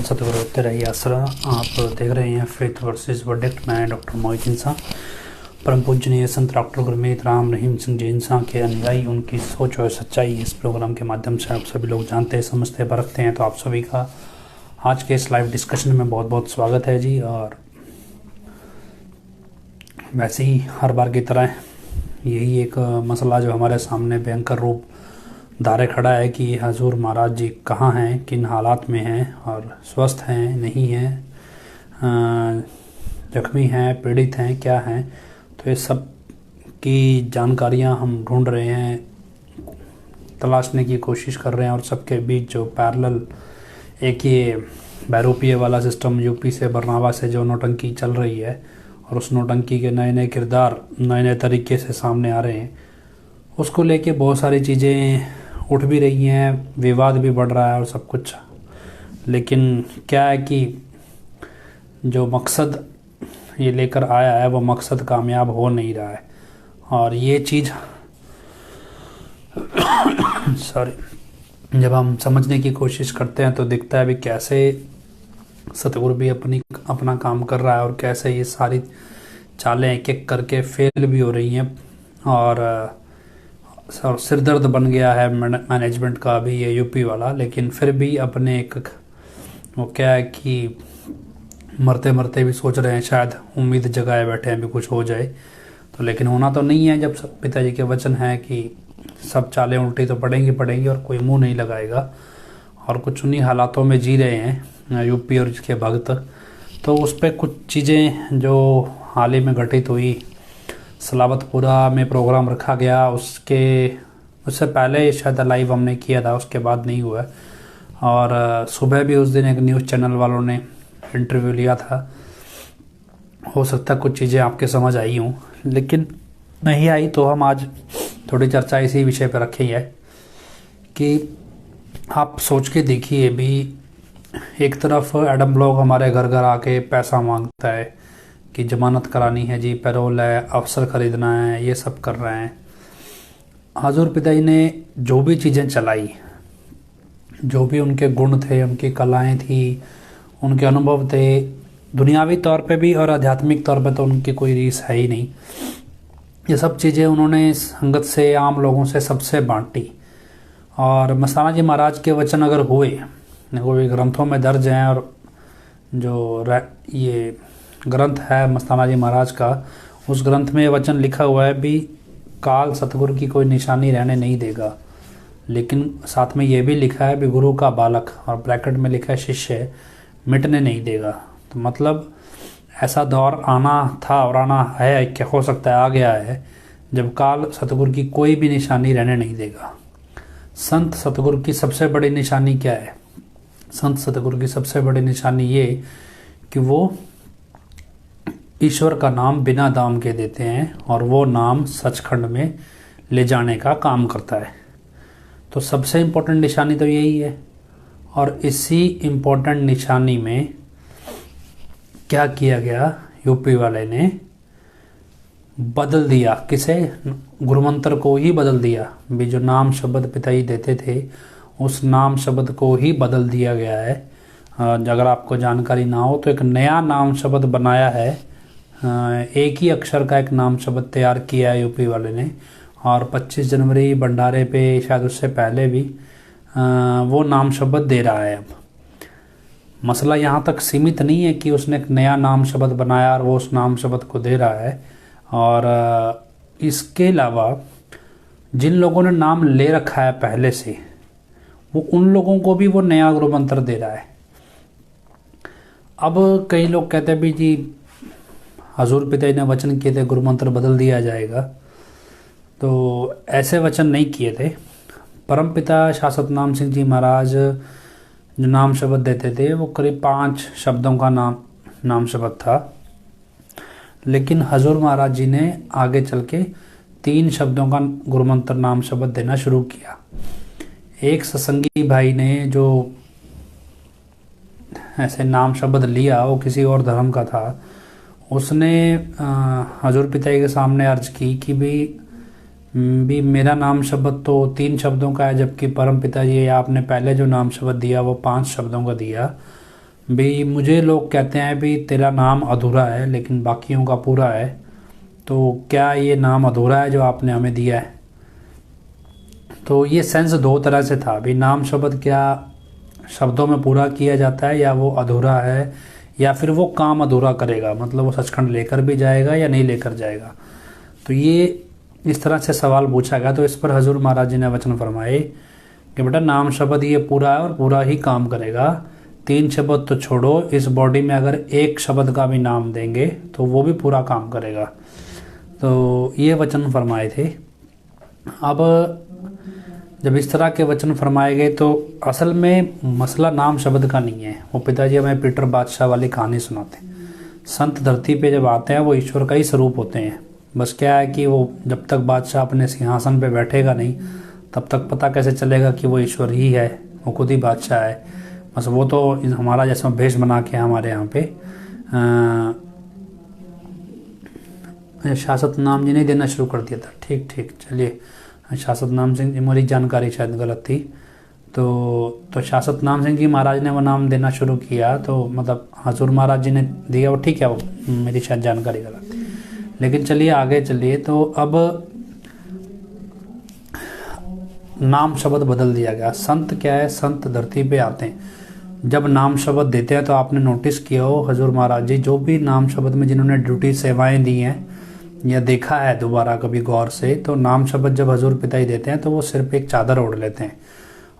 सतगुरु तेरा ही आसरा। आप देख रहे हैं फेथ वर्सेस वर्डिक्ट। मैं डॉक्टर मोहित इंसान, परम पूजनीय संत डॉक्टर गुरमीत राम रहीम सिंह जी इंसान के अनुयायी, उनकी सोच और सच्चाई इस प्रोग्राम के माध्यम से आप सभी लोग जानते हैं, समझते, परखते हैं। तो आप सभी का आज के इस लाइव डिस्कशन में बहुत बहुत स्वागत है जी। और वैसे ही हर बार की तरह यही एक मसला जो हमारे सामने भयंकर रूप धारे खड़ा है कि हजूर महाराज जी कहाँ हैं, किन हालात में हैं, और स्वस्थ हैं, नहीं हैं, जख्मी हैं, पीड़ित हैं, क्या हैं। तो ये सब की जानकारियां हम ढूंढ रहे हैं, तलाशने की कोशिश कर रहे हैं। और सबके बीच जो पैरेलल एक ये बैरूपीय वाला सिस्टम यूपी से बरनावा से जो नौटंकी चल रही है, और उस नौटंकी के नए नए किरदार नए नए तरीके से सामने आ रहे हैं, उसको लेके बहुत सारी चीज़ें उठ भी रही हैं, विवाद भी बढ़ रहा है और सब कुछ। लेकिन क्या है कि जो मकसद ये लेकर आया है वो मकसद कामयाब हो नहीं रहा है। और ये चीज़ सॉरी जब हम समझने की कोशिश करते हैं तो दिखता है भी कैसे सतगुरु भी अपना काम कर रहा है, और कैसे ये सारी चालें एक एक करके फेल भी हो रही हैं। और सिर दर्द बन गया है मैनेजमेंट का भी ये यूपी वाला। लेकिन फिर भी अपने एक वो क्या है कि मरते मरते भी सोच रहे हैं, शायद उम्मीद जगाए बैठे हैं भी कुछ हो जाए। तो लेकिन होना तो नहीं है, जब पिताजी के वचन है कि सब चालें उल्टी तो पड़ेंगी और कोई मुंह नहीं लगाएगा। और कुछ उन्हीं हालातों में जी रहे हैं यूपी और इसके भक्त। तो उस पर कुछ चीज़ें जो हाल ही में घटित हुई, सलावतपुरा में प्रोग्राम रखा गया, उससे पहले शायद लाइव हमने किया था, उसके बाद नहीं हुआ। और सुबह भी उस दिन एक न्यूज़ चैनल वालों ने इंटरव्यू लिया था। हो सकता है कुछ चीज़ें आपके समझ आई हों, लेकिन नहीं आई तो हम आज थोड़ी चर्चा इसी विषय पर रखी है कि आप सोच के देखिए भी, एक तरफ एडम ब्लॉक हमारे घर घर आके पैसा मांगता है कि जमानत करानी है जी, पैरोल है, अफसर खरीदना है, ये सब कर रहे हैं। हजूर पिताजी ने जो भी चीज़ें चलाई, जो भी उनके गुण थे, उनकी कलाएं थी, उनके अनुभव थे, दुनियावी तौर पे भी और आध्यात्मिक तौर पे तो उनकी कोई रीस है ही नहीं। ये सब चीज़ें उन्होंने संगत से, आम लोगों से, सबसे बांटी। और मस्ताना जी महाराज के वचन अगर हुए, कोई ग्रंथों में दर्ज हैं, और जो ये ग्रंथ है मस्ताना जी महाराज का, उस ग्रंथ में वचन लिखा हुआ है भी काल सतगुरु की कोई निशानी रहने नहीं देगा। लेकिन साथ में ये भी लिखा है भी गुरु का बालक, और ब्रैकेट में लिखा है शिष्य, मिटने नहीं देगा। तो मतलब ऐसा दौर आना था और आना है, क्या हो सकता है आ गया है, जब काल सतगुरु की कोई भी निशानी रहने नहीं देगा। संत सतगुरु की सबसे बड़ी निशानी क्या है? संत सतगुरु की सबसे बड़ी निशानी ये कि वो ईश्वर का नाम बिना दाम के देते हैं, और वो नाम सचखंड में ले जाने का काम करता है। तो सबसे इम्पोर्टेंट निशानी तो यही है। और इसी इम्पोर्टेंट निशानी में क्या किया गया, यूपी वाले ने बदल दिया। किसे? गुरुमंत्र को ही बदल दिया भी। जो नाम शब्द पिताजी देते थे, उस नाम शब्द को ही बदल दिया गया है। अगर आपको जानकारी ना हो तो एक नया नाम शब्द बनाया है, एक ही अक्षर का एक नाम शब्द तैयार किया है यूपी वाले ने। और 25 जनवरी भंडारे पे, शायद उससे पहले भी वो नाम शब्द दे रहा है। अब मसला यहाँ तक सीमित नहीं है कि उसने एक नया नाम शब्द बनाया और वो उस नाम शब्द को दे रहा है। और इसके अलावा जिन लोगों ने नाम ले रखा है पहले से, वो उन लोगों को भी वो नया गुरु मंत्र दे रहा है। अब कई लोग कहते हैं भी जी हजूर पिताजी ने वचन किए थे गुरु मंत्र बदल दिया जाएगा, तो ऐसे वचन नहीं किए थे। परमपिता शाश्वत नाम सिंह जी महाराज जो नाम शब्द देते थे, वो करीब 5 शब्दों का नाम शब्द था। लेकिन हजूर महाराज जी ने आगे चल के 3 शब्दों का गुरु मंत्र नाम शब्द देना शुरू किया। एक सत्संगी भाई ने जो ऐसे नाम शब्द लिया, वो किसी और धर्म का था। उसने हजूर पिताजी के सामने अर्ज की कि भी मेरा नाम शब्द तो 3 शब्दों का है, जबकि परम पिताजी आपने पहले जो नाम शब्द दिया वो 5 शब्दों का दिया। भी मुझे लोग कहते हैं भी तेरा नाम अधूरा है लेकिन बाकियों का पूरा है, तो क्या ये नाम अधूरा है जो आपने हमें दिया है? तो ये सेंस दो तरह से था भी, नाम शब्द क्या शब्दों में पूरा किया जाता है या वो अधूरा है, या फिर वो काम अधूरा करेगा, मतलब वो सचखंड लेकर भी जाएगा या नहीं लेकर जाएगा। तो ये इस तरह से सवाल पूछा गया। तो इस पर हजूर महाराज जी ने वचन फरमाए कि बेटा नाम शब्द ये पूरा है और पूरा ही काम करेगा। 3 शब्द तो छोड़ो, इस बॉडी में अगर एक शब्द का भी नाम देंगे तो वो भी पूरा काम करेगा। तो ये वचन फरमाए थे। अब जब इस तरह के वचन फरमाए गए तो असल में मसला नाम शब्द का नहीं है। वो पिताजी हमें पीटर बादशाह वाली कहानी सुनाते हैं। संत धरती पे जब आते हैं वो ईश्वर का ही स्वरूप होते हैं। बस क्या है कि वो जब तक बादशाह अपने सिंहासन पे बैठेगा नहीं तब तक पता कैसे चलेगा कि वो ईश्वर ही है, वो खुद ही बादशाह है। बस वो तो हमारा जैसा भेष बना के हमारे यहाँ पे शासत नाम जी ने देना शुरू कर दिया था। ठीक ठीक, चलिए शासत नाम सिंह जी, मेरी जानकारी शायद गलत थी। तो शासत नाम सिंह जी महाराज ने वो नाम देना शुरू किया, तो मतलब हजूर महाराज जी ने दिया, वो ठीक है, वो मेरी शायद जानकारी गलत थी। लेकिन चलिए आगे चलिए। तो अब नाम शब्द बदल दिया गया। संत क्या है, संत धरती पे आते हैं जब नाम शब्द देते हैं तो आपने नोटिस किया हो हजूर महाराज जी जो भी नाम शब्द में जिन्होंने ड्यूटी सेवाएं दी हैं या देखा है दोबारा कभी गौर से, तो नाम शब्द जब हजूर पिताई देते हैं तो वो सिर पे एक चादर ओढ़ लेते हैं।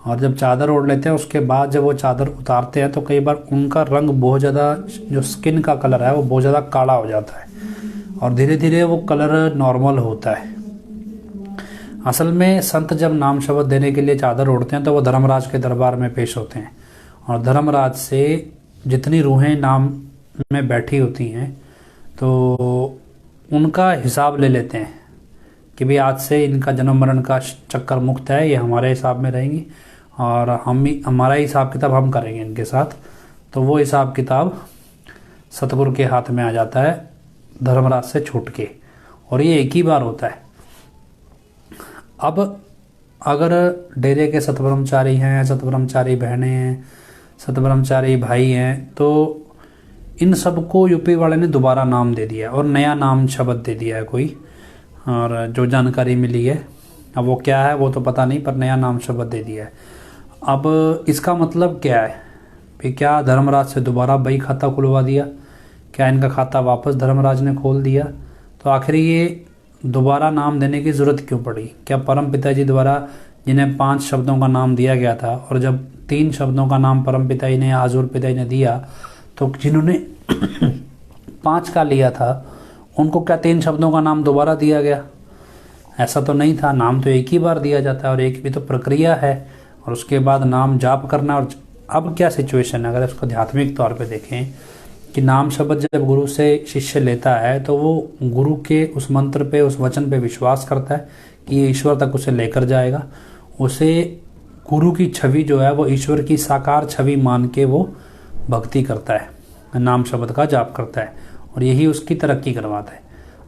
और जब चादर ओढ़ लेते हैं उसके बाद जब वो चादर उतारते हैं तो कई बार उनका रंग बहुत ज़्यादा, जो स्किन का कलर है वो बहुत ज़्यादा काला हो जाता है और धीरे धीरे वो कलर नॉर्मल होता है। असल में संत जब नाम शब्द देने के लिए चादर ओढ़ते हैं तो वो धर्मराज के दरबार में पेश होते हैं और धर्मराज से जितनी रूहें नाम में बैठी होती हैं तो उनका हिसाब ले लेते हैं कि भाई आज से इनका जन्म मरण का चक्कर मुक्त है, ये हमारे हिसाब में रहेंगी और हमारा हिसाब किताब हम करेंगे इनके साथ। तो वो हिसाब किताब सतगुरु के हाथ में आ जाता है धर्मराज से छूट के, और ये एक ही बार होता है। अब अगर डेरे के सतब्रह्मचारी हैं, सतब्रह्मचारी बहनें हैं, सतब्रह्मचारी भाई हैं, तो इन सबको यूपी वाले ने दोबारा नाम दे दिया और नया नाम शब्द दे दिया है कोई, और जो जानकारी मिली है अब वो क्या है वो तो पता नहीं, पर नया नाम शब्द दे दिया है। अब इसका मतलब क्या है कि क्या धर्मराज से दोबारा बही खाता खुलवा दिया, क्या इनका खाता वापस धर्मराज ने खोल दिया? तो आखिर ये दोबारा नाम देने की ज़रूरत क्यों पड़ी? क्या परम पिताजी द्वारा जिन्हें 5 शब्दों का नाम दिया गया था और जब 3 शब्दों का नाम परम पिताजी ने या हजूर पिताजी ने दिया तो जिन्होंने 5 का लिया था उनको क्या 3 शब्दों का नाम दोबारा दिया गया? ऐसा तो नहीं था। नाम तो एक ही बार दिया जाता है और एक भी तो प्रक्रिया है, और उसके बाद नाम जाप करना। और अब क्या सिचुएशन है, अगर इसको आध्यात्मिक तौर पे देखें कि नाम शब्द जब गुरु से शिष्य लेता है तो वो गुरु के उस मंत्र पे, उस वचन पे विश्वास करता है कि ये ईश्वर तक उसे लेकर जाएगा। उसे गुरु की छवि जो है वो ईश्वर की साकार छवि मान के वो भक्ति करता है, नाम शब्द का जाप करता है, और यही उसकी तरक्की करवाता है।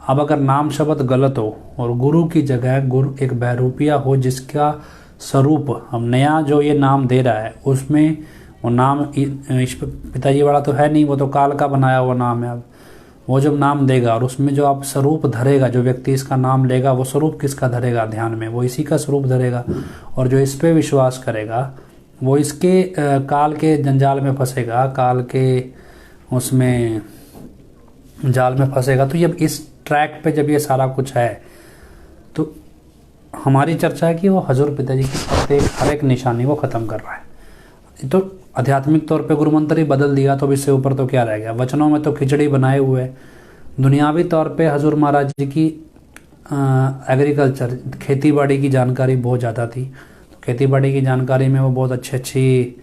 अब अगर नाम शब्द गलत हो और गुरु की जगह गुरु एक बहरूपिया हो जिसका स्वरूप हम नया जो ये नाम दे रहा है उसमें वो नाम पिताजी वाला तो है नहीं, वो तो काल का बनाया हुआ नाम है। अब वो जब नाम देगा और उसमें जो आप स्वरूप धरेगा, जो व्यक्ति इसका नाम लेगा वो स्वरूप किसका धरेगा ध्यान में, वो इसी का स्वरूप धरेगा। और जो इस पे विश्वास करेगा वो इसके काल के जंजाल में फंसेगा, काल के उसमें जाल में फंसेगा। तो जब इस ट्रैक पे जब ये सारा कुछ है तो हमारी चर्चा है कि वो हजूर पिताजी की हर एक निशानी वो ख़त्म कर रहा है। तो आध्यात्मिक तौर पे गुरु मंत्र ही बदल दिया तो इससे ऊपर तो क्या रह गया? वचनों में तो खिचड़ी बनाए हुए है। दुनियावी तौर पे हजूर महाराज जी की एग्रीकल्चर, खेती बाड़ी की जानकारी बहुत ज़्यादा थी। तो खेती बाड़ी की जानकारी में वो बहुत अच्छी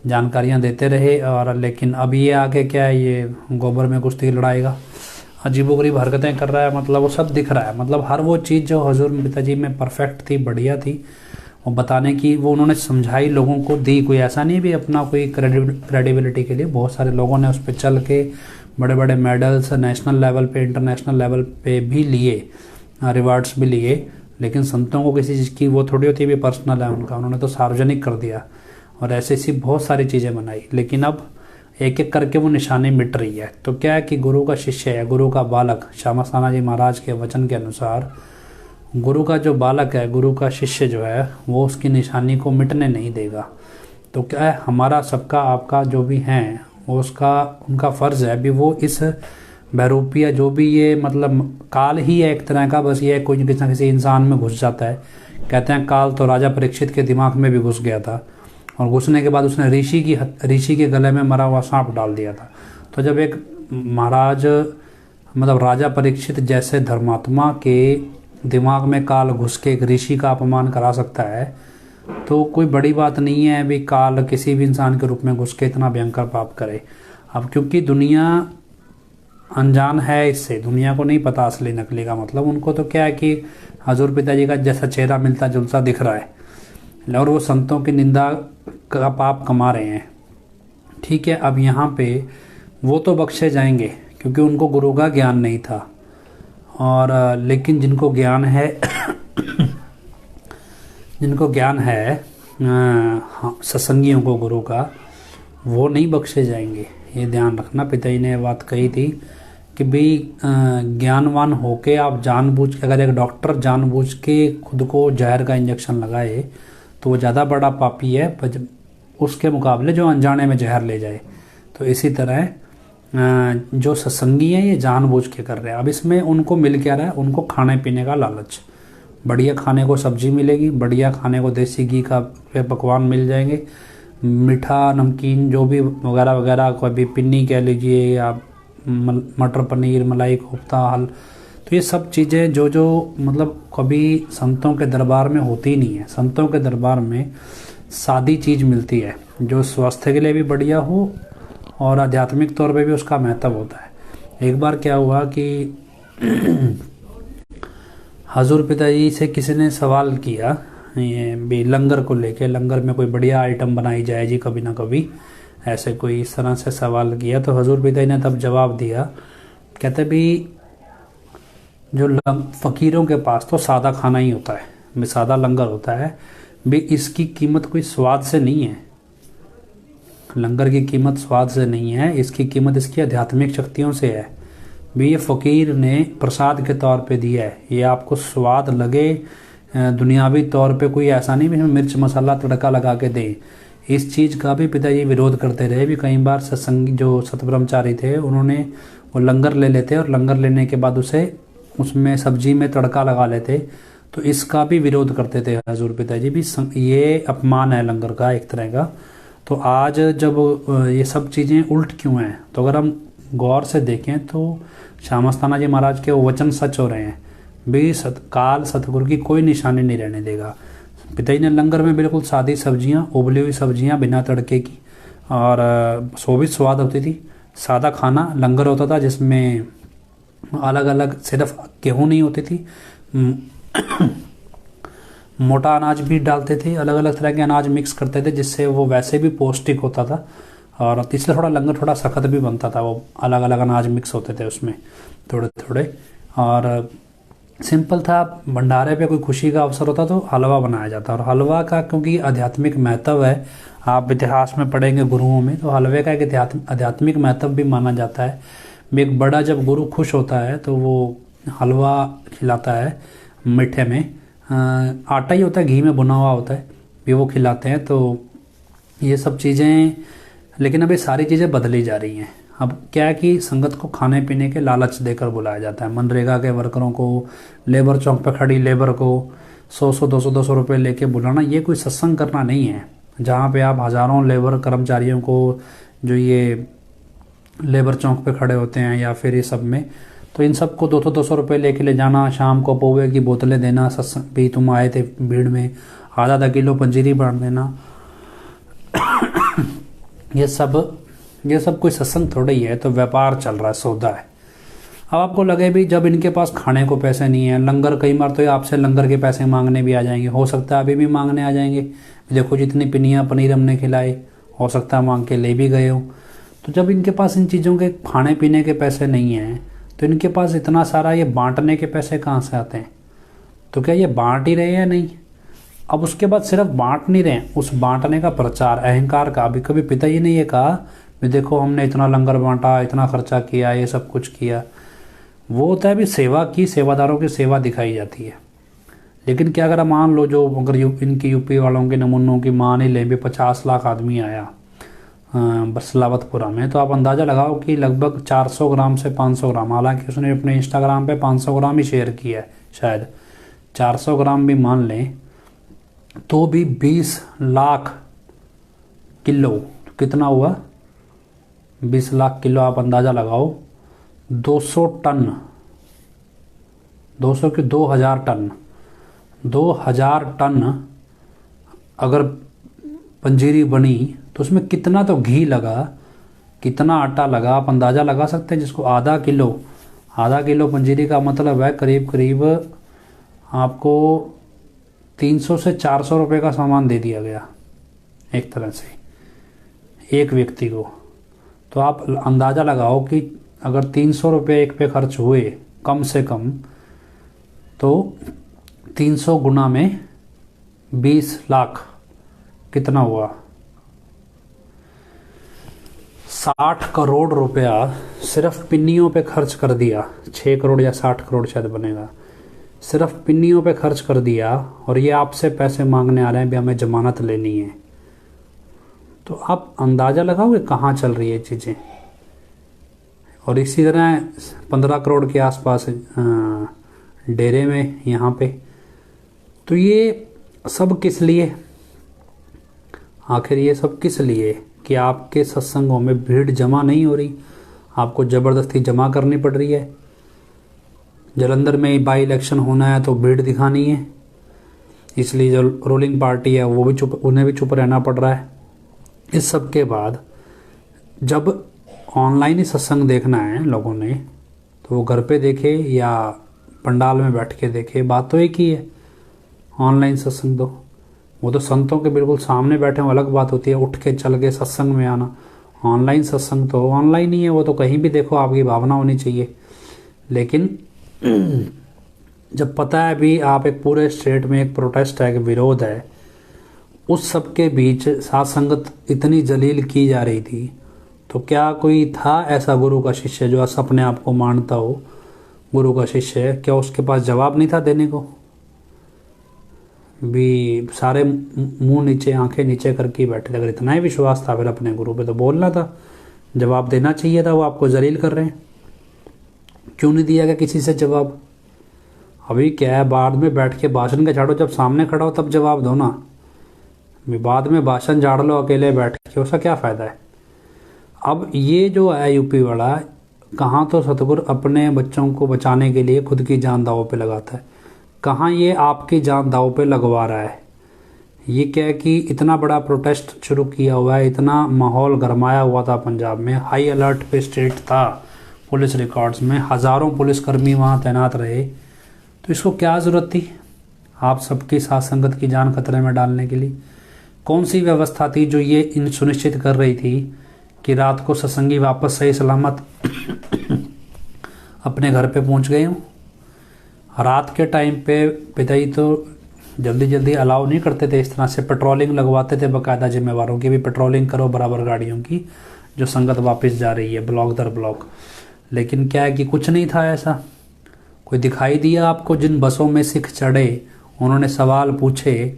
जानकारियाँ देते रहे। और लेकिन अब ये आके क्या है, ये गोबर में कुश्ती लड़ाएगा, अजीबोगरीब हरकतें कर रहा है, मतलब वो सब दिख रहा है। मतलब हर वो चीज़ जो हजूर पिताजी में परफेक्ट थी, बढ़िया थी, वो बताने की वो उन्होंने समझाई, लोगों को दी। कोई ऐसा नहीं भी अपना कोई क्रेडिबिलिटी के लिए, बहुत सारे लोगों ने उस पर चल के बड़े बड़े मेडल्स नेशनल लेवल पे, इंटरनेशनल लेवल पे भी लिए, रिवार्ड्स भी लिए। लेकिन संतों को किसी चीज़ की वो थोड़ी होती है भी पर्सनल है उनका, उन्होंने तो सार्वजनिक कर दिया और ऐसी बहुत सारी चीज़ें बनाई। लेकिन अब एक एक करके वो निशानी मिट रही है। तो क्या है कि गुरु का शिष्य है, गुरु का बालक, श्यामास्थाना जी महाराज के वचन के अनुसार गुरु का जो बालक है, गुरु का शिष्य जो है, वो उसकी निशानी को मिटने नहीं देगा। तो क्या है, हमारा सबका आपका जो भी है वो उनका फर्ज है अभी वो इस बहरूपिया जो भी ये मतलब काल ही है एक तरह का, बस ये कोई किसी न किसी इंसान में घुस जाता है। कहते हैं काल तो राजा परीक्षित के दिमाग में भी घुस गया था, और घुसने के बाद उसने ऋषि के गले में मरा हुआ सांप डाल दिया था। तो जब एक महाराज मतलब राजा परीक्षित जैसे धर्मात्मा के दिमाग में काल घुस के एक ऋषि का अपमान करा सकता है, तो कोई बड़ी बात नहीं है अभी काल किसी भी इंसान के रूप में घुस के इतना भयंकर पाप करे। अब क्योंकि दुनिया अनजान है इससे, दुनिया को नहीं पता असली नकली का मतलब, उनको तो क्या है कि हजूर पिताजी का जैसा चेहरा मिलता जुलता दिख रहा है, और वो संतों की निंदा का पाप कमा रहे हैं। ठीक है, अब यहाँ पे वो तो बख्शे जाएंगे क्योंकि उनको गुरु का ज्ञान नहीं था, और लेकिन जिनको ज्ञान है जिनको ज्ञान है सत्संगियों को गुरु का, वो नहीं बख्शे जाएंगे। ये ध्यान रखना। पिताजी ने बात कही थी कि भाई ज्ञानवान होके आप जानबूझ के, अगर एक डॉक्टर जानबूझ के खुद को जहर का इंजेक्शन लगाए तो वो ज़्यादा बड़ा पापी है उसके मुकाबले जो अनजाने में जहर ले जाए। तो इसी तरह जो सत्संगी हैं ये जानबूझ के कर रहे हैं। अब इसमें उनको मिल क्या रहा है, उनको खाने पीने का लालच, बढ़िया खाने को सब्जी मिलेगी, बढ़िया खाने को देसी घी का पकवान मिल जाएंगे, मीठा नमकीन जो भी वगैरह वगैरह, कभी पिन्नी कह लीजिए या मटर पनीर मलाई कोफ्ता हल, तो ये सब चीज़ें जो मतलब कभी संतों के दरबार में होती नहीं है। संतों के दरबार में सादी चीज़ मिलती है जो स्वास्थ्य के लिए भी बढ़िया हो और आध्यात्मिक तौर पे भी उसका महत्व होता है। एक बार क्या हुआ कि हजूर पिताजी से किसी ने सवाल किया ये भी लंगर को लेके, लंगर में कोई बढ़िया आइटम बनाई जाए जी कभी ना कभी, ऐसे कोई इस तरह से सवाल किया। तो हजूर पिताजी ने तब जवाब दिया, कहते भी जो फ़कीरों के पास तो सादा खाना ही होता है, सादा लंगर होता है भी, इसकी कीमत कोई स्वाद से नहीं है, लंगर की कीमत स्वाद से नहीं है, इसकी कीमत इसकी आध्यात्मिक शक्तियों से है भी। ये फ़कीर ने प्रसाद के तौर पे दिया है, ये आपको स्वाद लगे दुनियावी तौर पे, कोई ऐसा नहीं भी हमें मिर्च मसाला तड़का लगा के दें। इस चीज़ का भी पिताजी विरोध करते रहे भी। कई बार सत्संगी जो सतब्रह्मचारी थे उन्होंने वो लंगर ले लेते और लंगर लेने के बाद उसमें सब्जी में तड़का लगा लेते, तो इसका भी विरोध करते थे हजूर पिताजी भी। ये अपमान है लंगर का एक तरह का। तो आज जब ये सब चीज़ें उल्ट क्यों हैं, तो अगर हम गौर से देखें तो श्यामास्थाना जी महाराज के वचन सच हो रहे हैं भी। काल सतगुरु की कोई निशानी नहीं रहने देगा। पिताजी ने लंगर में बिल्कुल सादी सब्जियां, उबली हुई सब्जियां बिना तड़के की, और सो भी स्वाद होती थी। सादा खाना लंगर होता था जिसमें अलग अलग सिर्फ गेहूँ नहीं होती थी, मोटा अनाज भी डालते थे, अलग अलग तरह के अनाज मिक्स करते थे जिससे वो वैसे भी पौष्टिक होता था, और इसलिए थोड़ा लंगर थोड़ा सख्त भी बनता था। वो अलग अलग अनाज मिक्स होते थे उसमें थोड़े थोड़े, और सिंपल था। भंडारे पे कोई खुशी का अवसर होता तो हलवा बनाया जाता, और हलवा का क्योंकि आध्यात्मिक महत्व है, आप इतिहास में पढ़ेंगे गुरुओं में, तो हलवे का एक आध्यात्मिक महत्व भी माना जाता है। एक बड़ा जब गुरु खुश होता है तो वो हलवा खिलाता है मीठे में, आटा ही होता है, घी में भुना हुआ होता है, भी वो खिलाते हैं। तो ये सब चीज़ें, लेकिन अब ये सारी चीज़ें बदली जा रही हैं। अब क्या है कि संगत को खाने पीने के लालच देकर बुलाया जाता है। मनरेगा के वर्करों को, लेबर चौक पर खड़ी लेबर को 100 200 रुपये लेके बुलाना, ये कोई सत्संग करना नहीं है। जहाँ पे आप हज़ारों लेबर कर्मचारियों को, जो ये लेबर चौक पे खड़े होते हैं या फिर ये सब में, तो इन सबको 200 रुपये लेके ले जाना, शाम को पोहे की बोतलें देना, सत्संग भी तुम आए थे भीड़ में, आधा किलो पंजीरी बांट देना, ये सब कोई सत्संग थोड़ा ही है। तो व्यापार चल रहा है, सौदा है। अब आपको लगे भी जब इनके पास खाने को पैसे नहीं है, लंगर कई बार तो आपसे लंगर के पैसे मांगने भी आ जाएंगे, हो सकता है अभी भी मांगने आ जाएंगे। देखो जितनी पिनिया पनीर हमने खिलाई, हो सकता है मांग के ले भी गए हो। तो जब इनके पास इन चीज़ों के खाने पीने के पैसे नहीं हैं, तो इनके पास इतना सारा ये बांटने के पैसे कहाँ से आते हैं? तो क्या ये बांट ही रहे हैं? नहीं। अब उसके बाद सिर्फ बांट नहीं रहे, उस बांटने का प्रचार, अहंकार का, अभी कभी पिताजी ने ये कहा भी देखो हमने इतना लंगर बांटा, इतना खर्चा किया, ये सब कुछ किया। वो होता है भी सेवा की, सेवादारों की सेवा दिखाई जाती है। लेकिन क्या अगर मान लो जो अगर इनकी यूपी वालों के नमूनों की मान ही लें भी 50 लाख आदमी आया बस लावतपुरा में, तो आप अंदाज़ा लगाओ कि लगभग 400 ग्राम से 500 ग्राम, हालांकि उसने अपने इंस्टाग्राम पे 500 ग्राम ही शेयर किया है, शायद 400 ग्राम भी मान लें तो भी 20 लाख किलो, तो कितना हुआ 20 लाख किलो, आप अंदाज़ा लगाओ 200 टन, 200 की 2000 टन, 2000 टन अगर पंजीरी बनी तो उसमें कितना तो घी लगा, कितना आटा लगा, आप अंदाज़ा लगा सकते हैं। जिसको आधा किलो पंजीरी का मतलब है करीब करीब आपको 300 से 400 रुपये का सामान दे दिया गया एक तरह से एक व्यक्ति को। तो आप अंदाज़ा लगाओ कि अगर 300 रुपये एक पे खर्च हुए कम से कम, तो 300 गुना में 20 लाख कितना हुआ, 60 करोड़ रुपया सिर्फ पिन्नियों पे खर्च कर दिया। 6 करोड़ या 60 करोड़ शायद बनेगा, सिर्फ पिन्नियों पे खर्च कर दिया। और ये आपसे पैसे मांगने आ रहे हैं भी हमें जमानत लेनी है। तो आप अंदाज़ा लगाओगे कहाँ चल रही है चीज़ें। और इसी तरह 15 करोड़ के आसपास डेरे में यहाँ पे। तो ये सब किस लिए, आखिर ये सब किस लिए कि आपके सत्संगों में भीड़ जमा नहीं हो रही, आपको ज़बरदस्ती जमा करनी पड़ रही है। जलंधर में बाई इलेक्शन होना है तो भीड़ दिखानी है, इसलिए जो रूलिंग पार्टी है वो भी चुप, उन्हें भी चुप रहना पड़ रहा है। इस सब के बाद जब ऑनलाइन ही सत्संग देखना है लोगों ने, तो वो घर पे देखे या पंडाल में बैठ के देखे, बात तो एक ही है। ऑनलाइन सत्संग दो, वो तो संतों के बिल्कुल सामने बैठे हो, अलग बात होती है, उठ के चल के सत्संग में आना। ऑनलाइन सत्संग तो ऑनलाइन ही है, वो तो कहीं भी देखो, आपकी भावना होनी चाहिए। लेकिन जब पता है भी आप एक पूरे स्टेट में एक प्रोटेस्ट है, एक विरोध है, उस सब के बीच साथ संगत इतनी जलील की जा रही थी, तो क्या कोई था ऐसा गुरु का शिष्य जो अपने आप को मानता हो गुरु का शिष्य, क्या उसके पास जवाब नहीं था देने को? भी सारे मुंह नीचे आंखें नीचे करके बैठे थे। अगर इतना ही विश्वास था फिर अपने गुरु पे तो बोलना था, जवाब देना चाहिए था। वो आपको जलील कर रहे हैं, क्यों नहीं दिया गया किसी से जवाब? अभी क्या है, बाद में बैठ के भाषण के झाड़ो, जब सामने खड़ा हो तब जवाब दो ना। बाद में भाषण झाड़ लो अकेले बैठ के, उसका क्या फ़ायदा है? अब ये जो है यूपी वाला, कहाँ तो सतगुरु अपने बच्चों को बचाने के लिए खुद की जान दांव पे लगाता है, कहाँ ये आपकी जान दांव पे लगवा रहा है। ये क्या है कि इतना बड़ा प्रोटेस्ट शुरू किया हुआ है, इतना माहौल गरमाया हुआ था पंजाब में, हाई अलर्ट पे स्टेट था, पुलिस रिकॉर्ड्स में हज़ारों पुलिसकर्मी वहाँ तैनात रहे। तो इसको क्या ज़रूरत थी आप सबकी साथ संगत की जान खतरे में डालने के लिए? कौन सी व्यवस्था थी जो ये इन सुनिश्चित कर रही थी कि रात को सत्संगी वापस सही सलामत अपने घर पे पहुंच गए हों? रात के टाइम पे पिताजी तो जल्दी जल्दी अलाउ नहीं करते थे, इस तरह से पेट्रोलिंग लगवाते थे, बाकायदा जिम्मेवारों की भी पेट्रोलिंग करो बराबर गाड़ियों की जो संगत वापस जा रही है ब्लॉक दर ब्लॉक। लेकिन क्या है कि कुछ नहीं था ऐसा। कोई दिखाई दिया आपको जिन बसों में सिख चढ़े, उन्होंने सवाल पूछे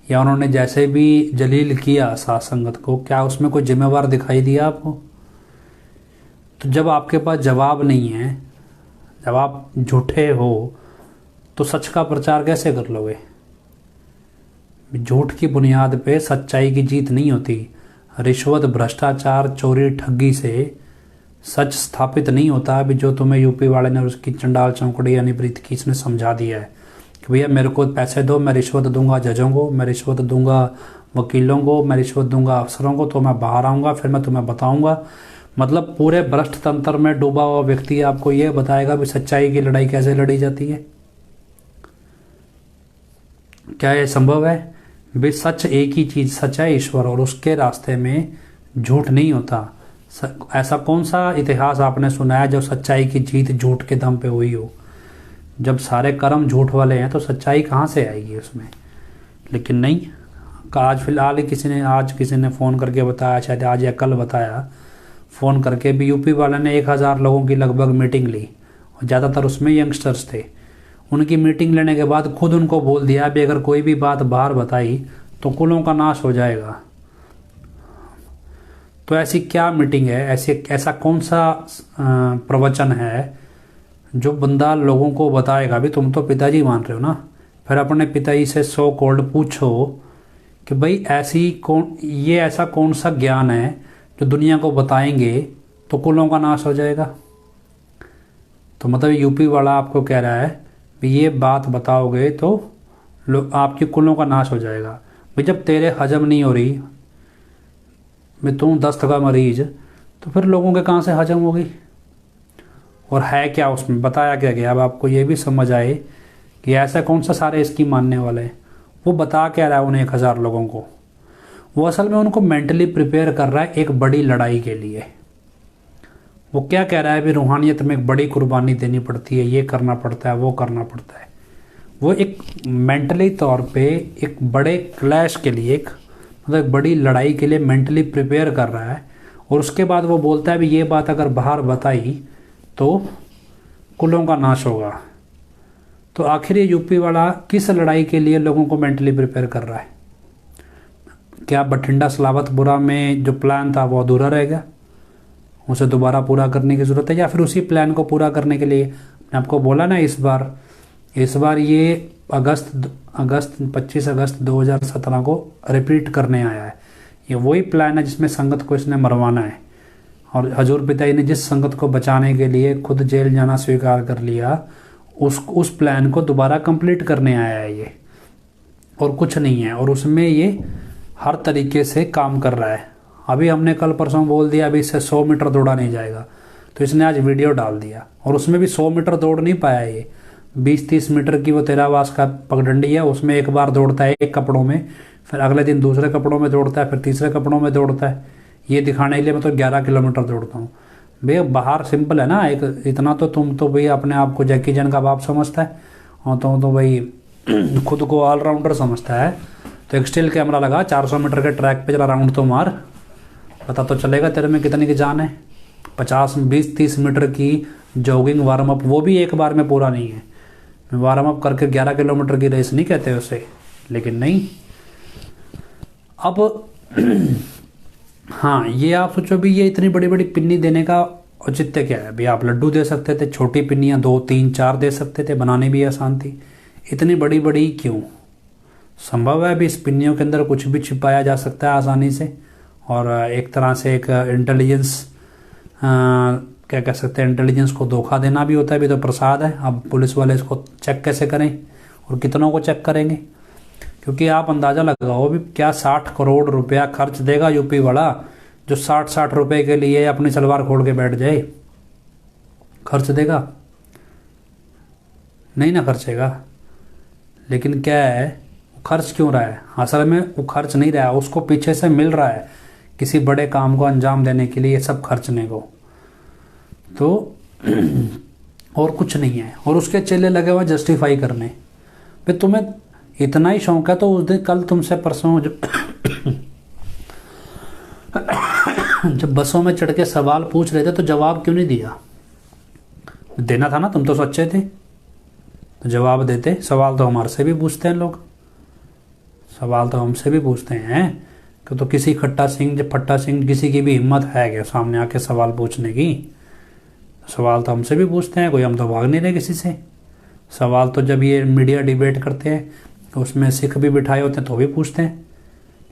या उन्होंने जैसे भी जलील किया साथ संगत को, क्या उसमें कोई जिम्मेवार दिखाई दिया आपको? तो जब आपके पास जवाब नहीं है, जब आप झूठे हो, तो सच का प्रचार कैसे कर लोगे? झूठ की बुनियाद पे सच्चाई की जीत नहीं होती। रिश्वत, भ्रष्टाचार, चोरी, ठगी से सच स्थापित नहीं होता। अभी जो तुम्हें यूपी वाले ने उसकी चंडाल चौकड़ी यानी प्रीत की इसने समझा दिया है कि भैया मेरे को पैसे दो, मैं रिश्वत दूंगा जजों को, मैं रिश्वत दूंगा वकीलों को, मैं रिश्वत दूंगा अफसरों को, तो मैं बाहर आऊँगा फिर मैं तुम्हें बताऊँगा। मतलब पूरे भ्रष्ट तंत्र में डूबा हुआ व्यक्ति आपको ये बताएगा भी सच्चाई की लड़ाई कैसे लड़ी जाती है। क्या ये संभव है? भी सच एक ही चीज़, सच है ईश्वर, और उसके रास्ते में झूठ नहीं होता। ऐसा कौन सा इतिहास आपने सुना है जब सच्चाई की जीत झूठ के दम पे हुई हो? जब सारे कर्म झूठ वाले हैं तो सच्चाई कहाँ से आएगी उसमें? लेकिन नहीं, आज फिलहाल ही किसी ने फ़ोन करके बताया, शायद आज या कल बताया, फ़ोन करके भी यूपी वाले ने 1000 लोगों की लगभग मीटिंग ली और ज़्यादातर उसमें यंगस्टर्स थे। उनकी मीटिंग लेने के बाद खुद उनको बोल दिया भी अगर कोई भी बात बाहर बताई तो कुलों का नाश हो जाएगा। तो ऐसी क्या मीटिंग है, ऐसा कौन सा प्रवचन है जो बंदा लोगों को बताएगा भी तुम तो पिताजी मान रहे हो ना, फिर अपने पिताजी से सो कॉल्ड पूछो कि भाई ऐसा कौन सा ज्ञान है जो दुनिया को बताएंगे तो कुलों का नाश हो जाएगा। तो मतलब यूपी वाला आपको कह रहा है भी ये बात बताओगे तो आपकी कुलों का नाश हो जाएगा। भाई जब तेरे हजम नहीं हो रही भाई, तुम दस्त का मरीज, तो फिर लोगों के कहाँ से हजम होगी। और है क्या उसमें, बताया क्या गया। अब आपको ये भी समझ आए कि ऐसा कौन सा सारे इसकी मानने वाले हैं। वो बता क्या रहा है उन 1000 लोगों को, वो असल में उनको मेंटली प्रिपेयर कर रहा है एक बड़ी लड़ाई के लिए। वो क्या कह रहा है भी रूहानियत में एक बड़ी कुर्बानी देनी पड़ती है, ये करना पड़ता है, वो करना पड़ता है। वो एक मेंटली तौर पे एक बड़े क्लैश के लिए, एक मतलब एक बड़ी लड़ाई के लिए मेंटली प्रिपेयर कर रहा है। और उसके बाद वो बोलता है भी ये बात अगर बाहर बताई तो कुलों का नाश होगा। तो आखिर ये यूपी वाला किस लड़ाई के लिए लोगों को मेंटली प्रिपेयर कर रहा है। क्या बठिंडा सलावतपुरा में जो प्लान था वो अधूरा रह गया, उसे दोबारा पूरा करने की ज़रूरत है, या फिर उसी प्लान को पूरा करने के लिए मैंने आपको बोला ना इस बार ये 25 अगस्त 2017 को रिपीट करने आया है। ये वही प्लान है जिसमें संगत को इसने मरवाना है। और हजूर पिताजी ने जिस संगत को बचाने के लिए खुद जेल जाना स्वीकार कर लिया, उस प्लान को दोबारा कंप्लीट करने आया है ये, और कुछ नहीं है। और उसमें ये हर तरीके से काम कर रहा है। अभी हमने कल परसों बोल दिया अभी इससे 100 मीटर दौड़ा नहीं जाएगा, तो इसने आज वीडियो डाल दिया और उसमें भी 100 मीटर दौड़ नहीं पाया ये। 20-30 मीटर की वो तेरावास का पगडंडी है, उसमें एक बार दौड़ता है एक कपड़ों में, फिर अगले दिन दूसरे कपड़ों में दौड़ता है, फिर तीसरे कपड़ों में दौड़ता है। ये दिखाने के लिए मैं तो 11 किलोमीटर दौड़ता हूँ। भैया बाहर सिंपल है ना, एक इतना तो तुम तो भाई अपने आप को जैकी जैन का बाप समझता है और तो भाई खुद को ऑलराउंडर समझता है। तो एक स्टिल कैमरा लगा 400 मीटर के ट्रैक पे, जरा राउंड तो मार, पता तो चलेगा तेरे में कितने की जान है। 20-30 मीटर की जॉगिंग वार्म अप, वो भी एक बार में पूरा नहीं है। वार्म अप करके 11 किलोमीटर की रेस नहीं कहते उसे, लेकिन नहीं। अब हाँ, ये आप सोचो भी ये इतनी बड़ी बड़ी पिन्नी देने का औचित्य क्या है। भाई आप लड्डू दे सकते थे, छोटी पिन्नियाँ 2, 3, 4 दे सकते थे, बनाने भी आसान थी। इतनी बड़ी बड़ी क्यों? संभव है भी इस पिन्नियों के अंदर कुछ भी छिपाया जा सकता है आसानी से, और एक तरह से एक इंटेलिजेंस, क्या कह सकते हैं, इंटेलिजेंस को धोखा देना भी होता है। भी तो प्रसाद है। अब पुलिस वाले इसको चेक कैसे करें और कितनों को चेक करेंगे, क्योंकि आप अंदाज़ा लगाओ भी क्या 60 करोड़ रुपया खर्च देगा यूपी वाला, जो 60 रुपए के लिए अपनी सलवार खोल के बैठ जाए। खर्च देगा? नहीं ना खर्चेगा। लेकिन क्या है, खर्च क्यों रहा है? असल में वो खर्च नहीं रहा है, उसको पीछे से मिल रहा है किसी बड़े काम को अंजाम देने के लिए ये सब खर्चने को। तो और कुछ नहीं है। और उसके चेले लगे हुए जस्टिफाई करने। फिर तुम्हें इतना ही शौक है तो उस दिन कल तुमसे परसों जब बसों में चढ़ के सवाल पूछ रहे थे तो जवाब क्यों नहीं दिया? देना था ना, तुम तो सच्चे थे तो जवाब देते। सवाल तो हमारे से भी पूछते हैं लोग, सवाल तो हमसे भी पूछते हैं कि तो किसी फट्टा सिंह किसी की भी हिम्मत है क्या सामने आके सवाल पूछने की? सवाल तो हमसे भी पूछते हैं, कोई हम तो भाग नहीं रहे किसी से। सवाल तो जब ये मीडिया डिबेट करते हैं तो उसमें सिख भी बिठाए होते हैं तो भी पूछते हैं।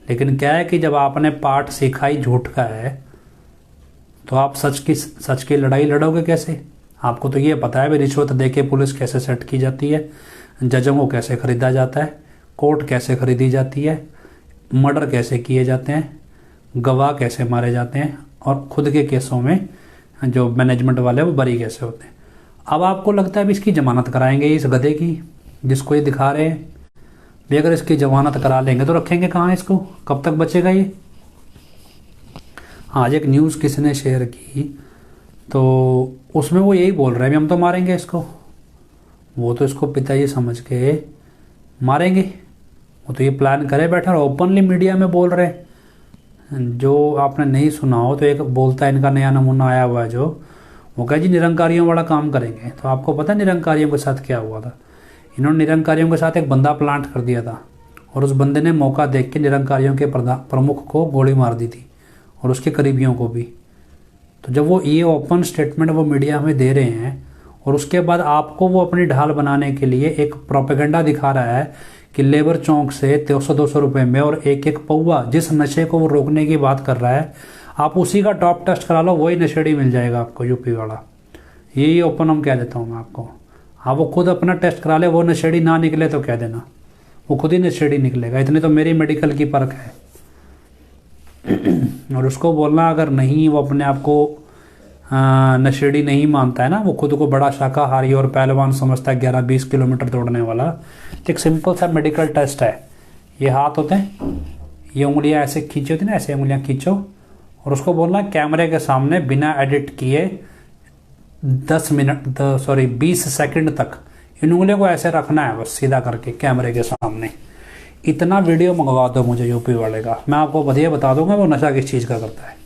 लेकिन क्या है कि जब आपने पाठ सीखा ही झूठ का है तो आप सच की लड़ाई लड़ोगे कैसे? आपको तो ये पता है भी रिश्वत देके पुलिस कैसे सेट की जाती है, जजों को कैसे खरीदा जाता है, कोर्ट कैसे खरीदी जाती है, मर्डर कैसे किए जाते हैं, गवाह कैसे मारे जाते हैं, और खुद के केसों में जो मैनेजमेंट वाले वो बरी कैसे होते हैं। अब आपको लगता है भी इसकी जमानत कराएंगे इस गधे की जिसको ये दिखा रहे हैं? भी अगर इसकी जमानत करा लेंगे तो रखेंगे कहाँ इसको? कब तक बचेगा ये? आज एक न्यूज़ किसी ने शेयर की तो उसमें वो यही बोल रहे हैं हम तो मारेंगे इसको। वो तो इसको पिताजी समझ के मारेंगे, वो तो ये प्लान करे बैठे और ओपनली मीडिया में बोल रहे हैं। जो आपने नहीं सुना हो तो एक बोलता है, इनका नया नमूना आया हुआ है जो, वो कहे जी निरंकारियों वाला काम करेंगे। तो आपको पता है निरंकारियों के साथ क्या हुआ था? इन्होंने निरंकारियों के साथ एक बंदा प्लांट कर दिया था और उस बंदे ने मौका देख के निरंकारियों के प्रमुख को गोली मार दी थी और उसके करीबियों को भी। तो जब वो ये ओपन स्टेटमेंट वो मीडिया में दे रहे हैं और उसके बाद आपको वो अपनी ढाल बनाने के लिए एक प्रोपेगेंडा दिखा रहा है कि लेबर चौक से 200-200 रुपए में और एक एक पौवा, जिस नशे को वो रोकने की बात कर रहा है, आप उसी का टॉप टेस्ट करा लो, वही नशेड़ी मिल जाएगा आपको यूपी वाला। यही ओपन हम कह देता हूँ मैं आपको। हाँ, वो खुद अपना टेस्ट करा ले, वो नशेड़ी ना निकले तो कह देना, वो खुद ही नशेड़ी निकलेगा। इतनी तो मेरी मेडिकल की परख है। और उसको बोलना अगर नहीं, वो अपने आप को नशेड़ी नहीं मानता है ना, वो खुद को बड़ा शाकाहारी और पहलवान समझता है 11-20 किलोमीटर दौड़ने वाला, तो एक सिंपल सा मेडिकल टेस्ट है। ये हाथ होते हैं, ये उंगलियां ऐसे खींची होती ना, ऐसे उंगलियां खींचो और उसको बोलना कैमरे के सामने बिना एडिट किए 20 सेकंड तक इन उंगलियों को ऐसे रखना है, बस सीधा करके कैमरे के सामने। इतना वीडियो मंगवा दो मुझे यूपी वाले का, मैं आपको बढ़िया बता दूंगा वो नशा किस चीज़ का करता है।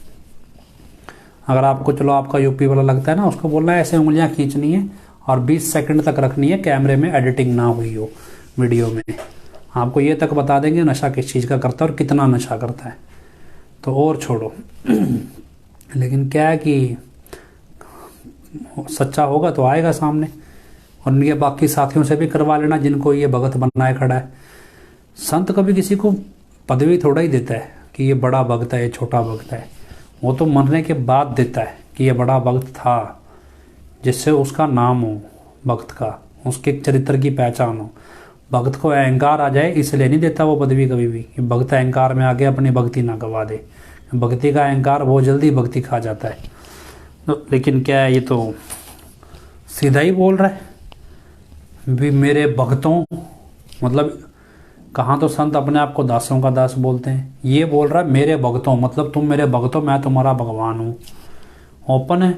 अगर आपको चलो आपका यूपी वाला लगता है ना, उसको बोलना है ऐसे उंगलियां खींचनी है और 20 सेकंड तक रखनी है, कैमरे में एडिटिंग ना हुई हो वीडियो में। आपको ये तक बता देंगे नशा किस चीज़ का करता है और कितना नशा करता है। तो और छोड़ो। लेकिन क्या है कि सच्चा होगा तो आएगा सामने, और उनके बाकी साथियों से भी करवा लेना जिनको ये भगत बनाए खड़ा है। संत कभी किसी को पदवी थोड़ा ही देता है कि ये बड़ा भक्त है, ये छोटा भक्त है। वो तो मरने के बाद देता है कि ये बड़ा भक्त था, जिससे उसका नाम हो भक्त का, उसके चरित्र की पहचान हो। भक्त को अहंकार आ जाए इसलिए नहीं देता वो पदवी कभी भी, कि भक्त अहंकार में आके अपनी भक्ति ना गवा दे। भक्ति का अहंकार बहुत जल्दी भक्ति खा जाता है। तो लेकिन क्या है, ये तो सीधा ही बोल रहा है भी मेरे भक्तों, मतलब कहाँ तो संत अपने आप को दासों का दास बोलते हैं, ये बोल रहा है मेरे भक्तों, मतलब तुम मेरे भक्तों, मैं तुम्हारा भगवान हूँ। ओपन है।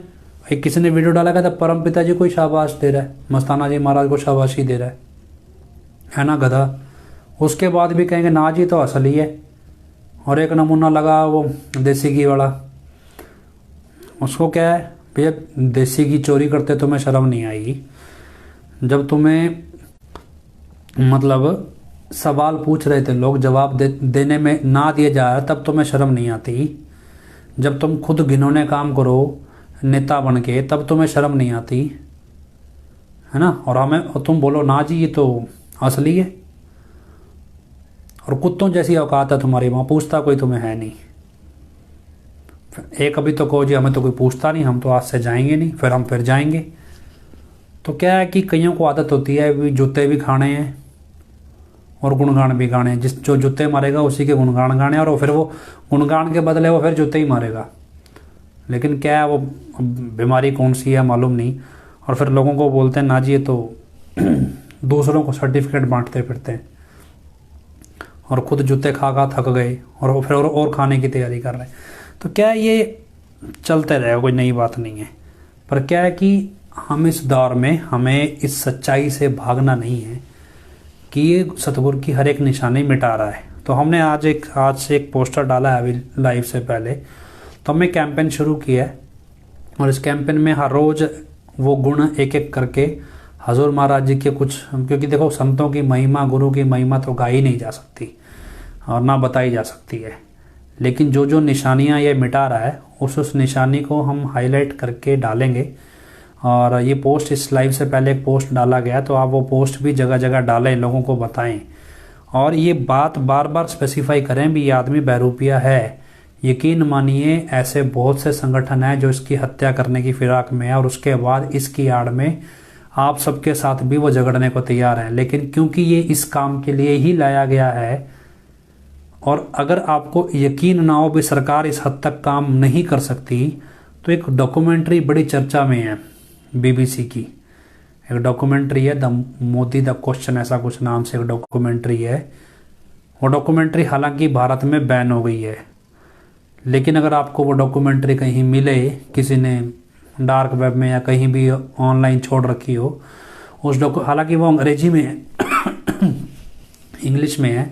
एक किसी ने वीडियो डाला था, परम पिताजी को शाबाश दे रहा है, मस्ताना जी महाराज को शाबाशी दे रहा है ना गधा। उसके बाद भी कहेंगे ना जी तो असली है। और एक नमूना लगा वो देसी घी वाला, उसको क्या है भैया, देसी घी चोरी करते तुम्हें शर्म नहीं आई? जब तुम्हें मतलब सवाल पूछ रहे थे लोग, जवाब देने में ना दिए जा रहा, तब तुम्हें शर्म नहीं आती? जब तुम खुद घिनौने काम करो नेता बन के, तब तुम्हें शर्म नहीं आती है ना? और तुम बोलो ना जी ये तो असली है। और कुत्तों जैसी औकात है तुम्हारी, वहाँ पूछता कोई तुम्हें है नहीं। एक अभी तो कहो जी हमें तो कोई पूछता नहीं, हम तो आज से जाएंगे नहीं, फिर हम फिर जाएंगे। तो क्या है कि कईयों को आदत होती है भी जूते भी खाने हैं और गुणगान भी गाने हैं। जिस जो जूते मारेगा उसी के गुणगान गाने, और फिर वो गुणगान के बदले वो फिर जूते ही मारेगा। लेकिन क्या है, वो बीमारी कौन सी है मालूम नहीं। और फिर लोगों को बोलते हैं ना जी ये तो दूसरों को सर्टिफिकेट बांटते फिरते हैं, और खुद जूते खा खा थक गए और फिर और खाने की तैयारी कर रहे हैं। तो क्या है, ये चलते रहेगा, कोई नई बात नहीं है। पर क्या है कि हम इस दौर में हमें इस सच्चाई से भागना नहीं है कि ये सतगुरु की हर एक निशानी मिटा रहा है। तो हमने आज से एक पोस्टर डाला है अभी लाइव से पहले। तो हमने कैंपेन शुरू किया है और इस कैंपेन में हर रोज़ वो गुण एक एक करके हजूर महाराज जी के कुछ, क्योंकि देखो संतों की महिमा, गुरु की महिमा तो गाई नहीं जा सकती और ना बताई जा सकती है, लेकिन जो जो निशानियां ये मिटा रहा है उस निशानी को हम हाईलाइट करके डालेंगे। और ये पोस्ट इस लाइव से पहले एक पोस्ट डाला गया, तो आप वो पोस्ट भी जगह जगह डालें, लोगों को बताएं और ये बात बार बार स्पेसिफाई करें भी ये आदमी बहरूपिया है। यकीन मानिए ऐसे बहुत से संगठन हैं जो इसकी हत्या करने की फिराक में है और उसके बाद इसकी आड़ में आप सबके साथ भी वो झगड़ने को तैयार हैं। लेकिन क्योंकि ये इस काम के लिए ही लाया गया है, और अगर आपको यकीन ना हो भी सरकार इस हद तक काम नहीं कर सकती, तो एक डॉक्यूमेंट्री बड़ी चर्चा में है बीबीसी की। एक डॉक्यूमेंट्री है द मोदी द क्वेश्चन, ऐसा कुछ नाम से एक डॉक्यूमेंट्री है। वो डॉक्यूमेंट्री हालांकि भारत में बैन हो गई है, लेकिन अगर आपको वो डॉक्यूमेंट्री कहीं मिले, किसी ने डार्क वेब में या कहीं भी ऑनलाइन छोड़ रखी हो, उस हालांकि वो अंग्रेजी में है इंग्लिश में है,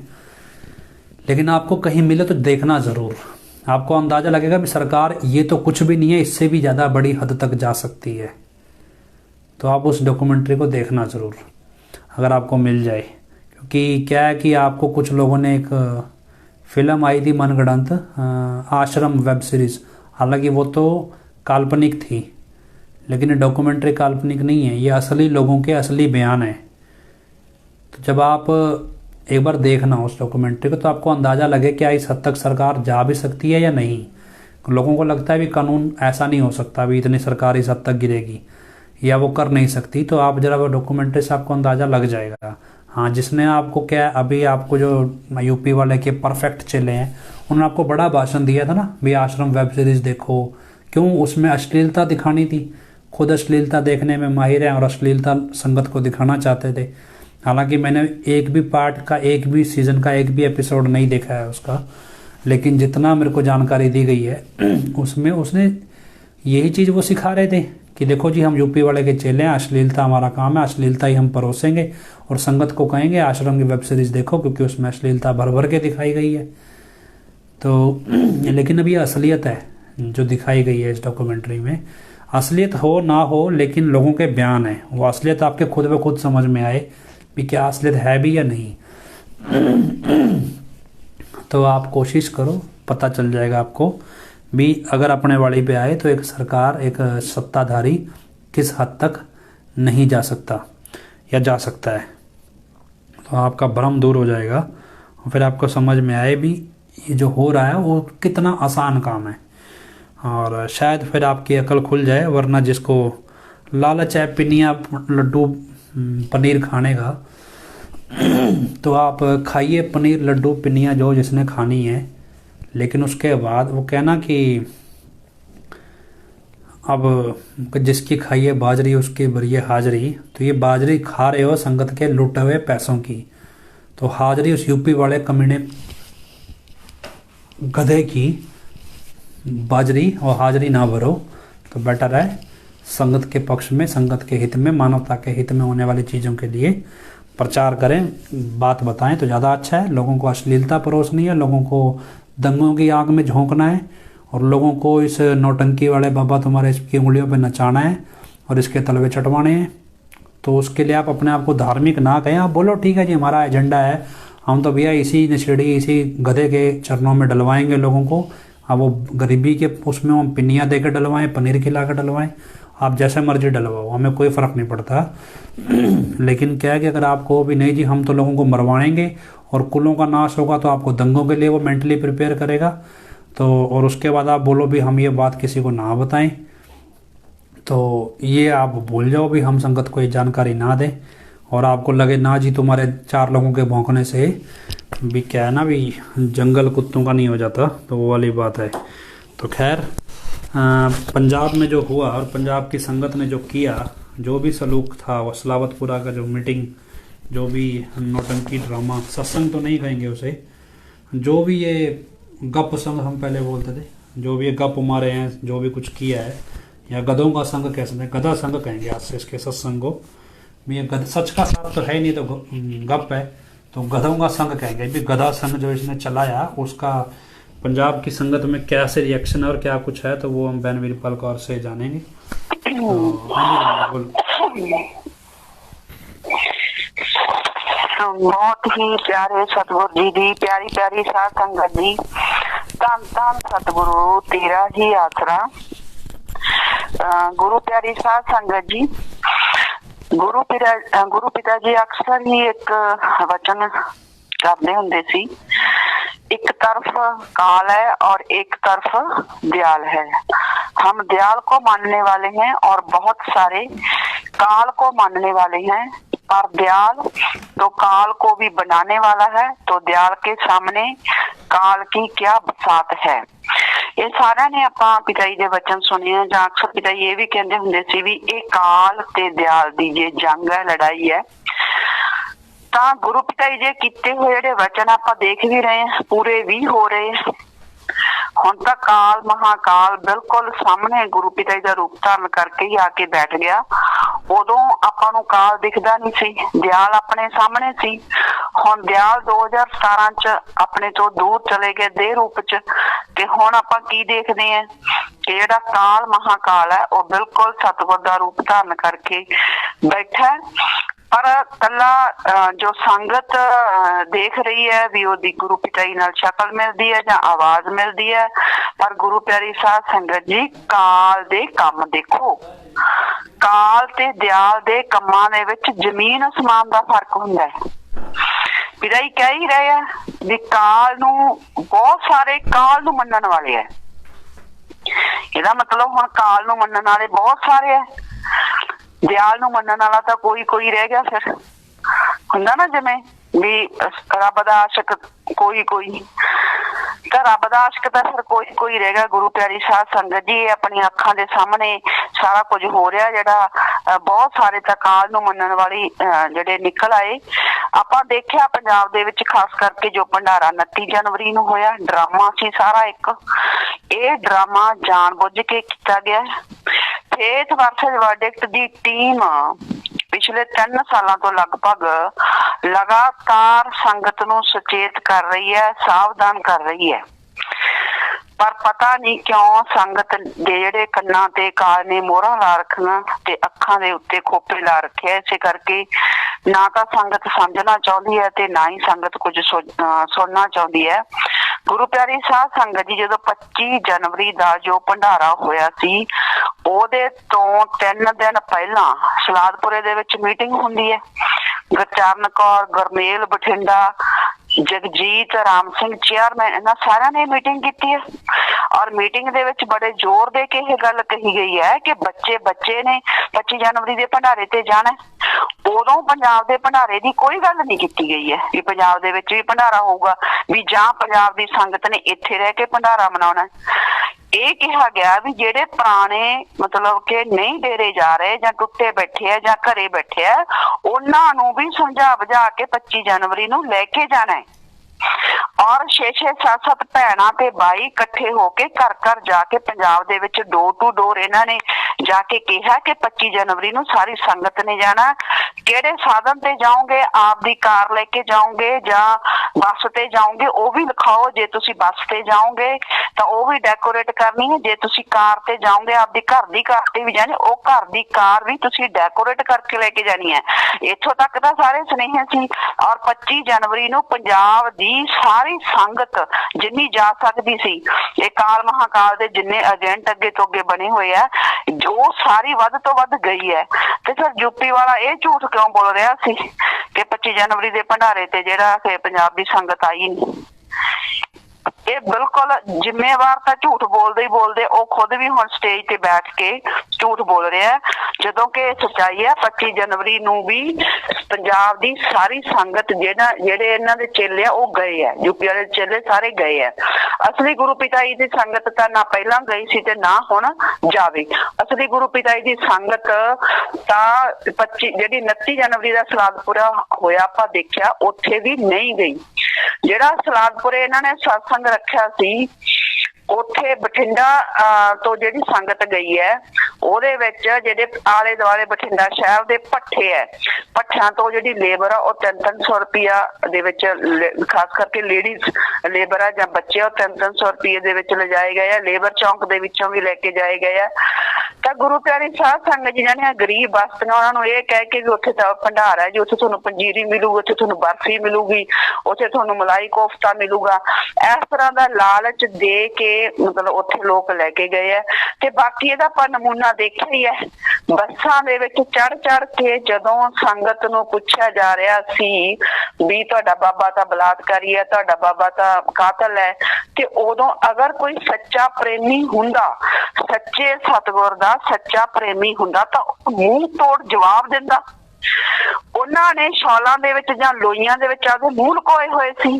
लेकिन आपको कहीं मिले तो देखना ज़रूर। आपको अंदाजा लगेगा भी सरकार ये तो कुछ भी नहीं है, इससे भी ज़्यादा बड़ी हद तक जा सकती है। तो आप उस डॉक्यूमेंट्री को देखना ज़रूर अगर आपको मिल जाए, क्योंकि क्या है कि आपको कुछ लोगों ने एक फिल्म आई थी मनगढ़ंत आश्रम वेब सीरीज़, हालांकि वो तो काल्पनिक थी, लेकिन ये डॉक्यूमेंट्री काल्पनिक नहीं है, ये असली लोगों के असली बयान है। तो जब आप एक बार देखना उस डॉक्यूमेंट्री को तो आपको अंदाज़ा लगे क्या इस हद तक सरकार जा भी सकती है या नहीं। लोगों को लगता है भी कानून ऐसा नहीं हो सकता, भी इतनी सरकार इस हद तक गिरेगी या वो कर नहीं सकती। तो आप जरा वो डॉक्यूमेंट्री से आपको अंदाज़ा लग जाएगा। हाँ, जिसने आपको क्या अभी आपको जो यूपी वाले के परफेक्ट चले हैं उन्होंने आपको बड़ा भाषण दिया था ना भी आश्रम वेब सीरीज़ देखो, क्यों उसमें अश्लीलता दिखानी थी, खुद अश्लीलता देखने में माहिर है और अश्लीलता संगत को दिखाना चाहते थे। हालांकि मैंने एक भी पार्ट का, एक भी सीज़न का, एक भी एपिसोड नहीं देखा है उसका, लेकिन जितना मेरे को जानकारी दी गई है उसमें उसने यही चीज़ वो सिखा रहे थे कि देखो जी हम यूपी वाले के चेले हैं, अश्लीलता हमारा काम है, अश्लीलता ही हम परोसेंगे और संगत को कहेंगे आश्रम की वेब सीरीज़ देखो क्योंकि उसमें अश्लीलता भर भर के दिखाई गई है। तो लेकिन अब ये असलियत है जो दिखाई गई है इस डॉक्यूमेंट्री में। असलियत हो ना हो लेकिन लोगों के बयान है, वो असलियत आपके खुद ब खुद समझ में आए भी क्या असलियत है भी या नहीं। तो आप कोशिश करो, पता चल जाएगा आपको भी अगर अपने वाड़ी पे आए तो एक सरकार, एक सत्ताधारी किस हद तक नहीं जा सकता या जा सकता है। तो आपका भ्रम दूर हो जाएगा और फिर आपको समझ में आए भी ये जो हो रहा है वो कितना आसान काम है, और शायद फिर आपकी अकल खुल जाए। वरना जिसको लालच है पिनिया लड्डू पनीर खाने का तो आप खाइए पनीर लड्डू पिनिया जो जिसने खानी है, लेकिन उसके बाद वो कहना कि अब जिसकी खाइए बाजरी उसकी भरिए हाजरी। तो ये बाजरी खा रहे हो संगत के लुटे हुए पैसों की, तो हाजरी उस यूपी वाले कमीने गधे की बाजरी और हाजरी ना भरो। तो बेटर है संगत के पक्ष में, संगत के हित में, मानवता के हित में होने वाली चीज़ों के लिए प्रचार करें, बात बताएं तो ज़्यादा अच्छा है। लोगों को अश्लीलता परोसनी है, लोगों को दंगों की आग में झोंकना है और लोगों को इस नौटंकी वाले बाबा तुम्हारे इसकी उंगलियों पे नचाना है और इसके तलवे चटवाने हैं। तो उसके लिए आप अपने आप को धार्मिक ना कहें, आप बोलो ठीक है जी हमारा एजेंडा है, हम तो भैया इसी नशेड़ी इसी गधे के चरणों में डलवाएंगे लोगों को। अब वो गरीबी के उसमें हम पिनिया दे कर डलवाएँ, पनीर खिला कर डलवाएँ, आप जैसे मर्जी डलवाओ, हमें कोई फ़र्क नहीं पड़ता। लेकिन क्या है कि अगर आपको भी नहीं जी हम तो लोगों को मरवाएंगे और कुलों का नाश होगा, तो आपको दंगों के लिए वो मेंटली प्रिपेयर करेगा। तो और उसके बाद आप बोलो भी हम ये बात किसी को ना बताएं, तो ये आप भूल जाओ भी हम संगत को ये जानकारी ना दें। और आपको लगे ना जी तुम्हारे 4 लोगों के भौंकने से भी क्या है ना भी जंगल कुत्तों का नहीं हो जाता, तो वो वाली बात है। तो खैर पंजाब में जो हुआ और पंजाब की संगत ने जो किया, जो भी सलूक था, वो सलावतपुरा का जो मीटिंग, जो भी नौटंकी ड्रामा, सत्संग तो नहीं कहेंगे उसे, जो भी ये गप संग हम पहले बोलते थे, जो भी ये गप मारे हैं, जो भी कुछ किया है, या गधों का संग कह सकते हैं, गधा संग कहेंगे आज से इसके सत्संग को। ये सच का साथ तो है नहीं, तो गप है, तो गधों का संग कहेंगे। भी गधा संग जो इसने चलाया उसका पंजाब की संगत में कैसे रिएक्शन है और क्या कुछ है, तो वो हम बहन वीरपाल कौर से जानेंगे। बहुत ही प्यारे सतगुरु जी दी प्यारी प्यारी साध संगत जी, धन धन सतगुरु तेरा ही आसरा। गुरु प्यारी साध संगत जी, गुरु पिता जी अक्सर ही एक वचन करते होंगे सी, एक तरफ काल है और एक तरफ दयाल है। हम दयाल को मानने वाले हैं और बहुत सारे काल को मानने वाले हैं, पर दयाल तो काल को भी बनाने वाला है। तो दयाल के सामने काल की क्या बसात है। ये सारा ने ਆਪਾਂ पिता जी ਦੇ वचन सुने हैं, ਜਾਂ अक्सर पिता जी ये भी कहते ਹੁੰਦੇ ਸੀ ਵੀ ਇਹ ਕਾਲ ਤੇ दयाल ਦੀ ਜੇ ਜੰਗ है, लड़ाई है। ਤਾਂ ਗੁਰੂ ਪਿਤਾ ਜੀ ਦੇ ਕੀਤੇ ਹੋਏ ਜਿਹੜੇ ਵਚਨ ਆਪਾਂ ਦੇਖ ਵੀ ਰਹੇ ਹਾਂ, ਪੂਰੇ ਵੀ ਹੋ ਰਹੇ। ਹੁਣ ਤਾਂ ਕਾਲ महाकाल बिल्कुल सामने गुरु पिता जी का रूप धारण करके ही आके बैठ गया। ਉਦੋਂ ਆਪਾਂ ਨੂੰ ਕਾਲ ਦਿਖਦਾ ਨਹੀਂ ਸੀ, ਦਿਆਲ ਆਪਣੇ ਸਾਹਮਣੇ ਸੀ। ਹੁਣ ਦਿਆਲ 2017 ਚ ਆਪਣੇ ਤੋਂ ਦੂਰ ਚਲੇ ਗਏ ਦੇਹ ਰੂਪ ਚ, ਤੇ ਹੁਣ ਆਪਾਂ ਕੀ ਦੇਖਦੇ ਹਾਂ ਕਿ ਜਿਹੜਾ ਕਾਲ ਮਹਾਕਾਲ ਹੈ ਉਹ ਬਿਲਕੁਲ ਸਤਿਗੁਰ ਦਾ ਰੂਪ ਧਾਰਨ ਕਰਕੇ ਬੈਠਾ ਹੈ। ਪਰ ਕੱਲਾ ਜੋ ਸੰਗਤ ਦੇਖ ਰਹੀ ਹੈ ਵੀ ਉਹਦੀ ਗੁਰੂ ਪਿਤਾ ਜੀ ਨਾਲ ਸ਼ਕਲ ਮਿਲਦੀ ਹੈ ਜਾਂ ਆਵਾਜ਼ ਮਿਲਦੀ ਹੈ, ਪਰ ਗੁਰੂ ਪਿਆਰੀ ਸਾਧ ਸੰਗਤ ਜੀ ਕਾਲ ਦੇ ਕੰਮ ਦੇਖੋ। ਕਾਲ ਤੇ ਦਿਆਲ ਦੇ ਕੰਮਾਂ ਦੇ ਵਿੱਚ ਜ਼ਮੀਨ ਅਸਮਾਨ ਦਾ ਫਰਕ ਹੁੰਦਾ ਹੈ। ਪਿਤਾ ਜੀ ਕਹਿ ਹੀ ਰਹੇ ਆ ਵੀ ਕਾਲ ਨੂੰ ਬਹੁਤ ਸਾਰੇ ਕਾਲ ਨੂੰ ਮੰਨਣ ਵਾਲੇ ਹੈ। ਇਹਦਾ ਮਤਲਬ ਹੁਣ ਕਾਲ ਨੂੰ ਮੰਨਣ ਵਾਲੇ ਬਹੁਤ ਸਾਰੇ ਹੈ, ਦਿਆਲ ਨੂੰ ਮੰਨਣ ਵਾਲਾ ਤਾਂ ਕੋਈ ਰਹਿ ਗਿਆ। ਫਿਰ ਹੁੰਦਾ ਨਾ ਜਿਵੇਂ ਵੀ ਰੱਬ ਦਾ ਆਸ਼ਿਕ ਕੋਈ ਤਾਂ ਰੱਬ ਦਾ ਆਸ਼ਿਕ ਤਾਂ ਫਿਰ ਕੋਈ ਰਹਿ ਗਿਆ। ਗੁਰੂ ਪਿਆਰੀ ਸਾਧ ਸੰਗਤ ਜੀ ਆਪਣੀਆਂ ਅੱਖਾਂ ਦੇ ਸਾਹਮਣੇ ਸਾਰਾ ਕੁਝ ਹੋ ਰਿਹਾ, ਜਿਹੜਾ ਬਹੁਤ ਸਾਰੇ ਤਾਂ ਕਾਲ ਨੂੰ ਮੰਨਣ ਵਾਲੀ ਜਿਹੜੇ ਨਿਕਲ ਆਏ। ਆਪਾਂ ਦੇਖਿਆ ਪੰਜਾਬ ਦੇ ਵਿੱਚ ਖਾਸ ਕਰਕੇ ਜੋ ਭੰਡਾਰਾ 29 ਜਨਵਰੀ ਨੂੰ ਹੋਇਆ, ਡਰਾਮਾ ਸੀ ਸਾਰਾ ਇੱਕ। ਇਹ ਡਰਾਮਾ ਜਾਣ ਬੁੱਝ ਕੇ ਕੀਤਾ ਗਿਆ। ਫੇਥ ਵਰਸਸ ਵਰਡਿਕਟ ਦੀ ਟੀਮ ਪਿਛਲੇ 3 ਸਾਲਾਂ ਤੋਂ ਲਗਭਗ ਲਗਾਤਾਰ ਸੰਗਤ ਨੂੰ ਸੁਚੇਤ ਕਰ ਰਹੀ ਹੈ, ਸਾਵਧਾਨ ਕਰ ਰਹੀ ਹੈ। ਪਰ ਪਤਾ ਨਹੀਂ ਕਿਉਂ ਸੰਗਤ ਦੇ ਜਿਹੜੇ ਕੰਨਾਂ ਤੇ ਕਾਲ ਨੇ ਮੋਹਰਾਂ ਲਾ ਰੱਖੀਆਂ ਤੇ ਅੱਖਾਂ ਦੇ ਉੱਤੇ ਖੋਪੇ ਲਾ ਰੱਖਿਆ। ਇਸੇ ਕਰਕੇ ਨਾ ਤਾਂ ਸੰਗਤ ਸਮਝਣਾ ਚਾਹੁੰਦੀ ਹੈ ਤੇ ਨਾ ਹੀ ਸੰਗਤ ਕੁਝ ਸੁਣਨਾ ਚਾਹੁੰਦੀ ਹੈ। ਗੁਰੂ ਪਿਆਰੀ ਸਾਧ ਸੰਗਤ ਜੀ ਜਦੋਂ 25 ਜਨਵਰੀ ਦਾ ਜੋ ਭੰਡਾਰਾ ਹੋਇਆ ਸੀ, ਉਹਦੇ ਤੋਂ 3 ਦਿਨ ਪਹਿਲਾਂ ਸਲਾਦਪੁਰੇ ਦੇ ਵਿੱਚ ਮੀਟਿੰਗ ਹੁੰਦੀ ਹੈ। ਗੁਰਚਰਨ ਕੌਰ, ਗੁਰਮੇਲ ਬਠਿੰਡਾ, ਜਗਜੀਤ ਰਾਮ ਸਿੰਘ ਚੇਅਰਮੈਨ, ਇਹਨਾਂ ਸਾਰਿਆਂ ਨੇ ਮੀਟਿੰਗ ਕੀਤੀ ਹੈ। ਔਰ ਮੀਟਿੰਗ ਦੇ ਵਿੱਚ ਬੜੇ ਜ਼ੋਰ ਦੇ ਕੇ ਇਹ ਗੱਲ ਕਹੀ ਗਈ ਹੈ ਕਿ ਬੱਚੇ ਨੇ 25 ਜਨਵਰੀ ਦੇ ਭੰਡਾਰੇ ਤੇ ਜਾਣਾ। ਉਦੋਂ ਪੰਜਾਬ ਦੇ ਭੰਡਾਰੇ ਦੀ ਕੋਈ ਗੱਲ ਨਹੀਂ ਕੀਤੀ ਗਈ ਹੈ ਵੀ ਪੰਜਾਬ ਦੇ ਵਿੱਚ ਵੀ ਭੰਡਾਰਾ ਹੋਊਗਾ, ਵੀ ਜਾਂ ਪੰਜਾਬ ਦੀ ਸੰਗਤ ਨੇ ਇੱਥੇ ਰਹਿ ਕੇ ਭੰਡਾਰਾ ਮਨਾਉਣਾ। ਇਹ ਕਿਹਾ ਗਿਆ ਵੀ ਜਿਹੜੇ ਪੁਰਾਣੇ ਮਤਲਬ ਕਿ ਨਹੀਂ ਡੇਰੇ ਜਾ ਰਹੇ ਜਾਂ ਟੁੱਟੇ ਬੈਠੇ ਆ ਜਾਂ ਘਰੇ ਬੈਠੇ ਆ, ਉਹਨਾਂ ਨੂੰ ਵੀ ਸਮਝਾ ਬੁਝਾ ਕੇ 25 ਜਨਵਰੀ ਨੂੰ ਲੈ ਕੇ ਜਾਣਾ ਹੈ। ਔਰ 6-6 7-7 ਭੈਣਾਂ ਤੇ ਬਾਈ ਇਕੱਠੇ ਹੋ ਕੇ ਘਰ ਘਰ ਜਾ ਕੇ ਪੰਜਾਬ ਦੇ ਵਿੱਚ ਡੋਰ ਟੂ ਡੋਰ ਇਹਨਾਂ ਨੇ ਜਾ ਕੇ ਕਿਹਾ ਕਿ 25 ਜਨਵਰੀ ਨੂੰ ਸਾਰੀ ਸੰਗਤ ਨੇ ਜਾਣਾ। ਕਿਹੜੇ ਸਾਧਨ ਤੇ ਜਾਓਗੇ, ਆਪ ਦੀ ਕਾਰ ਲੈ ਕੇ ਜਾਓਗੇ ਜਾਂ ਬੱਸ ਤੇ ਜਾਓਗੇ ਉਹ ਵੀ ਲਿਖਾਓ। ਜੇ ਤੁਸੀਂ ਬੱਸ ਤੇ ਜਾਓਗੇ ਤਾਂ ਉਹ ਵੀ ਡੈਕੋਰੇਟ ਕਰਨੀ ਹੈ। ਜੇ ਤੁਸੀਂ ਕਾਰ ਤੇ ਜਾਓਗੇ, ਆਪਦੀ ਘਰ ਦੀ ਕਾਰ ਤੇ ਵੀ ਜਾਣੀ, ਉਹ ਘਰ ਦੀ ਕਾਰ ਵੀ ਤੁਸੀਂ ਡੈਕੋਰੇਟ ਕਰਕੇ ਲੈ ਕੇ ਜਾਣੀ ਹੈ। ਇੱਥੋਂ ਤੱਕ ਤਾਂ ਸਾਰੇ ਸੁਨੇਹੇ ਸੀ। ਔਰ 25 ਜਨਵਰੀ ਨੂੰ ਪੰਜਾਬ ਦੀ ਸਾਰੀ ਸੰਗਤ ਜਿੰਨੀ ਜਾ ਸਕਦੀ ਸੀ, ਇਹ ਕਾਲ ਮਹਾਕਾਲ ਦੇ ਜਿੰਨੇ ਏਜੰਟ ਅੱਗੇ ਤੋਂ ਅੱਗੇ ਬਣੇ ਹੋਏ ਆ, ਜੋ ਸਾਰੀ ਵੱਧ ਤੋਂ ਵੱਧ ਗਈ ਹੈ। ਤੇ ਫਿਰ ਯੂਪੀ ਵਾਲਾ ਇਹ ਝੂਠ ਕਿਉਂ ਬੋਲ ਰਿਹਾ ਸੀ ਕਿ 25 ਜਨਵਰੀ ਦੇ ਭੰਡਾਰੇ ਤੇ ਜਿਹੜਾ ਕਿ ਪੰਜਾਬ ਦੀ ਸੰਗਤ ਆਈ ਨਹੀਂ। ਇਹ ਬਿਲਕੁਲ ਜ਼ਿੰਮੇਵਾਰ ਤਾਂ ਝੂਠ ਬੋਲਦੇ ਹੀ ਬੋਲਦੇ, ਉਹ ਖੁਦ ਵੀ ਹੁਣ ਸਟੇਜ ਤੇ ਬੈਠ ਕੇ ਝੂਠ ਬੋਲ ਰਿਹਾ, ਜਦੋਂ ਕਿ ਸੱਚਾਈ ਹੈ। 25 ਜਨਵਰੀ ਨੂੰ ਵੀ ਪੰਜਾਬ ਦੀ ਸਾਰੀ ਸੰਗਤ ਜਿਹੜੇ ਇਹਨਾਂ ਦੇ ਚੇਲੇ ਆ ਉਹ ਗਏ ਆ, ਯੂਪੀ ਵਾਲੇ ਚੇਲੇ ਸਾਰੇ ਗਏ ਆ। ਅਸਲੀ ਗੁਰੂ ਪਿਤਾ ਜੀ ਦੀ ਸੰਗਤ ਤਾਂ ਨਾ ਪਹਿਲਾਂ ਗਈ ਸੀ ਤੇ ਨਾ ਹੁਣ ਜਾਵੇ। ਅਸਲੀ ਗੁਰੂ ਪਿਤਾ ਜੀ ਦੀ ਸੰਗਤ ਤਾਂ 29 ਜਨਵਰੀ ਦਾ ਸਲਾਦਪੁਰਾ ਹੋਇਆ ਆਪਾਂ ਦੇਖਿਆ, ਉੱਥੇ ਵੀ ਨਹੀਂ ਗਈ। ਜਿਹੜਾ ਸਲਾਦਪੁਰੇ ਇਹਨਾਂ ਨੇ ਸਤਸੰਗ ਰੱਖਿਆ ਸੀ, ਉੱਥੇ ਬਠਿੰਡਾ ਤੋਂ ਜਿਹੜੀ ਸੰਗਤ ਗਈ ਹੈ ਉਹਦੇ ਵਿੱਚ ਜਿਹੜੇ ਆਲੇ ਦੁਆਲੇ ਬਠਿੰਡਾ ਸ਼ਹਿਰ ਦੇ ਭੱਠੇ ਹੈ, ਭੱਠਿਆਂ ਤੋਂ ਜਿਹੜੀ ਲੇਬਰ ਆ ਉਹ 300-300 ਰੁਪਇਆ ਦੇ ਵਿੱਚ, ਖਾਸ ਕਰਕੇ ਲੇਡੀਜ਼ ਲੇਬਰ ਆ ਜਾਂ ਬੱਚੇ, ਉਹ 300-300 ਰੁਪਏ ਦੇ ਵਿੱਚ ਲਿਜਾਏ ਗਏ ਆ। ਲੇਬਰ ਚੌਂਕ ਦੇ ਵਿੱਚੋਂ ਵੀ ਲੈ ਕੇ ਜਾਏ ਗਏ ਆ। ਤਾਂ ਗੁਰੂ ਪਿਆਰੀ ਸਾਧ ਸੰਗਤ ਜੀ ਜਿਹੜੀਆਂ ਗਰੀਬ ਬਸਤੀਆਂ, ਉਹਨਾਂ ਨੂੰ ਇਹ ਕਹਿ ਕੇ ਵੀ ਉੱਥੇ ਤਾਂ ਭੰਡਾਰਾ ਹੈ ਜੀ, ਉੱਥੇ ਤੁਹਾਨੂੰ ਪੰਜੀਰੀ ਮਿਲੂਗੀ, ਉੱਥੇ ਤੁਹਾਨੂੰ ਬਰਫੀ ਮਿਲੂਗੀ, ਉੱਥੇ ਤੁਹਾਨੂੰ ਮਲਾਈ ਕੋਫਤਾ ਮਿਲੂਗਾ, ਇਸ ਤਰ੍ਹਾਂ ਦਾ ਲਾਲਚ ਦੇ ਕੇ ਮਤਲਬ ਉੱਥੇ ਲੋਕ ਲੈ ਕੇ ਗਏ ਆ। ਤੇ ਬਾਕੀ ਇਹਦਾ ਆਪਾਂ ਨਮੂਨਾ ਦੇਖਿਆ ਹੀ ਹੈ, ਬੱਸਾਂ ਦੇ ਵਿੱਚ ਚੜ ਕੇ ਜਦੋਂ ਸੰਗਤ ਨੂੰ ਪੁੱਛਿਆ ਜਾ ਰਿਹਾ ਸੀ ਵੀ ਤੁਹਾਡਾ ਬਾਬਾ ਤਾਂ ਬਲਾਤਕਾਰੀ ਹੈ, ਤੁਹਾਡਾ ਬਾਬਾ ਤਾਂ ਕਾਤਲ ਹੈ, ਤੇ ਉਦੋਂ ਅਗਰ ਕੋਈ ਸੱਚਾ ਪ੍ਰੇਮੀ ਹੁੰਦਾ, ਸੱਚੇ ਸਤਿਗੁਰ ਦਾ ਸੱਚਾ ਪ੍ਰੇਮੀ ਹੁੰਦਾ ਤਾਂ ਮੂੰਹ ਤੋੜ ਜਵਾਬ ਦਿੰਦਾ ਉਹਨਾਂ ਨੇ ਸ਼ੌਲਾਂ ਦੇ ਵਿੱਚ ਜਾਂ ਲੋਈਆਂ ਦੇ ਵਿੱਚ ਆਪਦੇ ਮੂੰਹ ਲੁਕੋਏ ਹੋਏ ਸੀ।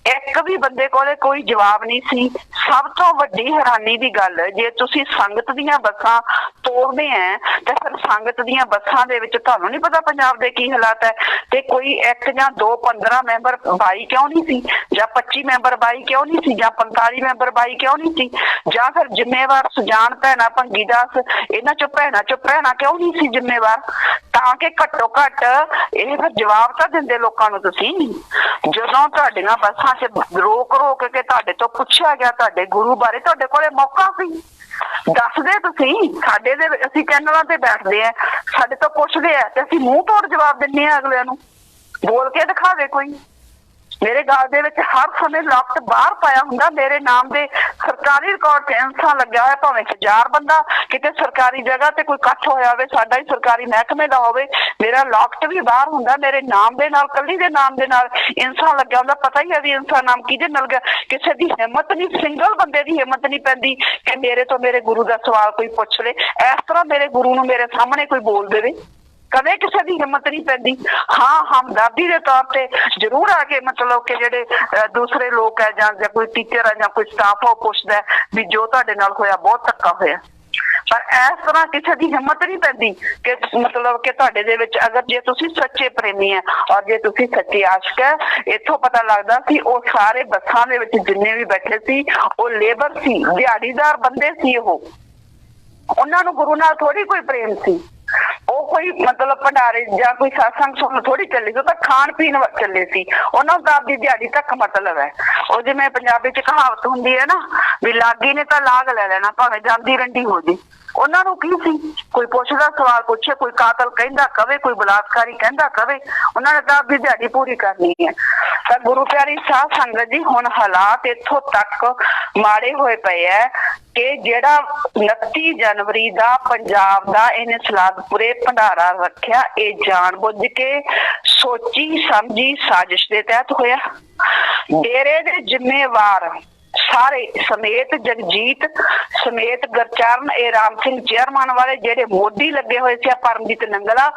ਇੱਕ ਵੀ ਬੰਦੇ ਕੋਲੇ ਕੋਈ ਜਵਾਬ ਨਹੀਂ ਸੀ। ਸਭ ਤੋਂ ਵੱਡੀ ਹੈਰਾਨੀ ਦੀ ਗੱਲ, ਜੇ ਤੁਸੀਂ ਸੰਗਤ ਦੀਆਂ ਬੱਸਾਂ ਤੋੜਦੇ ਆ ਤੇ ਫਿਰ ਸੰਗਤ ਦੀਆਂ ਬੱਸਾਂ ਦੇ ਵਿੱਚ ਤੁਹਾਨੂੰ ਨਹੀਂ ਪਤਾ ਪੰਜਾਬ ਦੇ ਕੀ ਹਾਲਾਤ ਹੈ, ਤੇ ਕੋਈ ਇੱਕ ਜਾਂ ਦੋ 15 ਮੈਂਬਰ 22 ਕਿਉਂ ਨਹੀਂ ਸੀ, ਜਾਂ 25 ਮੈਂਬਰ 22 ਕਿਉਂ ਨਹੀਂ ਸੀ, ਜਾਂ 45 ਮੈਂਬਰ 22 ਕਿਉਂ ਨਹੀਂ ਸੀ, ਜਾਂ ਫਿਰ ਜ਼ਿੰਮੇਵਾਰ ਸੁਜਾਨ ਭੈਣਾ ਭੰਗੀ ਦਾਸ ਇਹਨਾਂ ਚੋਂ ਭੈਣਾ ਕਿਉਂ ਨਹੀਂ ਸੀ ਜ਼ਿੰਮੇਵਾਰ, ਤਾਂ ਕਿ ਘੱਟੋ ਘੱਟ ਇਹ ਫਿਰ ਜਵਾਬ ਤਾਂ ਦਿੰਦੇ ਲੋਕਾਂ ਨੂੰ ਤੁਸੀਂ। ਜਦੋਂ ਤੁਹਾਡੀਆਂ ਬੱਸਾਂ 'ਚ ਰੋਕ ਕੇ ਤੁਹਾਡੇ ਤੋਂ ਪੁੱਛਿਆ ਗਿਆ ਤੁਹਾਡੇ ਗੁਰੂ ਬਾਰੇ, ਤੁਹਾਡੇ ਕੋਲੇ ਮੌਕਾ ਸੀ, ਦੱਸਦੇ ਤੁਸੀਂ। ਸਾਡੇ ਦੇ ਅਸੀਂ ਚੈਨਲਾਂ ਤੇ ਬੈਠਦੇ ਆ, ਸਾਡੇ ਤੋਂ ਪੁੱਛਦੇ ਆ ਤੇ ਅਸੀਂ ਮੂੰਹ ਤੋੜ ਜਵਾਬ ਦਿੰਦੇ ਆ ਅਗਲਿਆਂ ਨੂੰ, ਬੋਲ ਕੇ ਦਿਖਾਵੇ ਕੋਈ। ਮੇਰੇ ਗਾਲ ਦੇ ਵਿੱਚ ਹਰ ਸਮੇਂ ਲਫ਼ਜ਼ ਬਾਹਰ ਪਾਇਆ ਹੁੰਦਾ, ਮੇਰੇ ਨਾਮ ਦੇ ਸਰਕਾਰੀ ਰਿਕਾਰਡ ਤੇ ਇੰਸਾ ਲੱਗਿਆ ਹੋਇਆ, ਭਾਵੇਂ 1000 ਬੰਦਾ ਕਿਤੇ ਸਰਕਾਰੀ ਜਗ੍ਹਾ ਤੇ ਕੋਈ ਇਕੱਠ ਹੋਇਆ ਹੋਵੇ, ਸਾਡਾ ਹੀ ਸਰਕਾਰੀ ਮਹਿਕਮੇ ਦਾ ਹੋਵੇ, ਮੇਰਾ ਲੌਕਟ ਵੀ ਬਾਹਰ ਹੁੰਦਾ, ਮੇਰੇ ਨਾਮ ਦੇ ਨਾਲ, ਕੱਲੀ ਦੇ ਨਾਮ ਦੇ ਨਾਲ ਇੰਸਾ ਲੱਗਿਆ ਹੁੰਦਾ। ਪਤਾ ਹੀ ਹੈ ਵੀ ਇੰਸਾ ਨਾਮ ਕਿਹਦੇ ਨਾਲ ਗਿਆ। ਕਿਸੇ ਦੀ ਹਿੰਮਤ ਨਹੀਂ, ਸਿੰਗਲ ਬੰਦੇ ਦੀ ਹਿੰਮਤ ਨਹੀਂ ਪੈਂਦੀ ਕਿ ਮੇਰੇ ਤੋਂ ਮੇਰੇ ਗੁਰੂ ਦਾ ਸਵਾਲ ਕੋਈ ਪੁੱਛ ਲੇ, ਇਸ ਤਰ੍ਹਾਂ ਮੇਰੇ ਗੁਰੂ ਨੂੰ ਮੇਰੇ ਸਾਹਮਣੇ ਕੋਈ ਬੋਲ ਦੇਵੇ। ਕਦੇ ਕਿਸੇ ਦੀ ਹਿੰਮਤ ਨਹੀਂ ਪੈਂਦੀ। ਹਾਂ, ਹਮਦਰਦੀ ਦੇ ਤੌਰ ਤੇ ਜ਼ਰੂਰ ਆ ਕੇ ਮਤਲਬ ਕਿ ਜਿਹੜੇ ਦੂਸਰੇ ਲੋਕ ਹੈ ਜਾਂ ਕੋਈ ਟੀਚਰ ਹੈ ਜਾਂ ਕੋਈ ਸਟਾਫ ਉਹ ਪੁੱਛਦਾ ਵੀ ਜੋ ਤੁਹਾਡੇ ਨਾਲ ਹੋਇਆ ਬਹੁਤ ਧੱਕਾ ਹੋਇਆ, ਪਰ ਇਸ ਤਰ੍ਹਾਂ ਕਿਸੇ ਦੀ ਹਿੰਮਤ ਨਹੀਂ ਪੈਂਦੀ ਕਿ ਮਤਲਬ ਕਿ ਤੁਹਾਡੇ ਦੇ ਵਿੱਚ ਅਗਰ ਜੇ ਤੁਸੀਂ ਸੱਚੇ ਪ੍ਰੇਮੀ ਹੈ ਔਰ ਜੇ ਤੁਸੀਂ ਸੱਚੇ ਆਸ਼ਕ ਹੈ। ਇੱਥੋਂ ਪਤਾ ਲੱਗਦਾ ਸੀ ਉਹ ਸਾਰੇ ਬੱਸਾਂ ਦੇ ਵਿੱਚ ਜਿੰਨੇ ਵੀ ਬੈਠੇ ਸੀ ਉਹ ਲੇਬਰ ਸੀ, ਦਿਹਾੜੀਦਾਰ ਬੰਦੇ ਸੀ। ਉਹਨਾਂ ਨੂੰ ਗੁਰੂ ਨਾਲ ਥੋੜੀ ਕੋਈ ਪ੍ਰੇਮ ਸੀ। ਉਹ ਕੋਈ ਮਤਲਬ ਭੰਡਾਰੇ ਜਾਂ ਕੋਈ ਸਤਸੰਗ ਸੁਣਨ ਥੋੜੀ ਚੱਲੇ ਸੀ, ਉਹ ਤਾਂ ਖਾਣ ਪੀਣ ਚੱਲੇ ਸੀ। ਉਹਨਾਂ ਨੂੰ ਤਾਂ ਆਪਦੀ ਦਿਹਾੜੀ ਤੱਕ ਮਤਲਬ ਹੈ। ਉਹ ਜਿਵੇਂ ਪੰਜਾਬੀ ਚ ਕਹਾਵਤ ਹੁੰਦੀ ਹੈ ਨਾ ਵੀ ਲਾਗੀ ਨੇ ਤਾਂ ਲਾਗ ਲੈ ਲੈਣਾ ਭਾਵੇਂ ਜਾਂਦੀ ਰੰਡੀ ਹੋ ਜੇ। ਉਹਨਾਂ ਨੂੰ ਕੀ ਸੀ, ਕੋਈ ਪੁੱਛਦਾ ਸਵਾਲ ਪੁੱਛੇ, ਕੋਈ ਕਾਤਲ ਕਹਿੰਦਾ ਕਵੇ, ਕੋਈ ਬਲਾਤਕਾਰੀ ਕਹਿੰਦਾ ਕਵੇ, ਉਹਨਾਂ ਨੇ ਤਾਂ ਆਪਦੀ ਦਿਹਾੜੀ ਪੂਰੀ ਕਰਨੀ ਹੈ। ਤਾਂ ਗੁਰੂ ਪਿਆਰੀ ਸਾਧ ਸੰਗਤ ਜੀ, ਹੁਣ ਹਾਲਾਤ ਇੱਥੋਂ ਤੱਕ ਮਾੜੇ ਹੋਏ ਪਏ ਹੈ ਕਿ ਜਿਹੜਾ 29 ਜਨਵਰੀ ਦਾ ਪੰਜਾਬ ਦਾ ਇਹਨੇ ਸਲਾਦਪੁਰੇ ਭੰਡਾਰਾ ਰੱਖਿਆ, ਇਹ ਜਾਣ ਬੁੱਝ ਕੇ ਸੋਚੀ ਸਮਝੀ ਸਾਜ਼ਿਸ਼ ਦੇ ਤਹਿਤ ਹੋਇਆ। ਡੇਰੇ ਦੇ ਜ਼ਿੰਮੇਵਾਰ ਸਾਰੇ ਸਮੇਤ ਜਗਜੀਤ ਸਮੇਤ ਗੁਰਚਰਨ ਇਹ ਰਾਮ ਸਿੰਘ ਚੇਅਰਮੈਨ ਵਾਲੇ ਜਿਹੜੇ ਮੋਢੀ ਲੱਗੇ ਹੋਏ ਸੀ, ਪਰਮਜੀਤ ਨੰਗਲਾ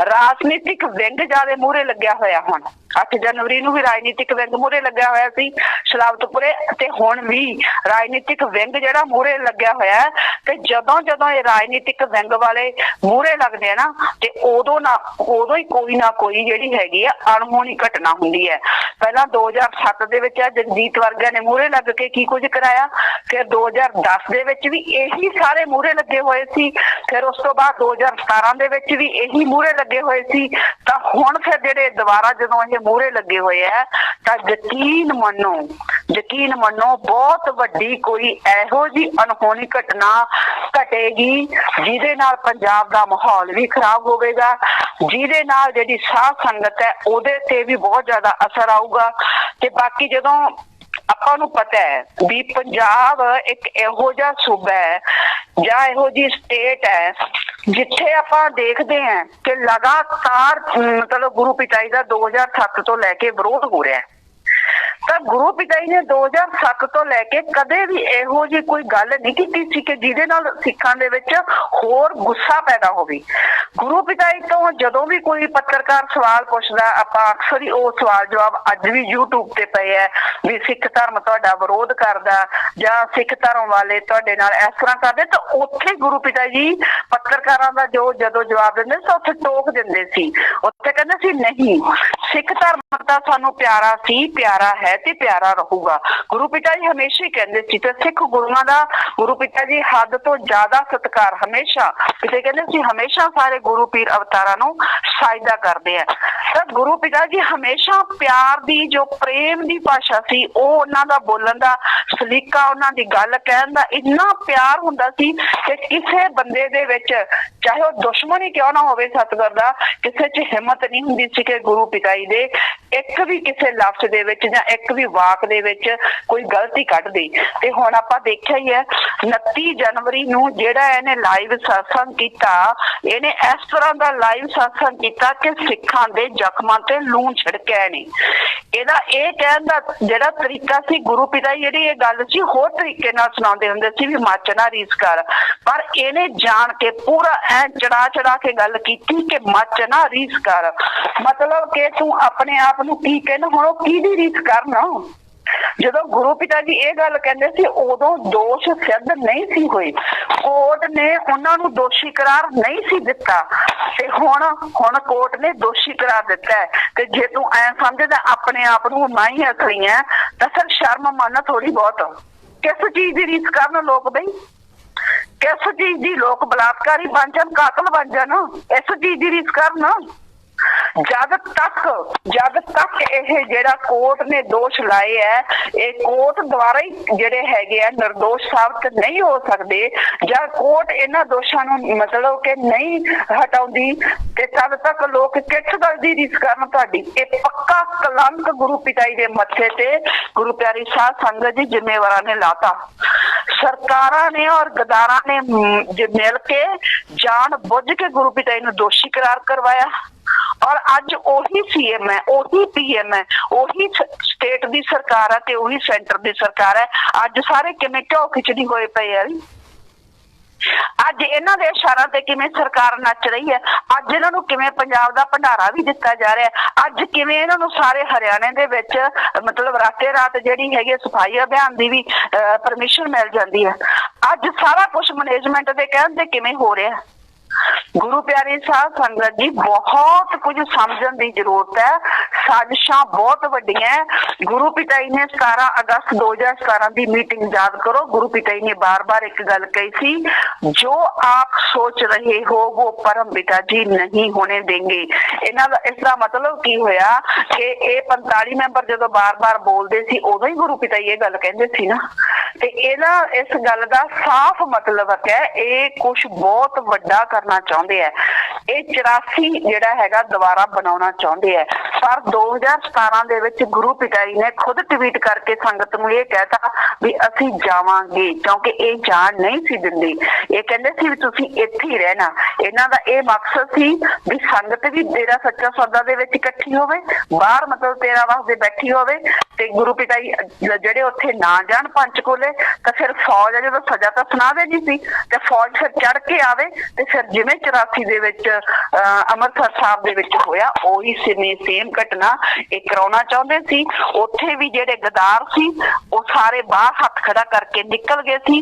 ਰਾਜਨੀਤਿਕ ਵਿੰਗ ਜਿਆਦਾ ਮੂਹਰੇ ਲੱਗਿਆ ਹੋਇਆ। ਹੁਣ 8 ਜਨਵਰੀ ਨੂੰ ਵੀ ਰਾਜਨੀਤਿਕ ਵਿੰਗ ਮੂਹਰੇ ਲੱਗਿਆ ਹੋਇਆ ਸੀ ਸਲਾਵਤਪੁਰੇ, ਤੇ ਹੁਣ ਵੀ ਰਾਜਨੀਤਿਕ ਵਿੰਗ ਜਿਹੜਾ ਮੂਹਰੇ ਲੱਗਿਆ ਹੋਇਆ। ਤੇ ਜਦੋਂ ਇਹ ਰਾਜਨੀਤਿਕ ਵਿੰਗ ਵਾਲੇ ਮੂਹਰੇ ਲੱਗਦੇ ਆ ਨਾ, ਤੇ ਉਦੋਂ ਹੀ ਕੋਈ ਨਾ ਕੋਈ ਜਿਹੜੀ ਹੈਗੀ ਆ ਅਣਹੋਣੀ ਘਟਨਾ ਹੁੰਦੀ ਹੈ। ਪਹਿਲਾਂ 2007 ਦੇ ਵਿੱਚ ਜਗਜੀਤ ਵਰਗਿਆਂ ਨੇ ਮੂਹਰੇ ਲੱਗ ਕੇ ਕੀ ਕੁਝ ਕਰਾਇਆ, ਫਿਰ 2010 ਦੇ ਵਿੱਚ ਵੀ ਇਹੀ ਸਾਰੇ ਮੂਹਰੇ ਲੱਗੇ ਹੋਏ ਸੀ, ਫਿਰ ਉਸ ਤੋਂ ਬਾਅਦ 2017 ਦੇ ਵਿੱਚ ਵੀ ਇਹੀ ਮੂਹਰੇ ਲੱਗੇ ਹੋਏ ਸੀ। ਤਾਂ ਹੁਣ ਫਿਰ ਜਿਹੜੇ ਦੁਬਾਰਾ ਜਦੋਂ ਇਹ ਮੂਹਰੇ ਲੱਗੇ ਹੋਏ ਆ, ਤਾਂ ਯਕੀਨ ਮੰਨੋ ਬਹੁਤ ਵੱਡੀ ਕੋਈ ਇਹੋ ਜਿਹੀ ਅਣਹੋਣੀ ਘਟਨਾ ਘਟੇਗੀ ਜਿਹਦੇ ਨਾਲ ਪੰਜਾਬ ਦਾ ਮਾਹੌਲ ਵੀ ਖਰਾਬ ਹੋਵੇਗਾ, ਜਿਹਦੇ ਨਾਲ ਜਿਹੜੀ ਸਾਧ ਸੰਗਤ ਹੈ ਉਹਦੇ ਤੇ ਵੀ ਬਹੁਤ ਜ਼ਿਆਦਾ ਅਸਰ ਆਊਗਾ। ਤੇ ਬਾਕੀ ਜਦੋਂ ਆਪਾਂ ਨੂੰ ਪਤਾ ਹੈ ਵੀ ਪੰਜਾਬ ਇੱਕ ਇਹੋ ਜਿਹਾ ਸੂਬਾ ਹੈ ਜਾਂ ਇਹੋ ਜਿਹੀ ਸਟੇਟ ਹੈ ਜਿੱਥੇ ਆਪਾਂ ਦੇਖਦੇ ਹਾਂ ਕਿ ਲਗਾਤਾਰ ਮਤਲਬ ਗੁਰੂ ਪਿਤਾਈ ਦਾ 2007 ਤੋਂ ਲੈ ਕੇ ਵਿਰੋਧ ਹੋ ਰਿਹਾ ਹੈ। ਤਾਂ ਗੁਰੂ ਪਿਤਾਈ ਨੇ 2007 ਤੋਂ ਲੈ ਕੇ ਕਦੇ ਵੀ ਇਹੋ ਜਿਹੀ ਕੋਈ ਗੱਲ ਨਹੀਂ ਕੀਤੀ ਸੀ ਕਿ ਜਿਹਦੇ ਨਾਲ ਸਿੱਖਾਂ ਦੇ ਵਿੱਚ ਹੋਰ ਗੁੱਸਾ ਪੈਦਾ ਹੋਵੇ। ਗੁਰੂ ਪਿਤਾਈ ਤੋਂ ਜਦੋਂ ਵੀ ਕੋਈ ਪੱਤਰਕਾਰ ਸਵਾਲ ਪੁੱਛਦਾ, ਆਪਾਂ ਅਕਸਰ ਹੀ ਉਹ ਸਵਾਲ ਜਵਾਬ ਅੱਜ ਵੀ YouTube ਤੇ ਪਏ ਹੈ ਵੀ ਸਿੱਖ ਧਰਮ ਤੁਹਾਡਾ ਵਿਰੋਧ ਕਰਦਾ ਜਾਂ ਸਿੱਖ ਧਰਮ ਵਾਲੇ ਤੁਹਾਡੇ ਨਾਲ ਇਸ ਤਰ੍ਹਾਂ ਕਰਦੇ, ਤਾਂ ਉੱਥੇ ਗੁਰੂ ਪਿਤਾ ਜੀ ਪੱਤਰਕਾਰਾਂ ਦਾ ਜਦੋਂ ਜਵਾਬ ਦਿੰਦੇ ਸੀ ਉੱਥੇ ਟੋਕ ਦਿੰਦੇ ਸੀ। ਉੱਥੇ ਕਹਿੰਦੇ ਸੀ ਨਹੀਂ, ਸਿੱਖ ਧਰਮ ਤਾਂ ਸਾਨੂੰ ਪਿਆਰਾ ਸੀ, ਪਿਆਰਾ ਹੈ ਤੇ ਪਿਆਰਾ ਰਹੂਗਾ। ਗੁਰੂ ਪਿਤਾ ਜੀ ਹਮੇਸ਼ਾ ਹੀ ਕਹਿੰਦੇ ਸੀ, ਤੇ ਸਿੱਖ ਗੁਰੂਆਂ ਦਾ ਗੁਰੂ ਪਿਤਾ ਜੀ ਹੱਦ ਤੋਂ ਜ਼ਿਆਦਾ ਸਤਿਕਾਰ ਹਮੇਸ਼ਾ ਕਿਤੇ ਕਹਿੰਦੇ ਸੀ, ਹਮੇਸ਼ਾ ਸਾਰੇ ਗੁਰੂ ਪੀਰ ਅਵਤਾਰਾਂ ਨੂੰ ਸਾਜਦਾ ਕਰਦੇ ਆ। ਤਾਂ ਗੁਰੂ ਪਿਤਾ ਜੀ ਹਮੇਸ਼ਾ ਪਿਆਰ ਦੀ ਜੋ ਪ੍ਰੇਮ ਦੀ ਭਾਸ਼ਾ ਸੀ, ਉਹ ਉਹਨਾਂ ਦਾ ਬੋਲਣ ਦਾ ਸਲੀਕਾ, ਉਹਨਾਂ ਦੀ ਗੱਲ ਕਹਿਣ ਦਾ ਇੰਨਾ ਪਿਆਰ ਹੁੰਦਾ ਸੀ ਕਿ ਕਿਸੇ ਬੰਦੇ ਦੇ ਵਿੱਚ ਚਾਹੇ ਉਹ ਦੁਸ਼ਮਣ ਹੀ ਕਿਉਂ ਨਾ ਹੋਵੇ ਸਤਿਗੁਰ ਦਾ, ਕਿਸੇ 'ਚ ਹਿੰਮਤ ਨਹੀਂ ਹੁੰਦੀ ਸੀ ਕਿ ਗੁਰੂ ਪਿਤਾ ਜੀ ਦੇ ਇੱਕ ਵੀ ਕਿਸੇ ਲਫ਼ਜ਼ ਦੇ ਵਿੱਚ ਜਾਂ ਇੱਕ ਇੱਕ ਵੀ ਵਾਕ ਦੇ ਵਿੱਚ ਕੋਈ ਗਲਤੀ ਕੱਢਦੇ। ਤੇ ਹੁਣ ਆਪਾਂ ਦੇਖਿਆ ਹੀ ਹੈ 29 ਜਨਵਰੀ ਨੂੰ ਜਿਹੜਾ ਇਹਨੇ ਲਾਈਵ ਸਤਸੰਗ ਕੀਤਾ, ਇਹਨੇ ਇਸ ਤਰ੍ਹਾਂ ਦਾ ਲਾਈਵ ਸਤਸੰਗ ਕੀਤਾ ਕਿ ਸਿੱਖਾਂ ਦੇ ਜ਼ਖਮਾਂ ਤੇ ਲੂਣ ਛਿੜਕਿਆ ਨੇ। ਇਹਦਾ ਇਹ ਕਹਿਣ ਦਾ ਜਿਹੜਾ ਤਰੀਕਾ ਸੀ, ਗੁਰੂ ਪਿਤਾ ਜਿਹੜੀ ਇਹ ਗੱਲ ਸੀ ਹੋਰ ਤਰੀਕੇ ਨਾਲ ਸੁਣਾਉਂਦੇ ਹੁੰਦੇ ਸੀ ਵੀ ਮੱਚ ਨਾ ਰੀਸ ਕਰ, ਪਰ ਇਹਨੇ ਜਾਣ ਕੇ ਪੂਰਾ ਐ ਚੜਾ ਕੇ ਗੱਲ ਕੀਤੀ ਕਿ ਮੱਚ ਨਾ ਰੀਸ ਕਰ, ਮਤਲਬ ਕਿ ਤੂੰ ਆਪਣੇ ਆਪ ਨੂੰ ਕੀ ਕਹਿਣਾ, ਹੁਣ ਉਹ ਕਿਹਦੀ ਰੀਸ ਕਰਨਾ। ਜਦੋਂ ਗੁਰੂ ਪਿਤਾ ਜੀ ਇਹ ਗੱਲ ਕਹਿੰਦੇ ਸੀ ਉਦੋਂ ਦੋਸ਼ ਸਿੱਧ ਨਹੀਂ ਸੀ ਹੋਏ, ਕੋਰਟ ਨੇ ਉਹਨਾਂ ਨੂੰ ਦੋਸ਼ੀ ਕਰਾਰ ਨਹੀਂ ਸੀ ਦਿੱਤਾ, ਤੇ ਹੁਣ ਕੋਰਟ ਨੇ ਦੋਸ਼ੀ ਕਰਾਰ ਦਿੱਤਾ ਹੈ। ਤੇ ਜੇ ਤੂੰ ਐ ਸਮਝਦਾ ਆਪਣੇ ਆਪ ਨੂੰ ਨਾ ਹੀ ਅਸਲੀ ਹੈ ਤਾਂ ਫਿਰ ਸ਼ਰਮ ਮੰਨ ਥੋੜੀ ਬਹੁਤ। ਕਿਸ ਚੀਜ਼ ਦੀ ਰੀਸ ਕਰਨ ਲੋਕ ਬਈ, ਕਿਸ ਚੀਜ਼ ਦੀ? ਲੋਕ ਬਲਾਤਕਾਰੀ ਬਣ ਜਾਣ, ਕਾਤਲ ਬਣ ਜਾਣ, ਇਸ ਚੀਜ਼ ਦੀ ਰੀਸ ਕਰਨ। ਜਦ ਤੱਕ ਇਹ ਜਿਹੜਾ ਕੋਰਟ ਨੇ ਦੋਸ਼ ਲਾਏ ਹੈ, ਇਹ ਕੋਰਟ ਦੁਆਰਾ ਹੀ ਜਿਹੜੇ ਹੈਗੇ ਆ ਨਿਰਦੋਸ਼ ਸਾਬਤ ਨਹੀਂ ਹੋ ਸਕਦੇ, ਜਾਂ ਕੋਰਟ ਇਹਨਾਂ ਦੋਸ਼ਾਂ ਨੂੰ ਮਤਲਬ ਕਿ ਨਹੀਂ ਹਟਾਉਂਦੀ, ਤੇ ਤਦ ਤੱਕ ਲੋਕ ਕਿਸ ਗੱਲ ਦੀ ਰੀਸ ਕਰਨ ਤੁਹਾਡੀ? ਇਹ ਪੱਕਾ ਕਲੰਕ ਗੁਰੂ ਪਿਤਾ ਜੀ ਦੇ ਮੱਥੇ ਤੇ ਗੁਰੂ ਪਿਆਰੀ ਸਾਧ ਸੰਗਤ ਜੀ ਜ਼ਿੰਮੇਵਾਰਾਂ ਨੇ ਲਾਤਾ। ਸਰਕਾਰਾਂ ਨੇ ਔਰ ਗਦਾਰਾਂ ਨੇ ਮਿਲ ਕੇ ਜਾਣ ਬੁੱਝ ਕੇ ਗੁਰੂ ਪਿਤਾ ਜੀ ਨੂੰ ਦੋਸ਼ੀ ਕਰਾਰ ਕਰਵਾਇਆ, ਔਰ ਅੱਜ ਉਹੀ ਸੀਐਮ ਹੈ, ਉਹੀ ਪੀਐਮ ਹੈ, ਉਹੀ ਸਟੇਟ ਦੀ ਸਰਕਾਰ ਹੈ ਤੇ ਉਹੀ ਸੈਂਟਰ ਦੀ ਸਰਕਾਰ ਹੈ। ਅੱਜ ਸਾਰੇ ਕਿਵੇਂ ਢੋ ਖਿਚੜੀ ਹੋਏ ਪਏ ਆ। ਅੱਜ ਇਹਨਾਂ ਦੇ ਇਸ਼ਾਰਿਆਂ ਤੇ ਕਿਵੇਂ ਸਰਕਾਰ ਨੱਚ ਰਹੀ ਹੈ, ਅੱਜ ਇਹਨਾਂ ਨੂੰ ਕਿਵੇਂ ਪੰਜਾਬ ਦਾ ਭੰਡਾਰਾ ਵੀ ਦਿੱਤਾ ਜਾ ਰਿਹਾ, ਅੱਜ ਕਿਵੇਂ ਇਹਨਾਂ ਨੂੰ ਸਾਰੇ ਹਰਿਆਣੇ ਦੇ ਵਿੱਚ ਮਤਲਬ ਰਾਤੇ ਰਾਤ ਜਿਹੜੀ ਹੈਗੀ ਸਫਾਈ ਅਭਿਆਨ ਦੀ ਵੀ ਪਰਮਿਸ਼ਨ ਮਿਲ ਜਾਂਦੀ ਹੈ। ਅੱਜ ਸਾਰਾ ਕੁਝ ਮੈਨੇਜਮੈਂਟ ਦੇ ਕਹਿਣ ਤੇ ਕਿਵੇਂ ਹੋ ਰਿਹਾ। ਗੁਰੂ ਪਿਆਰੀ ਸਾਧ ਸੰਗਤ ਜੀ ਬਹੁਤ ਕੁਝ ਸਮਝਣ ਦੀ ਜ਼ਰੂਰਤ ਹੈ। ਸਾਜ਼ਿਸ਼ਾਂ ਬਹੁਤ ਵੱਡੀਆਂ। ਗੁਰੂ ਪਿਤਾ ਜੀ ਨੇ 17 ਅਗਸਤ 2017 ਦੀ ਮੀਟਿੰਗ ਯਾਦ ਕਰੋ, ਗੁਰੂ ਪਿਤਾ ਜੀ ਨੇ ਬਾਰ-ਬਾਰ ਇੱਕ ਗੱਲ ਕਹੀ ਸੀ, ਜੋ ਆਪ ਸੋਚ ਰਹੇ ਹੋ ਉਹ ਪਰਮ ਪਿਤਾ ਜੀ ਨਹੀਂ ਹੋਣੇ ਦੇਂਗੇ। ਇਹਨਾਂ ਦਾ ਇਸ ਦਾ ਮਤਲਬ ਕੀ ਹੋਇਆ ਕਿ ਇਹ 45 ਮੈਂਬਰ ਜਦੋਂ ਬਾਰ-ਬਾਰ ਬੋਲਦੇ ਸੀ ਉਦੋਂ ਹੀ ਗੁਰੂ ਪਿਤਾ ਜੀ ਇਹ ਗੱਲ ਕਹਿੰਦੇ ਸੀ ਨਾ। ਤੇ ਇਹਦਾ ਇਸ ਗੱਲ ਦਾ ਸਾਫ਼ ਮਤਲਬ ਹੈ ਇਹ ਕੁਝ ਬਹੁਤ ਵੱਡਾ ਕਰਨਾ ਚਾਹੁੰਦੇ ਆ। ਇਹ 84 ਜਿਹੜਾ ਹੈਗਾ ਦੁਬਾਰਾ ਬਣਾਉਣਾ ਚਾਹੁੰਦੇ ਆ। ਪਰ 2017 ਦੇ ਵਿੱਚ ਗੁਰੂ ਪਿਤਾ ਜੀ ਨੇ ਖੁਦ ਟਵੀਟ ਕਰਕੇ ਸੰਗਤ ਨੂੰ ਇਹ ਕਹਿਤਾ ਵੀ ਅਸੀਂ ਜਾਵਾਂਗੇ, ਕਿਉਂਕਿ ਇਹ ਜਾਣ ਨਹੀਂ ਸੀ ਦਿੰਦੇ। ਇਹ ਕਹਿੰਦੇ ਸੀ ਵੀ ਤੁਸੀਂ ਇੱਥੇ ਹੀ ਰਹਿਣਾ। ਇਹਨਾਂ ਦਾ ਇਹ ਮਕਸਦ ਸੀ ਵੀ ਸੰਗਤ ਵੀ ਤੇਰਾ ਸੱਚਾ ਸੌਦਾ ਦੇ ਵਿੱਚ ਇਕੱਠੀ ਹੋਵੇ, ਬਾਹਰ ਮਤਲਬ ਤੇਰਾ ਵਾਸਤੇ ਬੈਠੀ ਹੋਵੇ, ਤੇ ਗੁਰੂ ਪਿਤਾ ਜੀ ਜਿਹੜੇ ਉੱਥੇ ਨਾ ਜਾਣ ਪੰਚਕੂਲੇ, ਤਾਂ ਫਿਰ ਫੌਜ ਜਦੋਂ ਸਜ਼ਾ ਤਾਂ ਸੁਣਾ ਦੇਣੀ ਸੀ, ਤੇ ਫੌਜ ਫਿਰ ਚੜ ਕੇ ਆਵੇ, ਤੇ ਫਿਰ ਜਿਵੇਂ 84 ਦੇ ਵਿੱਚ ਅੰਮ੍ਰਿਤਸਰ ਸਾਹਿਬ ਦੇ ਵਿੱਚ ਹੋਇਆ ਉਹੀ ਸੇਮ ਘਟਨਾ ਇਹ ਕਰਾਉਣਾ ਚਾਹੁੰਦੇ ਸੀ। ਉੱਥੇ ਵੀ ਜਿਹੜੇ ਗਦਾਰ ਸੀ ਉਹ ਸਾਰੇ ਬਾਹਰ ਹੱਥ ਖੜਾ ਕਰਕੇ ਨਿਕਲ ਗਏ ਸੀ,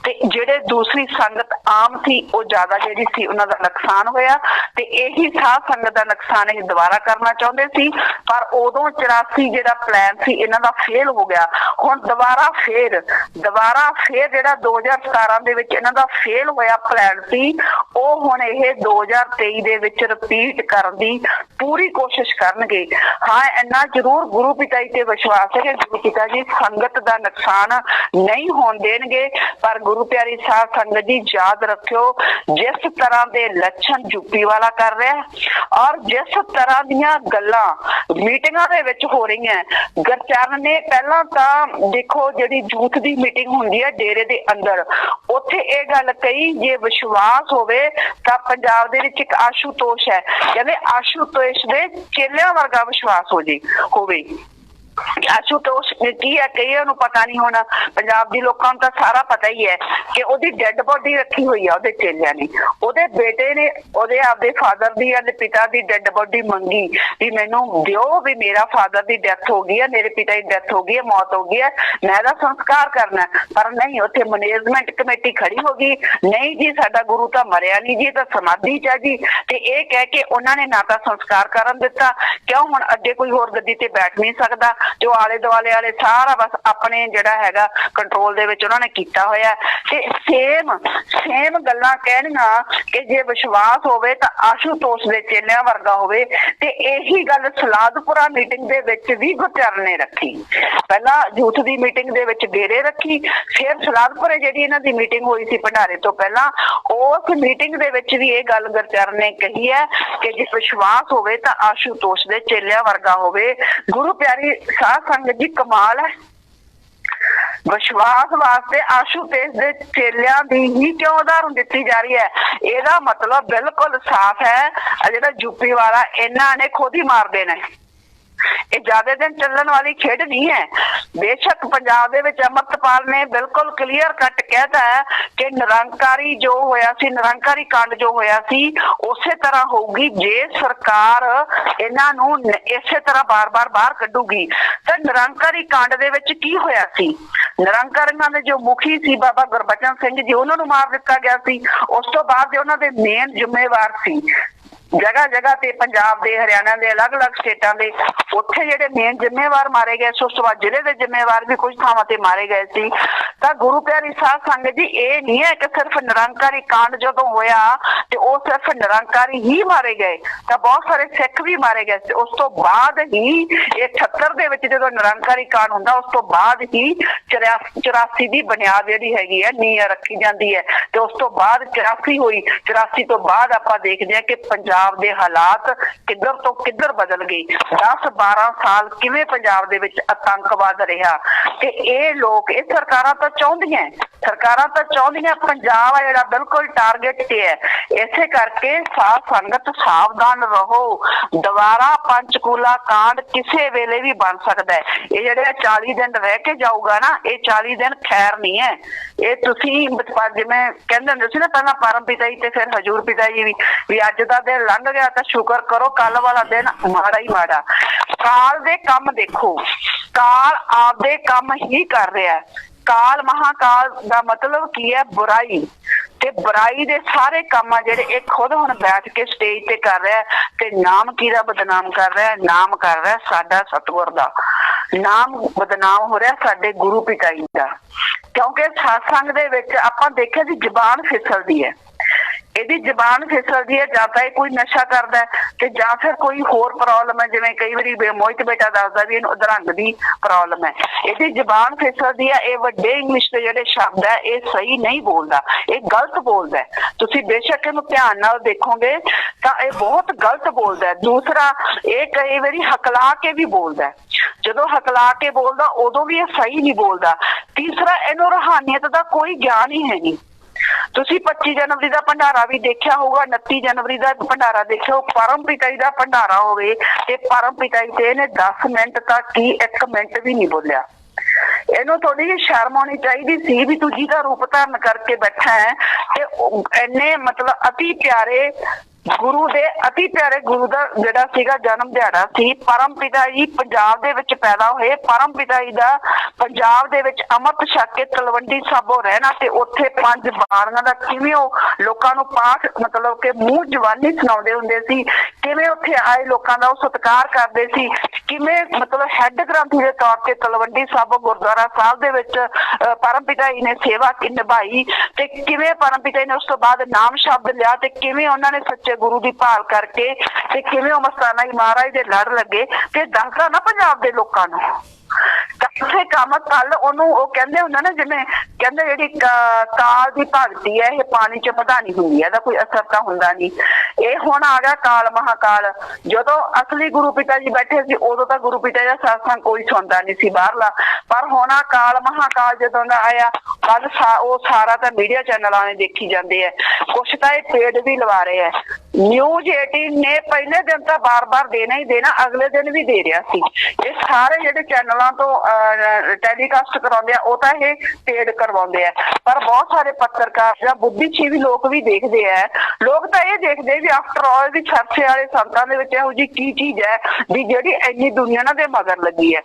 ਤੇ ਜਿਹੜੇ ਦੂਸਰੀ ਸੰਗਤ ਆਮ ਸੀ ਉਹ ਜ਼ਿਆਦਾ ਜਿਹੜੀ ਸੀ ਉਹਨਾਂ ਦਾ ਨੁਕਸਾਨ ਹੋਇਆ, ਤੇ ਇਹੀ ਸਾਧ ਸੰਗਤ ਦਾ ਨੁਕਸਾਨ ਇਹ ਦੁਬਾਰਾ ਕਰਨਾ ਚਾਹੁੰਦੇ ਸੀ। ਪਰ ਉਦੋਂ 84 ਜਿਹੜਾ ਪਲਾਨ ਸੀ ਇਹਨਾਂ ਦਾ ਫੇਲ ਹੋ ਗਿਆ। ਹੁਣ ਦੁਬਾਰਾ ਫੇਰ ਜਿਹੜਾ 2017 ਦੇ ਵਿੱਚ ਇਹਨਾਂ ਦਾ ਫੇਲ ਹੋਇਆ ਪਲਾਨ ਸੀ, ਉਹ ਹੁਣ ਇਹ 2023 ਦੇ ਵਿੱਚ ਰਿਪੀਟ ਕਰਨ ਦੀ ਪੂਰੀ ਕੋਸ਼ਿਸ਼ ਕਰਨਗੇ। ਹਾਂ, ਇੰਨਾ ਜ਼ਰੂਰ ਗੁਰੂ ਪਿਤਾ ਜੀ ਤੇ ਵਿਸ਼ਵਾਸ ਹੈ ਕਿ ਗੁਰੂ ਪਿਤਾ ਜੀ ਸੰਗਤ ਦਾ ਨੁਕਸਾਨ ਨਹੀਂ ਹੋਣ ਦੇਣਗੇ। ਪਰ ਗੁਰੂ ਪਿਆਰੀ ਸਾਧ ਸੰਗਤ ਜੀ ਯਾਦ ਰੱਖਿਓ, ਜਿਸ ਤਰ੍ਹਾਂ ਦੇ ਲੱਛਣ ਯੂਪੀ ਵਾਲਾ ਕਰ ਰਿਹਾ ਔਰ ਜਿਸ ਤਰ੍ਹਾਂ ਦੀਆਂ ਗੱਲਾਂ ਮੀਟਿੰਗਾਂ ਦੇ ਵਿੱਚ ਹੋ ਰਹੀਆਂ, ਗੁਰਚਰਨ ਨੇ ਪਹਿਲਾਂ ਤਾਂ ਦੇਖੋ ਜਿਹੜੀ ਯੂਥ ਦੀ ਮੀਟਿੰਗ ਹੁੰਦੀ ਹੈ ਡੇਰੇ ਦੇ ਅੰਦਰ, ਉੱਥੇ ਇਹ ਗੱਲ ਕਹੀ ਜੇ ਵਿਸ਼ਵਾਸ ਹੋਵੇ ਤਾਂ ਪੰਜਾਬ ਦੇ ਵਿੱਚ ਇੱਕ ਆਸ਼ੂਤੋਸ਼ ਹੈ, ਕਹਿੰਦੇ ਆਸ਼ੂਤੋਸ਼ ਦੇ ਚੇਲਿਆਂ ਵਰਗਾ ਵਿਸ਼ਵਾਸ ਹੋਵੇ। ਆਸ਼ੂਤੋਸ਼ ਕੀ ਹੈ ਕਈਆਂ ਨੂੰ ਪਤਾ ਨਹੀਂ ਹੋਣਾ, ਪੰਜਾਬ ਦੇ ਲੋਕਾਂ ਨੂੰ ਤਾਂ ਸਾਰਾ ਪਤਾ ਹੀ ਹੈ ਕਿ ਉਹਦੀ ਡੈੱਡ ਬੋਡੀ ਰੱਖੀ ਹੋਈ ਆ ਉਹਦੇ ਚੇਲਿਆਂ ਨੇ। ਉਹਦੇ ਬੇਟੇ ਨੇ ਉਹਦੇ ਆਪਦੇ ਫਾਦਰ ਦੀ ਅਤੇ ਪਿਤਾ ਦੀ ਡੈੱਡ ਬੋਡੀ ਮੰਗੀ ਵੀ ਮੈਨੂੰ ਦਿਓ, ਵੀ ਮੇਰਾ ਫਾਦਰ ਦੀ ਡੈਥ ਹੋ ਗਈ ਹੈ, ਮੇਰੇ ਪਿਤਾ ਦੀ ਡੈਥ ਹੋ ਗਈ ਹੈ, ਮੌਤ ਹੋ ਗਈ ਹੈ, ਮੈਂ ਇਹਦਾ ਸੰਸਕਾਰ ਕਰਨਾ। ਪਰ ਨਹੀਂ, ਉੱਥੇ ਮੈਨੇਜਮੈਂਟ ਕਮੇਟੀ ਖੜੀ ਹੋ ਗਈ, ਨਹੀਂ ਜੀ ਸਾਡਾ ਗੁਰੂ ਤਾਂ ਮਰਿਆ ਨਹੀਂ ਜੀ, ਤਾਂ ਸਮਾਧੀ ਚ ਆ ਜੀ। ਤੇ ਇਹ ਕਹਿ ਕੇ ਉਹਨਾਂ ਨੇ ਨਾ ਤਾਂ ਸੰਸਕਾਰ ਕਰਨ ਦਿੱਤਾ, ਕਿਉਂ ਹੁਣ ਅੱਗੇ ਕੋਈ ਹੋਰ ਗੱਦੀ ਤੇ ਬੈਠ ਨਹੀਂ ਸਕਦਾ, ਤੇ ਉਹ ਆਲੇ ਦੁਆਲੇ ਵਾਲੇ ਸਾਰਾ ਬਸ ਆਪਣੇ ਜਿਹੜਾ ਹੈਗਾ ਕੰਟਰੋਲ ਦੇ ਵਿੱਚ ਉਹਨਾਂ ਨੇ ਕੀਤਾ ਹੋਇਆ। ਤੇ ਸੇਮ ਗੱਲਾਂ ਕਹਿਣੀਆਂ ਕਿ ਜੇ ਵਿਸ਼ਵਾਸ ਹੋਵੇ ਤਾਂ ਆਸ਼ੂਤੋਸ਼ ਦੇ ਚੇਲਿਆਂ ਵਰਗਾ ਹੋਵੇ। ਤੇ ਇਹੀ ਗੱਲ ਸਲਾਦਪੁਰਾ ਮੀਟਿੰਗ ਦੇ ਵਿੱਚ ਵੀ ਗੁਰਚਰਨ ਨੇ ਰੱਖੀ। ਪਹਿਲਾਂ ਯੂਥ ਦੀ ਮੀਟਿੰਗ ਦੇ ਵਿੱਚ ਡੇਰੇ ਰੱਖੀ, ਫਿਰ ਸਲਾਦਪੁਰੇ ਜਿਹੜੀ ਇਹਨਾਂ ਦੀ ਮੀਟਿੰਗ ਹੋਈ ਸੀ ਭੰਡਾਰੇ ਤੋਂ ਪਹਿਲਾਂ, ਉਸ ਮੀਟਿੰਗ ਦੇ ਵਿੱਚ ਵੀ ਇਹ ਗੱਲ ਗੁਰਚਰਨ ਨੇ ਕਹੀ ਹੈ ਕਿ ਜੇ ਵਿਸ਼ਵਾਸ ਹੋਵੇ ਤਾਂ ਆਸ਼ੂਤੋਸ਼ ਦੇ ਚੇਲਿਆਂ ਵਰਗਾ ਹੋਵੇ। ਗੁਰੂ ਪਿਆਰੀ साध संगत जी कमाल है। विश्वास वास्ते आशुतेश दे चेलियां दी ही क्यों उदाहरण दी जा रही है? एदा मतलब बिल्कुल साफ है, जेड़ा यूपी वाला इन्हां ने खुद ही मार देना है। ये ज्यादा दिन चलने वाली खेड नहीं है। बेशक पंजाब दे विच अमरतपाल ने बिल्कुल क्लीयर कट कहता है कि निरंकारी जो होया सी, निरंकारी कांड जो होया सी उसे तरह होगी जे सरकार इन्हां नूं इसे तरह बार बार बाहर कड्डूगी। तो निरंकारी कांड दे विच की होया सी? निरंकारियां दे जो मुखी सी बाबा गुरबचन सिंह जी उन्हां नूं मार दिता गया सी। उस तो बाद उन्हां दे मेन जिम्मेवार सी जगह जगह ते पंजाब दे, हरियाणा दे, अलग अलग स्टेटां दे उत्थे जेडे मेन जिम्मेवार मारे गए। उस तो बाद जिले दे जिम्मेवार भी कुछ थावां ते मारे गए सी। तां गुरु प्यारी साध संगत जी ये नहीं है कि सिर्फ निरंकारी कांड जदों होया ते वो सिर्फ निरंकारी ही मारे गए, तां बहुत सारे सिख भी मारे गए सी। उस तो बाद ही ये 78 दे विच जदों निरंकारी कांड हुंदा उस तो बाद ही 84 दी बुनियाद जिहड़ी हैगी है नींह रखी जाती है। ते उस तो बाद 84 हुई। 84 तो बाद आपां देखदे हां कि पंजाब दे हालात किधर तो किधर बदल गए। 10-12 साल किवें पंजाब दे विच आतंकवाद रहा ते ये लोग ये सरकारां तां चाहुंदियां, सरकारां तां चाहुंदियां पंजाब है जिहड़ा बिल्कुल टारगेट ते है। इसे करके साध संगत सावधान रहो। दोबारा पंचकूला कांड किसे वेले भी बन सकदा है। ये जिहड़े 40 दिन रह के जाऊगा ना, ये 40 दिन खैर नहीं है। ये तुसीं जिवें कहंदे हुंदे सी ना पहलां परम पिता जी ते फिर हजूर पिता जी भी अज दा दिन लंघ गया तो शुक्र करो, कल वाला दिन माड़ा ही माड़ा। काल दे कम देखो, काल आपदे कम ही कर रहा है। काल महाकाल दा मतलब की है? बुराई ते बुराई दे सारे काम जेडे एक खुद हुण बैठ के स्टेज ते कर रहा है ते नाम किहदा बदनाम कर रहा है? नाम कर रहा है साडा सतगुर दा, नाम बदनाम हो रहा साडे गुरु पिता जी दा। क्योंकि सत्संग दे विच आपां देखिआ जी जबान फिसलदी है। ਇਹਦੀ ਜ਼ਬਾਨ ਫਿਸਲਦੀ ਹੈ ਜਾਂ ਤਾਂ ਇਹ ਕੋਈ ਨਸ਼ਾ ਕਰਦਾ ਤੇ ਜਾਂ ਫਿਰ ਕੋਈ ਹੋਰ ਪ੍ਰੋਬਲਮ ਹੈ। ਜਿਵੇਂ ਕਈ ਵਾਰੀ ਮੋਹਿਤ ਬੇਟਾ ਦੱਸਦਾ ਵੀ ਇਹਨੂੰ ਅਧਰੰਗ ਦੀ ਪ੍ਰੋਬਲਮ ਹੈ। ਇਹਦੀ ਜ਼ਬਾਨ ਫਿਸਲਦੀ ਹੈ। ਇਹ ਵੱਡੇ ਇੰਗਲਿਸ਼ ਦੇ ਜਿਹੜੇ ਸ਼ਬਦ ਹੈ ਇਹ ਸਹੀ ਨਹੀਂ ਬੋਲਦਾ, ਇਹ ਗਲਤ ਬੋਲਦਾ। ਤੁਸੀਂ ਬੇਸ਼ੱਕ ਇਹਨੂੰ ਧਿਆਨ ਨਾਲ ਦੇਖੋਗੇ ਤਾਂ ਇਹ ਬਹੁਤ ਗਲਤ ਬੋਲਦਾ। ਦੂਸਰਾ ਇਹ ਕਈ ਵਾਰੀ ਹਕਲਾ ਕੇ ਵੀ ਬੋਲਦਾ। ਜਦੋਂ ਹਕਲਾ ਕੇ ਬੋਲਦਾ ਉਦੋਂ ਵੀ ਇਹ ਸਹੀ ਨਹੀਂ ਬੋਲਦਾ। ਤੀਸਰਾ ਇਹਨੂੰ ਰੂਹਾਨੀਅਤ ਦਾ ਕੋਈ ਗਿਆਨ ਹੀ ਹੈ ਨਹੀਂ। ਤੁਸੀਂ 25 जनवरी का भंडारा भी देखा होगा, 29 जनवरी का भंडारा देखा हो। परम पिता जी का भंडारा होवे ते परम पिता जी ने 10 मिनट तक ही 1 मिनट भी नहीं बोलिया। ਇਹਨੂੰ थोड़ी जी शर्म आनी चाहिए सी भी तू जिहदा रूप धारण करके बैठा है ते इन्ने मतलब अति प्यारे गुरु दे अति प्यारे गुरु दा जिहड़ा सीगा जन्म दिहाड़ा सी। परम पिता जी पंजाब दे विच पैदा होए। परम पिता जी दा पंजाब दे विच अमृत छक के तलवंडी साबो रहना ते उत्थे 5 बाणियां दा किवें ओ लोकां नूं पाठ मतलब कि मूंह जवानी सुणाउंदे हुंदे सी, किवें उत्थे आए लोकां दा सत्कार करदे सी, किवें मतलब हैड ग्रंथी दे तौर ते तलवंडी साबो गुरुद्वारा साहब दे विच परम पिता जी ने सेवा निभाई ते किवें परम पिता जी ने उस तो बाद नाम शब्द लिया ते किवें उन्हां ने सच्चे गुरु की भाल करके ते किवें मस्ताना जी महाराज दे लड़ लगे ते दसदा ना पंजाब दे लोकां नूं। कैसे काम कल ओनू कहते होंगे ना जिवें कहते जिहड़ी काल की भगती है ये पानी च प्रधानी हुंदी है, कोई असर तो हुंदा नहीं। ये हुण आ गया काल महाकाल। जदों असली गुरु पिता जी बैठे सी उदों तो गुरु पिता जी दा सत्संग कोई सुनदा नहीं सी बाहरला, पर हुण काल महाकाल जदों दा आया कल वो सारा तो मीडिया चैनलों ने देखी जाते हैं। कुछ तो ये पेड भी लवा रहे हैं। न्यूज 18 ने पहले दिन तो बार बार देना ही देना, अगले दिन भी दे रहा सी। ये सारे जिहड़े चैनलों तो टेलीकास्ट करवाते हैं वो तो ये पेड करवाते हैं, पर बहुत सारे पत्रकार या बुद्धिजीवी लोग भी देखते हैं। लोग तो ये देखते भी आफ्टर ऑल भी चर्चे वाले संतां दे विच इहो जी की चीज है भी जिहड़ी इन्नी दुनिया ना दे मगर लगी है।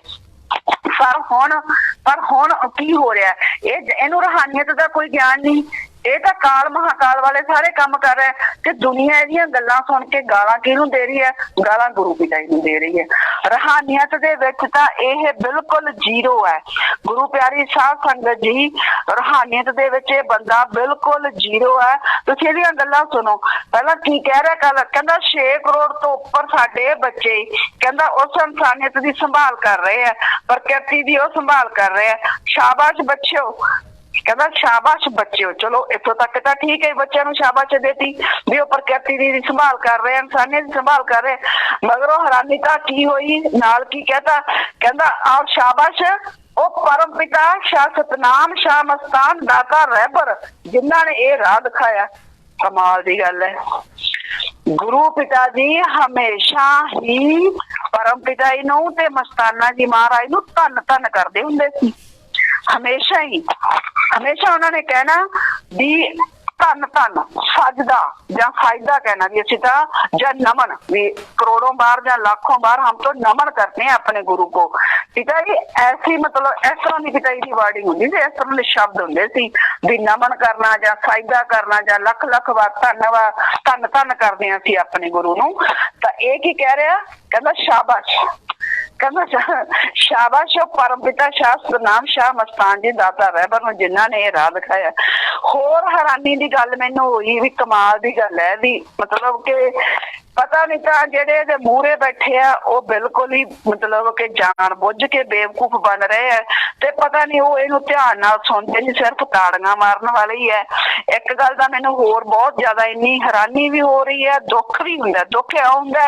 पर हुण की हो रहा है? इहनूं रूहानियत का कोई ज्ञान नहीं। ये तो काल महाकाल वाले सारे काम कर रहे हैं कि दुनिया दी गल्लां सुन के गालां किहनूं दे रही है? गालां गुरु पिता जी नूं दे रही है। रूहानियत दे विच तां इह बिल्कुल जीरो है। गुरु प्यारी साध संगत जी रूहानियत दे विच इह बंदा बिल्कुल जीरो है। तुसीं इहदियां गल्लां सुनो। पहलां की कह रहा कल कहंदा 6 करोड़ तो उपर साडे बच्चे कहंदा उस इंसानियत की संभाल कर रहे हैं, प्रकृति की वो संभाल कर रहे हैं। शाबाश बच्चों, ਕਹਿੰਦਾ ਸ਼ਾਬਾਸ਼ ਬੱਚਿਓ। ਚਲੋ ਇੱਥੋਂ ਤੱਕ ਤਾਂ ਠੀਕ ਹੈ, ਬੱਚਿਆਂ ਨੂੰ ਸ਼ਾਬਾਸ਼ ਦੇਤੀ ਵੀ ਉਹ ਪ੍ਰਕਿਰਤੀ ਦੀ ਸੰਭਾਲ ਕਰ ਰਹੇ, ਇਨਸਾਨੀਅਤ ਦੀ ਸੰਭਾਲ ਕਰ ਰਹੇ। ਮਗਰੋਂ ਹੈਰਾਨੀ ਤਾਂ ਕੀ ਹੋਈ, ਨਾਲ ਕੀ कहता, कहता आओ शाबाश ਉਹ परम पिता शाह सतनाम शाह मस्तान दाता रहबर जिन्हों ने ये राह दिखाया। कमाल की गल है। गुरु पिता जी हमेशा ही परम पिता जी नूं ते मस्ताना जी महाराज नूं धन धन करदे हुंदे सी। हमेशा ही, हमेशा उन्होंने कहना भी धन धन सजदा या फायदा कहना भी असी या नमन भी करोड़ों बार या लाखों बार हम तो नमन करते हैं अपने गुरु को। पिता जी ऐसी मतलब इस तरह की पिता जी की वर्डिंग होंगी, इस तरह के शब्द होंगे सी भी नमन करना या फायदा करना या लख लख बार धन्यवाद धन धन करते हैं असी अपने गुरु नूं। तां इह की कह रहा, कहंदा शाबाश, कहंदा शाबाश परम पिता शाह सतनाम शाह मस्तान जी दाता रहबर नूं जिन्हां ने राह दिखाया। होर हैरानी दी गल मैनूं होई भी कमाल दी गल है भी मतलब कि पता नहीं था जेडे मूहरे बैठे आ वो बिल्कुल ही मतलब कि जान बुझ के बेवकूफ बन रहे हैं ते पता नहीं वो इहनूं ध्यान नाल सुनते नहीं, सिर्फ ताड़ियां मारन वाले ही है। एक गल दा मैनूं होर बहुत ज्यादा इन्नी हैरानी भी हो रही है, दुख भी हुंदा। दुख इह हुंदा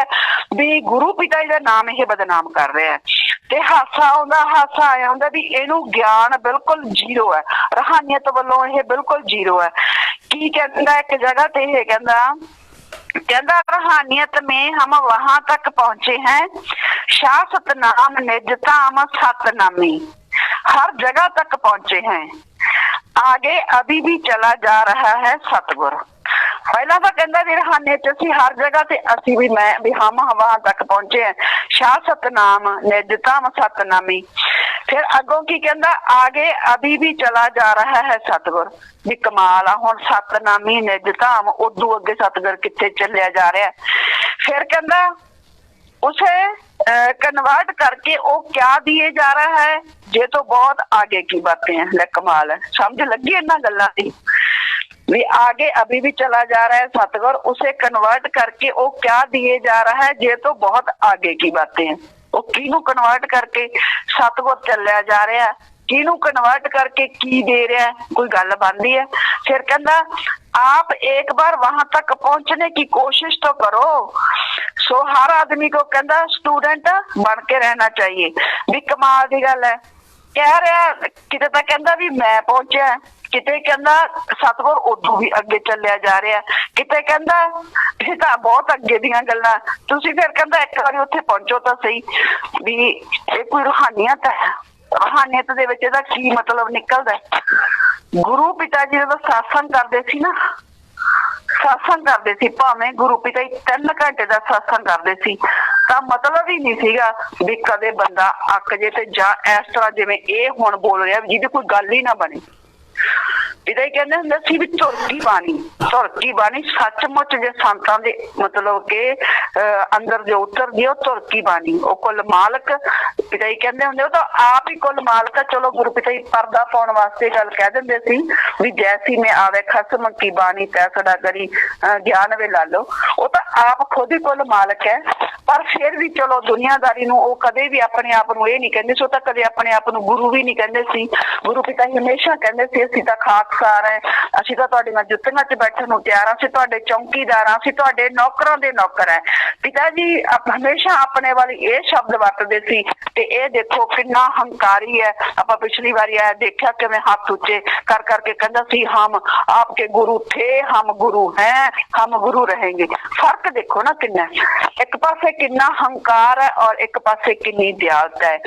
भी गुरु पिता जी दा नाम ये बदनाम कर रहे हैं ते हासा आया हुंदा भी इहनूं ज्ञान बिल्कुल जीरो है, रूहानियत वल्लों ये बिल्कुल जीरो है। की कहंदा एक जगह ते ये कहंदा रूहानियत में हम वहां तक पहुंचे हैं शाह सतनाम निजताम सतनामी, हर जगह तक पहुंचे हैं, आगे अभी भी चला जा रहा है सतगुर। पहला तो कहंदा भी रूहानियत असी हर जगह ते असी भी मैं भी हम वहां तक पहुंचे हैं शाह सतनाम निजताम सतनामी। फिर अगों की कहंदा आगे अभी भी चला जा रहा है सतगुर। भी कमाल आ हुण सतनामी निजताम उदू अगे सतगुर कित्थे चलिया जा रहा है। फिर कहंदा उसे कन्वर्ट करके वो क्या दिए जा रहा है, ये तो बहुत आगे की बातें हैं। ले कमाल है, समझ लगी इन्हां गल्लां दी भी आगे अभी भी चला जा रहा है सतगुर, उसे कन्वर्ट करके वो क्या दिए जा रहा है, ये तो बहुत आगे की बातें हैं। वो किनू कन्वर्ट करके सतगुर चलिया जा रहा है, किनू कन्वर्ट करके की दे रहा है, कोई गल बनती है। फिर कहंदा आप एक बार वहां तक पहुंचने की कोशिश तो करो। सो हर आदमी को कहंदा स्टूडेंट बन के रहना चाहिए। भी कमाल की गल है, कह रहा किते तां कहंदा भी मैं पहुंचा, किते कहंदा सतगुर उदू भी अगे चलिया जा रहा है, किते कहंदा ये तां बहुत अगे दीयां गल्लां। तुसीं फिर कहंदा एक बार उत्थे पहुंचो तां सही भी ये कोई रूहानियत है। रूहानियत दे विच इहदा की मतलब निकलदा है। गुरु पिता जी जदों सत्संग करदे सी ना, सत्संग करदे सी भावें गुरु पिता जी 3 घंटे का सत्संग करदे सी तां मतलब ही नहीं सीगा भी कदे बंदा अक जे ते जां इस तरह जिवें ये हुण बोल रहा जिहदी कोई गल ही ना बने। पिता जी कहते हुंदे सी भी तुरकी बाणी सचमुच जे संतां दे मतलब के अंदर जो उतर गई तुरकी बाणी वो कुल मालक। पिता जी कहते होंगे तो आप ही कुल मालक है। चलो गुरु पिता जी पर्दा पाउण वास्ते गल कह दिंदे सी भी जैसी में आवे खसम की बाणी तैसड़ा करी ज्ञान वे ला लो। वो तो आप खुद ही कुल मालक है, पर फिर भी चलो दुनियादारी नूं वो कदे भी अपने आप नूं ये नहीं कहंदे सी, तो कदे अपने आप नूं गुरु भी नहीं कहंदे सी। गुरु पिता जी हमेशा कहंदे सी असीं तां खाकसार है, असीं तां तुहाडे नाल जुत्तियां 'च बैठण नूं तैयार हां, असीं तुहाडे चौकीदार हां, असीं तुहाडे नौकरां दे नौकर है। पिता जी हमेशा अपने वाली ये शब्द वरतदे सी ते ये देखो कितना हंकारी है। आप पिछली बार आया देखा कि मैं हाथ ऊंचे कर करके कहता सी हम आपके गुरु थे, हम गुरु हैं, हम गुरु रहेंगे। फर्क देखो ना कितना, एक पासे कितना हंकार है और एक पासे कितनी दयालता है।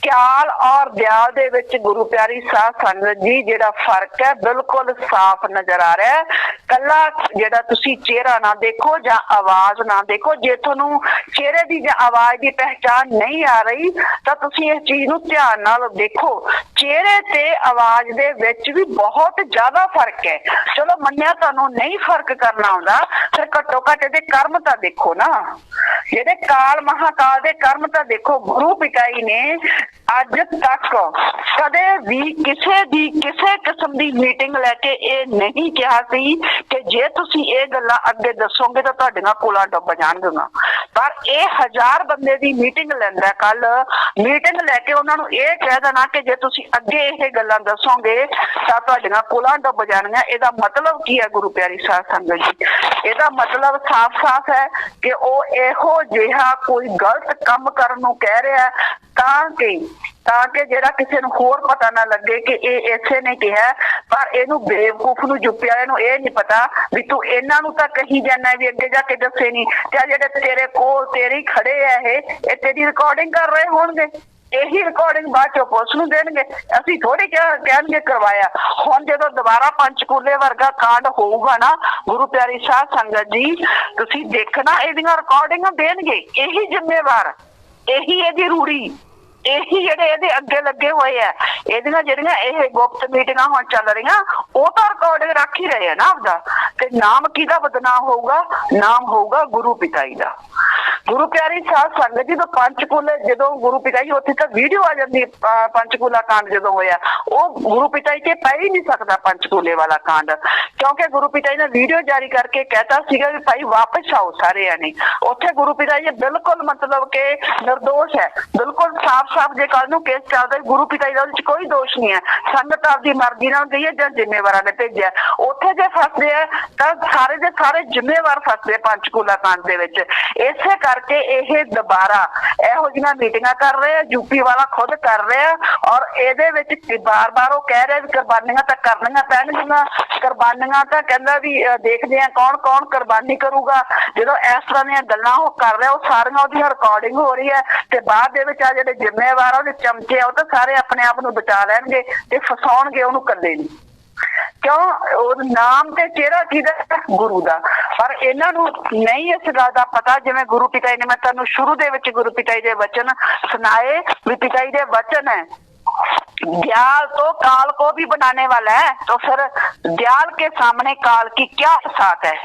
क्याल और दयाल दे विच गुरु प्यारी साध संगत जी जेड़ा फर्क है बिल्कुल साफ नजर आ रहा है। कला जेड़ा तुसी चेहरा ना देखो या आवाज ना देखो, जे तुहानू चेहरे दी या आवाज दी पहचान नहीं आ रही तो तुसी इस चीज नू ध्यान नाल देखो। चेहरे ते आवाज दे विच भी बहुत ज्यादा फर्क है। चलो मन्निया तुहानू नहीं फर्क करना आउंदा, फिर घट्टो घट्ट इहदे कर्म तां देखो ना, जेडे काल महाकाल दे कर्म तां देखो। गुरु पिता जी ने अज तक कदे भी किसे किस्म दी मीटिंग लैके ये नहीं कहा सी कि जे तुसी ये गल्लां अगे दसोगे तो तुहाडीआं कोलां डुब जाणगीआं। पर यह 1000 बंदे की मीटिंग लैंदा। कल मीटिंग लैके उन्होंने ये कह देना कि जे तुसी अगे ये गल्लां दसोगे तां तुहाडीआं कुलां डुब जाणगीआं। इहदा मतलब की है गुरु प्यारी साध संगत जी? इहदा मतलब साफ साफ है कि वह इहो जिहा कोई गलत काम करन नूं कह रहा ताकि जिहड़ा किसी नूं होर पता ना लगे कि ये इसे ने कहा, पर इहनूं बेवकूफ नूं जुप्पी वाले नूं ये नहीं पता भी तू इन्हां नूं तां कही जाना भी अगे जाके दसे नहीं, ते जिहड़े तेरे कोल तेरे ही खड़े है ये तेरी रिकॉर्डिंग कर रहे होणगे, यही रिकॉर्डिंग बाद चो पुलिस नूं देणगे। असीं थोड़ी कहणगे करवाया। हुण जदों दोबारा पंचकूले वर्गा कांड होऊगा ना गुरु प्यारी साध संगत जी, तुसीं देखना इहदियां रिकॉर्डिंगां देणगे यही जिम्मेवार, यही इहदी रूड़ी, यही जेडे इहदे अगे लगे हुए है। इहदियां जेहड़ियां इह गुप्त मीटिंगां हुण चल रहीआं वो तां रिकॉर्डिंग रख ही रहे हैं ना आपदा, ते नाम किहदा बदनाम होऊगा? नाम होऊगा गुरु पिता जी दा। गुरु प्यारी साध संगत जी तो पंचकूले जो गुरु पिता जी उत्थे तो वीडियो आ जाती, पंचकूला कांड जो होया वो गुरु पिता जी के पै ही नहीं सकता पंचकूले वाला कांड, क्योंकि गुरु पिता जी ने वीडियो जारी करके कहता सीगा भी भाई वापस आओ सारे आने। उत्थे गुरु पिता जी बिल्कुल मतलब के निर्दोष है, बिल्कुल साफ साफ जे कल नूं केस चलदा गुरु पिता जी दा उहदे च कोई दोष नहीं है। संगत आपदी मर्जी नाल गई है जां जिम्मेवारां ने भेजिआ, उत्थे जे फसदे आ तां सारे दे सारे जिम्मेवार फसदे पंचकूला कांड दे विच। इसे करके यह दोबारा इहो जिहियां मीटिंगां कर रहे हैं, यूपी वाला खुद कर रहे हैं, और इहदे विच बार बार वो कह रहे कुर्बानियां तां करनियां पैणगीआं, कुर्बानियां तां कहंदा भी देखदे आ कौन कौन कुर्बानी करूगा। जदों इस तरह दीयां गल्लां वो कर रहा, वो सारियां ओहदियां रिकॉर्डिंग हो रही है, ते बाद दे विच आ जिहड़े जिम्मेवार ਉਹਦੇ चमचे आ ਉਹ ਤਾਂ ਸਾਰੇ ਆਪਣੇ ਆਪ ਨੂੰ ਬਚਾ ਲੈਣਗੇ ਤੇ ਫਸਾਉਣਗੇ ਉਹਨੂੰ ਕੱਲੇ ਨਹੀਂ। क्यों नाम ते चेहरा किहदा? गुरु दा। पर इन्हां नूं नहीं इस गल दा पता, जिवें गुरु पिता जी ने मैं तुहानूं शुरू दे विच गुरु पिता जी दे वचन सुनाए भी पिता जी दे वचन है दयाल तो काल को भी बनाने वाला है, तो फिर दयाल के सामने काल की क्या औकात है?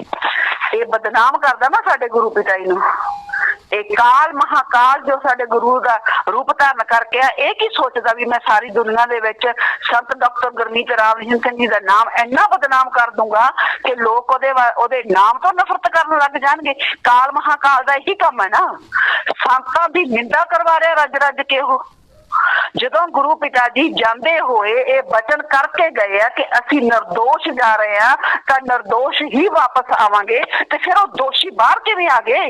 ये बदनाम करदा ना साडे गुरु पिता जी नूं। एक काल महाकाल जो साडे गुरु दा रूप धारण करके आ, ये की सोचदा भी मैं सारी दुनिया दे विच संत डॉक्टर गुरमीत राम निहंग सिंह जी दा नाम इन्ना बदनाम कर दूंगा कि लोग ओदे नाम तो नफरत करन लग जाणगे। काल महाकाल दा यही काम है ना, संतां दी निंदा करवा रहा रज रज के वो। जदों गुरु पिता जी जाते हुए ये वचन करके गए हैं कि असी निर्दोष जा रहे हैं तो निर्दोष ही वापस आवांगे, तो फिर वो दोषी बाहर किवें आ गए?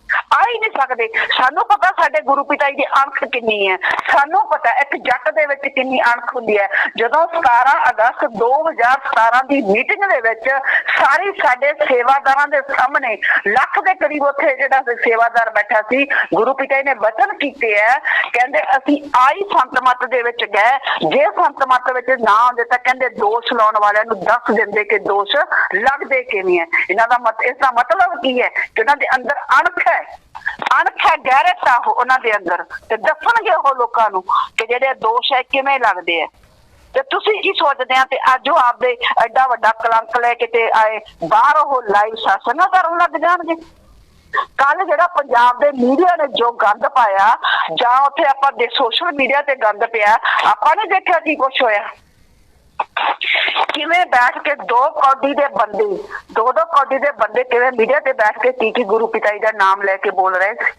आ ही नहीं सकते। सानू पता साडे गुरु पिता जी की अणख किन्नी है, सानू पता एक जट दे विच किन्नी अणख हुंदी है। जदों 17 अगस्त 2017 की मीटिंग दे विच सारी साडे सेवादारां दे सामने लख दे करीब उत्थे जिहड़ा सेवादार बैठा सी, गुरु पिता जी ने वचन कीते है, कहंदे असीं आई संत मत दे विच गए, जे संत मत विच ना आउंदे तां कहंदे दोष लाउण वालिआं नूं दस दिंदे कि दोष लगदे किवें है। इन्हां दा इसदा मतलब की है कि उन्हां दे अंदर अणख है, अणख है, गैरत आ उन्हां दे अंदर, ते दसणगे ओह लोकां नूं कि जिहड़े दोष है किवें लगदे है। ते तुसीं की सोचदे आ ते अज ओह आपदे एडा वड्डा कलंक ले के ते आए बाहर ओह लाइव सत्संग करन लग जाणगे। कल जिहड़ा पंजाब दे मीडिया ने जो गंद पाया जां उत्थे आपां दे सोशल मीडिया ते गंद पिया, आपां ने देखिआ की कुछ होया। किवें बैठ के दो कौडी दे बंदे दो कौडी दे बंदे किवें मीडिया ते बैठ के की गुरु पिता जी दा नाम लेके बोल रहे थे।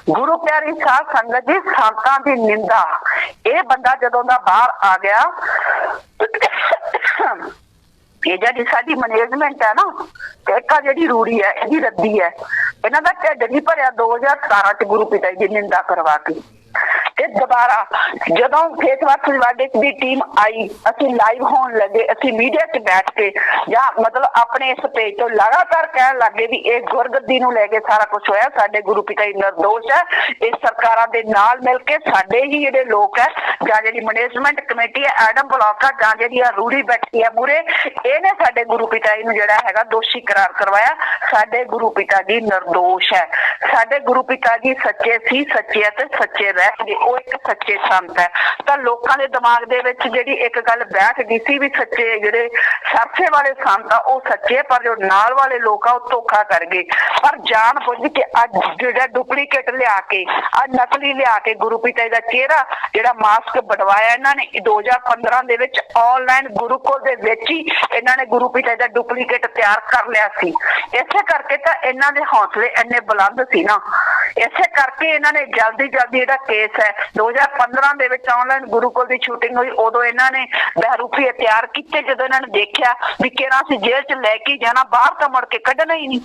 गुरु प्यारी साध संगत जी संतां दी निंदा, ये बंदा जदों दा बाहर आ गया, ये जी साडी मैनेजमेंट है ना, एक जी रूड़ी है, यही रद्दी है, इन्हां दा ढिड नहीं भरिया 2017 च गुरु पिता जी दी निंदा करवा के। दोबारा जदों फेसबुक वाडे की टीम आई, असी लाइव होने लगे, असी मीडिया च बैठ के या मतलब अपने इस पेज तो लगातार कह लगे भी ये गुरगद्दी नूं लेके सारा कुछ होया, साडे गुरु पिता जी निर्दोष है, इस सरकारां दे नाल मिल के साडे ही जिहड़े लोग है जां जिहड़ी मैनेजमेंट कमेटी है एडम ब्लॉक है जां जिहड़ी रूड़ी बैठी है मूरे, इहने साडे गुरु पिता जी नूं जिहड़ा हैगा दोषी करार करवाया। साडे गुरु पिता जी निर्दोष है, साडे गुरु पिता जी सच्चे सी, सच्चे ते सच्चे रहणगे। ਉਹ ਇੱਕ ਸੱਚੇ ਸੰਤ ਹੈ। ਤਾਂ ਲੋਕਾਂ ਦੇ ਦਿਮਾਗ ਦੇ ਵਿੱਚ ਜਿਹੜੀ ਇੱਕ ਗੱਲ ਬੈਠ ਗਈ ਸੀ ਵੀ ਸੱਚੇ ਜਿਹੜੇ ਸਰਸੇ ਵਾਲੇ ਸੰਤ ਆ ਉਹ ਸੱਚੇ, ਪਰ ਜੋ ਨਾਲ ਵਾਲੇ ਲੋਕ ਆ ਉਹ ਧੋਖਾ ਕਰ ਗਏ। ਪਰ ਜਾਣ ਬੁੱਝ ਕੇ ਅੱਜ ਜਿਹੜਾ ਡੁਪਲੀਕੇਟ ਲਿਆ ਕੇ ਅੱਜ ਨਕਲੀ ਲਿਆ ਕੇ ਗੁਰੂ ਪਿਤਾ ਜੀ ਦਾ ਚਿਹਰਾ ਜਿਹੜਾ ਮਾਸਕ ਬਣਵਾਇਆ ਇਹਨਾਂ ਨੇ 2015 ਦੇ ਵਿੱਚ ਆਨਲਾਈਨ ਗੁਰੂਕੁਲ ਦੇ ਵਿੱਚ ਹੀ ਇਹਨਾਂ ਨੇ ਗੁਰੂ ਪਿਤਾ ਜੀ ਦਾ ਡੁਪਲੀਕੇਟ ਤਿਆਰ ਕਰ ਲਿਆ ਸੀ। ਇਸੇ ਕਰਕੇ ਤਾਂ ਇਹਨਾਂ ਦੇ ਹੌਸਲੇ ਇੰਨੇ ਬੁਲੰਦ ਸੀ ਨਾ, ਇਸੇ ਕਰਕੇ ਇਹਨਾਂ ਨੇ ਜਲਦੀ ਜਿਹੜਾ ਕੇਸ ਹੈ 2015 ਦੇ ਵਿੱਚ ਆਨਲਾਈਨ ਗੁਰੂਕੁਲ ਦੀ ਸ਼ੂਟਿੰਗ ਹੋਈ, ਉਦੋਂ ਇਹਨਾਂ ਨੇ ਬਹਿਰੂਪੀਏ ਤਿਆਰ ਕੀਤੇ। ਜਦੋਂ ਇਹਨਾਂ ਨੇ ਦੇਖਿਆ ਵੀ ਕਿਹੜਾ ਸੀ ਜੇਲ੍ਹ 'ਚ ਲੈ ਕੇ ਜਾਣਾ, ਬਾਹਰ ਤਾਂ ਮੁੜ ਕੇ ਕੱਢਣਾ ਹੀ ਨਹੀਂ।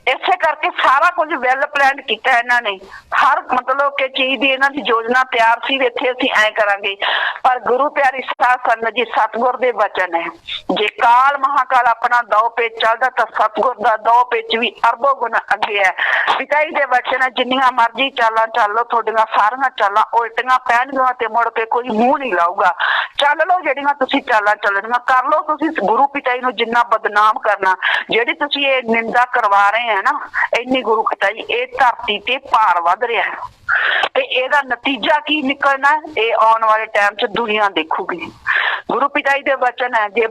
ਇਸੇ ਕਰਕੇ ਸਾਰਾ ਕੁਝ ਵੈਲ ਪਲਾਨ ਕੀਤਾ ਇਹਨਾਂ ਨੇ, ਹਰ ਮਤਲਬ ਕਿ ਚੀਜ਼ ਦੀ ਇਹਨਾਂ ਦੀ ਯੋਜਨਾ ਤਿਆਰ ਸੀ ਵੀ ਇੱਥੇ ਅਸੀਂ ਐਂ ਕਰਾਂਗੇ। ਪਰ ਗੁਰੂ ਪਿਆਰੀ ਸਾਧ ਸੰਗਤ ਜੀ ਸਤਿਗੁਰ ਦੇ ਵਚਨ ਹੈ, ਜੇ ਕਾਲ ਮਹਾਕਾਲ ਆਪਣਾ ਦਓ ਪੇਚ ਚੱਲਦਾ ਤਾਂ ਸਤਿਗੁਰ ਦਾ ਦਓ ਪੇਚ ਵੀ ਅਰਬੋ ਗੁਣਾ ਅੱਗੇ ਹੈ। ਪਿਤਾ ਜੀ ਦੇ ਵਚਨ ਜਿੰਨੀਆਂ ਮਰਜ਼ੀ ਚਾਲਾਂ ਚੱਲ ਲਓ, ਤੁਹਾਡੀਆਂ ਸਾਰੀਆਂ ਚਾਲਾਂ ਉਲਟੀਆਂ ਪੈਣਗੀਆਂ ਤੇ ਮੁੜ ਕੇ ਕੋਈ ਮੂੰਹ ਨਹੀਂ ਲਾਊਗਾ। ਚੱਲ ਲਓ ਜਿਹੜੀਆਂ ਤੁਸੀਂ ਚਾਲਾਂ ਚੱਲਣੀਆਂ, ਕਰ ਲਓ ਤੁਸੀਂ ਗੁਰੂ ਪਿਤਾ ਜੀ ਨੂੰ ਜਿੰਨਾ ਬਦਨਾਮ ਕਰਨਾ, ਜਿਹੜੀ ਤੁਸੀਂ ਇਹ ਨਿੰਦਾ ਕਰਵਾ ਰਹੇ ਹੈ ਨਾ ਇੰਨੀ ਗੁਰੂ ਪਿਤਾ ਜੀ ਇਹ ਧਰਤੀ ਤੇ ਭਾਰ ਵੱਧ ਰਿਹਾ ਹੈ ਤੇ ਇਹਦਾ ਨਤੀਜਾ ਕੀ ਨਿਕਲਣਾ ਇਹ ਆਉਣ ਵਾਲੇ ਟਾਈਮ 'ਚ ਦੁਨੀਆ ਦੇਖੂਗੀ। ਗੁਰੂ ਪਿਤਾ ਜੀ ਦੇ ਵਚਨ ਹੈ, ਜੇ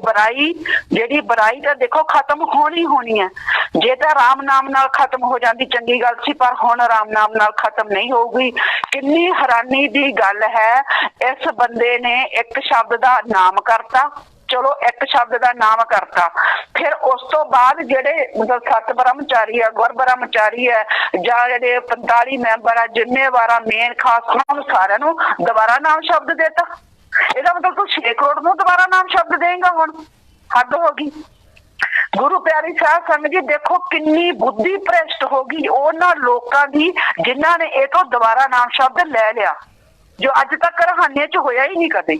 ਜਿਹੜੀ ਬੁਰਾਈ ਤਾਂ ਦੇਖੋ ਖਤਮ ਹੋਣੀ ਹੈ। ਜੇ ਤਾਂ ਰਾਮ ਨਾਮ ਨਾਲ ਖਤਮ ਹੋ ਜਾਂਦੀ ਚੰਗੀ ਗੱਲ ਸੀ, ਪਰ ਹੁਣ ਰਾਮ ਨਾਮ ਨਾਲ ਖਤਮ ਨਹੀਂ ਹੋਊਗੀ। ਕਿੰਨੀ ਹੈਰਾਨੀ ਦੀ ਗੱਲ ਹੈ, ਇਸ ਬੰਦੇ ਨੇ ਇੱਕ ਸ਼ਬਦ ਦਾ ਨਾਮ ਕਰਤਾ, ਚਲੋ ਇੱਕ ਸ਼ਬਦ ਦਾ ਨਾਮ ਕਰਤਾ, ਫਿਰ ਉਸ ਤੋਂ ਬਾਅਦ ਜਿਹੜੇ ਮਤਲਬ 7 ਬ੍ਰਹਮਚਾਰੀ ਆ, ਗੁਰ ਬ੍ਰਹਮਚਾਰੀ ਹੈ ਜਾਂ ਜਿਹੜੇ 45 ਮੈਂਬਰ ਆ, ਜ਼ਿੰਮੇਵਾਰਾਂ ਮੇਨ ਖਾਸ, ਉਹਨਾਂ ਨੂੰ ਸਾਰਿਆਂ ਨੂੰ ਦੁਬਾਰਾ ਨਾਮ ਸ਼ਬਦ ਦੇਤਾ। ਇਹਦਾ ਮਤਲਬ ਤੂੰ 6 ਕਰੋੜ ਨੂੰ ਦੁਬਾਰਾ ਨਾਮ ਸ਼ਬਦ ਦੇਂਗਾ, ਹੁਣ ਹੱਦ ਹੋ ਗਈ। ਗੁਰੂ ਪਿਆਰੀ ਸਾਧ ਸੰਗਤ ਜੀ ਦੇਖੋ ਕਿੰਨੀ ਬੁੱਧੀ ਭ੍ਰਿਸ਼ਟ ਹੋ ਗਈ ਉਹਨਾਂ ਲੋਕਾਂ ਦੀ ਜਿਨ੍ਹਾਂ ਨੇ ਇਹ ਤੋਂ ਦੁਬਾਰਾ ਨਾਮ ਸ਼ਬਦ ਲੈ ਲਿਆ, ਜੋ ਅੱਜ ਤੱਕ ਰਹਾਨੇ 'ਚ ਹੋਇਆ ਹੀ ਨਹੀਂ ਕਦੇ।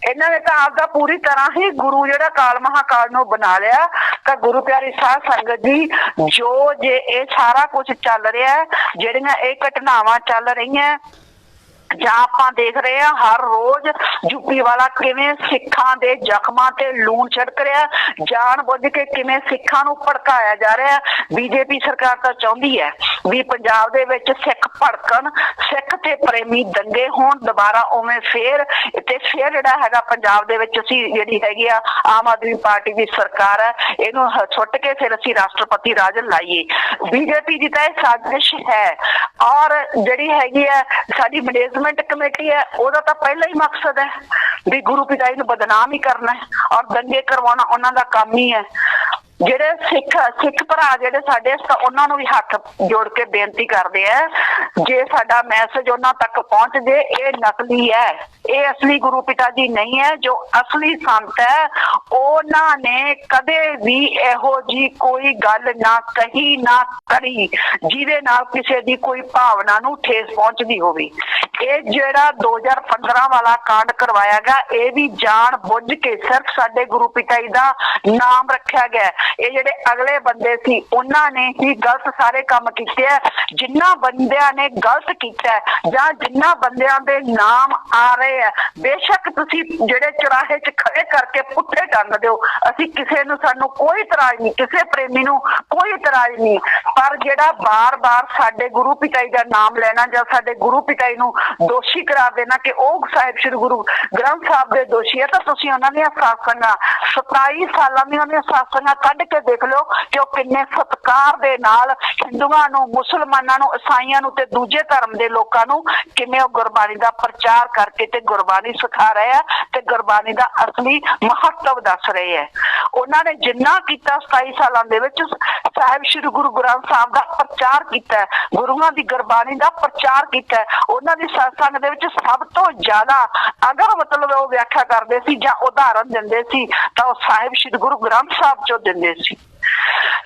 ਇਹਨਾਂ ਨੇ ਤਾਂ ਆਪਦਾ ਪੂਰੀ ਤਰ੍ਹਾਂ ਹੀ ਗੁਰੂ ਜਿਹੜਾ ਕਾਲ ਮਹਾਕਾਲ ਨੂੰ ਬਣਾ ਲਿਆ। ਤਾਂ ਗੁਰੂ ਪਿਆਰੀ ਸਾਧ ਸੰਗਤ ਜੀ ਜੋ ਜੇ ਇਹ ਸਾਰਾ ਕੁਝ ਚੱਲ ਰਿਹਾ, ਜਿਹੜੀਆਂ ਇਹ ਘਟਨਾਵਾਂ ਚੱਲ ਰਹੀਆਂ ਜਾਂ ਆਪਾਂ ਦੇਖ ਰਹੇ ਹਾਂ ਹਰ ਰੋਜ਼ ਯੂਪੀ ਵਾਲਾ ਕਿਵੇਂ ਸਿੱਖਾਂ ਦੇ ਜ਼ਖਮਾਂ ਤੇ ਲੂਣ ਛਿੜਕ ਰਿਹਾ, ਜਾਣ ਬੁੱਝ ਕੇ ਕਿਵੇਂ ਸਿੱਖਾਂ ਨੂੰ ਭੜਕਾਇਆ ਜਾ ਰਿਹਾ। ਬੀਜੇਪੀ ਸਰਕਾਰ ਤਾਂ ਚਾਹੁੰਦੀ ਹੈ ਵੀ ਪੰਜਾਬ ਦੇ ਵਿੱਚ ਸਿੱਖ ਭੜਕਣ, ਸਿੱਖ ਤੇ ਪ੍ਰੇਮੀ ਦੰਗੇ ਹੋਣ ਦੁਬਾਰਾ, ਉਵੇਂ ਫੇਰ ਜਿਹੜਾ ਹੈਗਾ ਪੰਜਾਬ ਦੇ ਵਿੱਚ ਅਸੀਂ ਜਿਹੜੀ ਹੈਗੀ ਆ ਆਮ ਆਦਮੀ ਪਾਰਟੀ ਦੀ ਸਰਕਾਰ ਹੈ ਇਹਨੂੰ ਸੁੱਟ ਕੇ ਫਿਰ ਅਸੀਂ ਰਾਸ਼ਟਰਪਤੀ ਰਾਜ ਲਾਈਏ। ਬੀਜੇਪੀ ਦੀ ਤਾਂ ਇਹ ਸਾਜ਼ਿਸ਼ ਹੈ ਔਰ ਜਿਹੜੀ ਹੈਗੀ ਆ ਸਾਡੀ ਮੈਨੇਜਮੈਂਟ ਕਮੇਟੀ ਹੈ ਉਹਦਾ ਤਾਂ ਪਹਿਲਾ ਹੀ ਮਕਸਦ ਹੈ ਵੀ ਗੁਰੂ ਪਿਤਾ ਜੀ ਨੂੰ ਬਦਨਾਮ ਹੀ ਕਰਨਾ ਹੈ ਔਰ ਦੰਗੇ ਕਰਵਾਉਣਾ ਉਹਨਾਂ ਦਾ ਕੰਮ ਹੀ ਹੈ। ਜਿਹੜੇ ਸਿੱਖ ਭਰਾ ਜਿਹੜੇ ਸਾਡੇ ਤਾਂ ਉਹਨਾਂ ਨੂੰ ਵੀ ਹੱਥ ਜੋੜ ਕੇ ਬੇਨਤੀ ਕਰਦੇ ਆ, ਜੇ ਸਾਡਾ ਮੈਸੇਜ ਉਹਨਾਂ ਤੱਕ ਪਹੁੰਚ ਜੇ, ਇਹ ਨਕਲੀ ਹੈ, ਇਹ ਅਸਲੀ ਗੁਰੂ ਪਿਤਾ ਜੀ ਨਹੀਂ ਹੈ। ਜੋ ਅਸਲੀ ਸੰਤ ਹੈ ਉਹਨਾਂ ਨੇ ਕਦੇ ਵੀ ਇਹੋ ਜੀ ਕੋਈ ਗੱਲ ਨਾ ਕਹੀ ਨਾ ਕਰੀ ਜਿਹਦੇ ਨਾਲ ਕਿਸੇ ਦੀ ਕੋਈ ਭਾਵਨਾ ਨੂੰ ਠੇਸ ਪਹੁੰਚਦੀ ਹੋਵੇ। ਇਹ ਜਿਹੜਾ 2015 ਵਾਲਾ ਕਾਂਡ ਕਰਵਾਇਆ ਗਿਆ ਇਹ ਵੀ ਜਾਣ ਬੁੱਝ ਕੇ ਸਿਰਫ ਸਾਡੇ ਗੁਰੂ ਪਿਤਾ ਜੀ ਦਾ ਨਾਮ ਰੱਖਿਆ ਗਿਆ। ਇਹ ਜਿਹੜੇ ਅਗਲੇ ਬੰਦੇ ਸੀ ਉਹਨਾਂ ਨੇ ਹੀ ਗਲਤ ਸਾਰੇ ਕੰਮ ਕੀਤੇ ਆ। ਜਿਨ੍ਹਾਂ ਬੰਦਿਆਂ ਨੇ ਗਲਤ ਕੀਤਾ ਜਾਂ ਜਿਨ੍ਹਾਂ ਬੰਦਿਆਂ ਦੇ ਨਾਮ ਆ ਰਹੇ ਆ, ਬੇਸ਼ੱਕ ਤੁਸੀਂ ਜਿਹੜੇ ਚੁਰਾਹੇ 'ਚ ਖੜੇ ਕਰਕੇ ਪੁੱਠੇ ਟੰਗ ਦਿਓ, ਅਸੀਂ ਕਿਸੇ ਨੂੰ, ਸਾਨੂੰ ਕੋਈ ਇਤਰਾਜ਼ ਨਹੀਂ, ਕਿਸੇ ਪ੍ਰੇਮੀ ਨੂੰ ਕੋਈ ਇਤਰਾਜ਼ ਨਹੀਂ। ਪਰ ਜਿਹੜਾ ਬਾਰ-ਬਾਰ ਸਾਡੇ ਗੁਰੂ ਪਿਤਾ ਜੀ ਦਾ ਨਾਮ ਲੈਣਾ ਜਾਂ ਸਾਡੇ ਗੁਰੂ ਪਿਤਾ ਜੀ ਨੂੰ ਦੋਸ਼ੀ ਕਰਾ ਦੇਣਾ ਕਿ ਉਹ ਸਾਹਿਬ ਸ੍ਰੀ ਗੁਰੂ ਗ੍ਰੰਥ ਸਾਹਿਬ ਦੇ ਦੋਸ਼ੀ ਹੈ, ਤਾਂ ਤੁਸੀਂ ਉਹਨਾਂ ਦੀਆਂ ਸਾਖਾਂ 27 ਸਾਲਾਂ ਦੀਆਂ ਉਹਦੀਆਂ ਸਾਖਾਂ ਕੱਢ ਕੇ ਦੇਖ ਲਓ ਕਿ ਉਹ ਕਿੰਨੇ ਸਤਿਕਾਰ ਦੇ ਨਾਲ ਹਿੰਦੂਆਂ ਨੂੰ, ਮੁਸਲਮਾਨਾਂ ਨੂੰ, ਈਸਾਈਆਂ ਨੂੰ ਤੇ ਦੂਜੇ ਧਰਮ ਦੇ ਲੋਕਾਂ ਨੂੰ ਕਿਵੇਂ ਉਹ ਗੁਰਬਾਣੀ ਦਾ ਪ੍ਰਚਾਰ ਕਰਕੇ ਤੇ ਗੁਰਬਾਣੀ ਸਿਖਾ ਰਹੇ ਆ ਤੇ ਗੁਰਬਾਣੀ ਦਾ ਅਸਲੀ ਮਹੱਤਵ ਦੱਸ ਰਹੇ ਆ। ਉਹਨਾਂ ਨੇ ਜਿੰਨਾ ਕੀਤਾ 27 ਸਾਲਾਂ ਦੇ ਵਿੱਚ ਸਾਹਿਬ ਸ੍ਰੀ ਗੁਰੂ ਗ੍ਰੰਥ ਸਾਹਿਬ ਦਾ ਪ੍ਰਚਾਰ ਕੀਤਾ, ਗੁਰੂਆਂ ਦੀ ਗੁਰਬਾਣੀ ਦਾ ਪ੍ਰਚਾਰ ਕੀਤਾ। ਉਹਨਾਂ ਦੀ ਸਤਸੰਗ ਦੇ ਵਿੱਚ ਸਭ ਤੋਂ ਜ਼ਿਆਦਾ ਅਗਰ ਮਤਲਬ ਉਹ ਵਿਆਖਿਆ ਕਰਦੇ ਸੀ ਜਾਂ ਉਦਾਹਰਨ ਦਿੰਦੇ ਸੀ ਤਾਂ ਉਹ ਸਾਹਿਬ ਸ੍ਰੀ ਗੁਰੂ ਗ੍ਰੰਥ ਸਾਹਿਬ ਚੋਂ ਦਿੰਦੇ ਸੀ।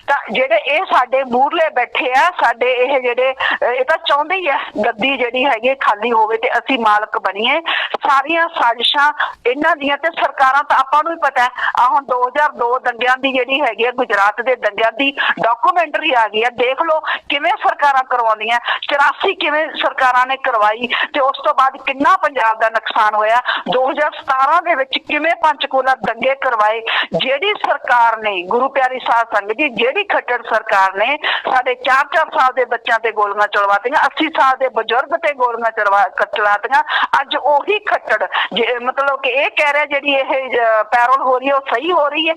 ਤਾਂ ਜਿਹੜੇ ਇਹ ਸਾਡੇ ਮੂਹਰਲੇ ਬੈਠੇ ਆ, ਸਾਡੇ ਇਹ ਜਿਹੜੇ ਇਹ ਤਾਂ ਚਾਹੁੰਦੇ ਹੀ ਆ ਗੱਦੀ ਜਿਹੜੀ ਹੈਗੀ ਖਾਲੀ ਹੋਵੇ ਤੇ ਅਸੀਂ ਮਾਲਕ ਬਣੀਏ। ਸਾਰੀਆਂ ਸਾਜ਼ਿਸ਼ਾਂ ਇਹਨਾਂ ਦੀਆਂ ਤੇ ਸਰਕਾਰਾਂ ਤਾਂ ਆਪਾਂ ਨੂੰ ਹੀ ਪਤਾ ਹੈ। ਆ ਹੁਣ 2002 ਦੰਗਿਆਂ ਦੀ ਜਿਹੜੀ ਹੈਗੀ ਆ, ਗੁਜਰਾਤ ਦੇ ਦੰਗਿਆਂ ਦੀ ਡਾਕੂਮੈਂਟਰੀ ਆ ਗਈ ਆ, ਦੇਖ ਲਓ ਕਿਵੇਂ ਸਰਕਾਰਾਂ ਕਰਵਾਉਂਦੀਆਂ। 84 ਕਿਵੇਂ ਸਰਕਾਰਾਂ ਨੇ ਕਰਵਾਈ ਤੇ ਉਸ ਤੋਂ ਬਾਅਦ ਕਿੰਨਾ ਪੰਜਾਬ ਦਾ ਨੁਕਸਾਨ ਹੋਇਆ। 2017 ਦੇ ਵਿੱਚ ਕਿਵੇਂ ਪੰਚਕੂਲਾ ਦੰਗੇ ਕਰਵਾਏ। ਜਿਹੜੀ ਸਰਕਾਰ ਨੇ ਗੁਰੂ ਪਿਆਰੀ ਸਾਧ ਸੰਗਤ ਜੀ ਜਿਹੜੀ ਕਿਹੜੀ ਖੱਟੜ ਸਰਕਾਰ ਨੇ ਸਾਡੇ 4-4 ਸਾਲ ਦੇ ਬੱਚਿਆਂ ਤੇ ਗੋਲੀਆਂ ਚਲਵਾਤੀਆਂ, 80 ਸਾਲ ਦੇ ਬਜ਼ੁਰਗ ਤੇ ਗੋਲੀਆਂ ਚਲਾਤੀਆਂ। ਅੱਜ ਉਹੀ ਖੱਟੜ ਮਤਲਬ ਕਿ ਇਹ ਕਹਿ ਰਿਹਾ ਜਿਹੜੀ ਇਹ ਪੈਰੋਲ ਹੋ ਰਹੀ ਹੈ ਉਹ ਸਹੀ ਹੋ ਰਹੀ ਹੈ।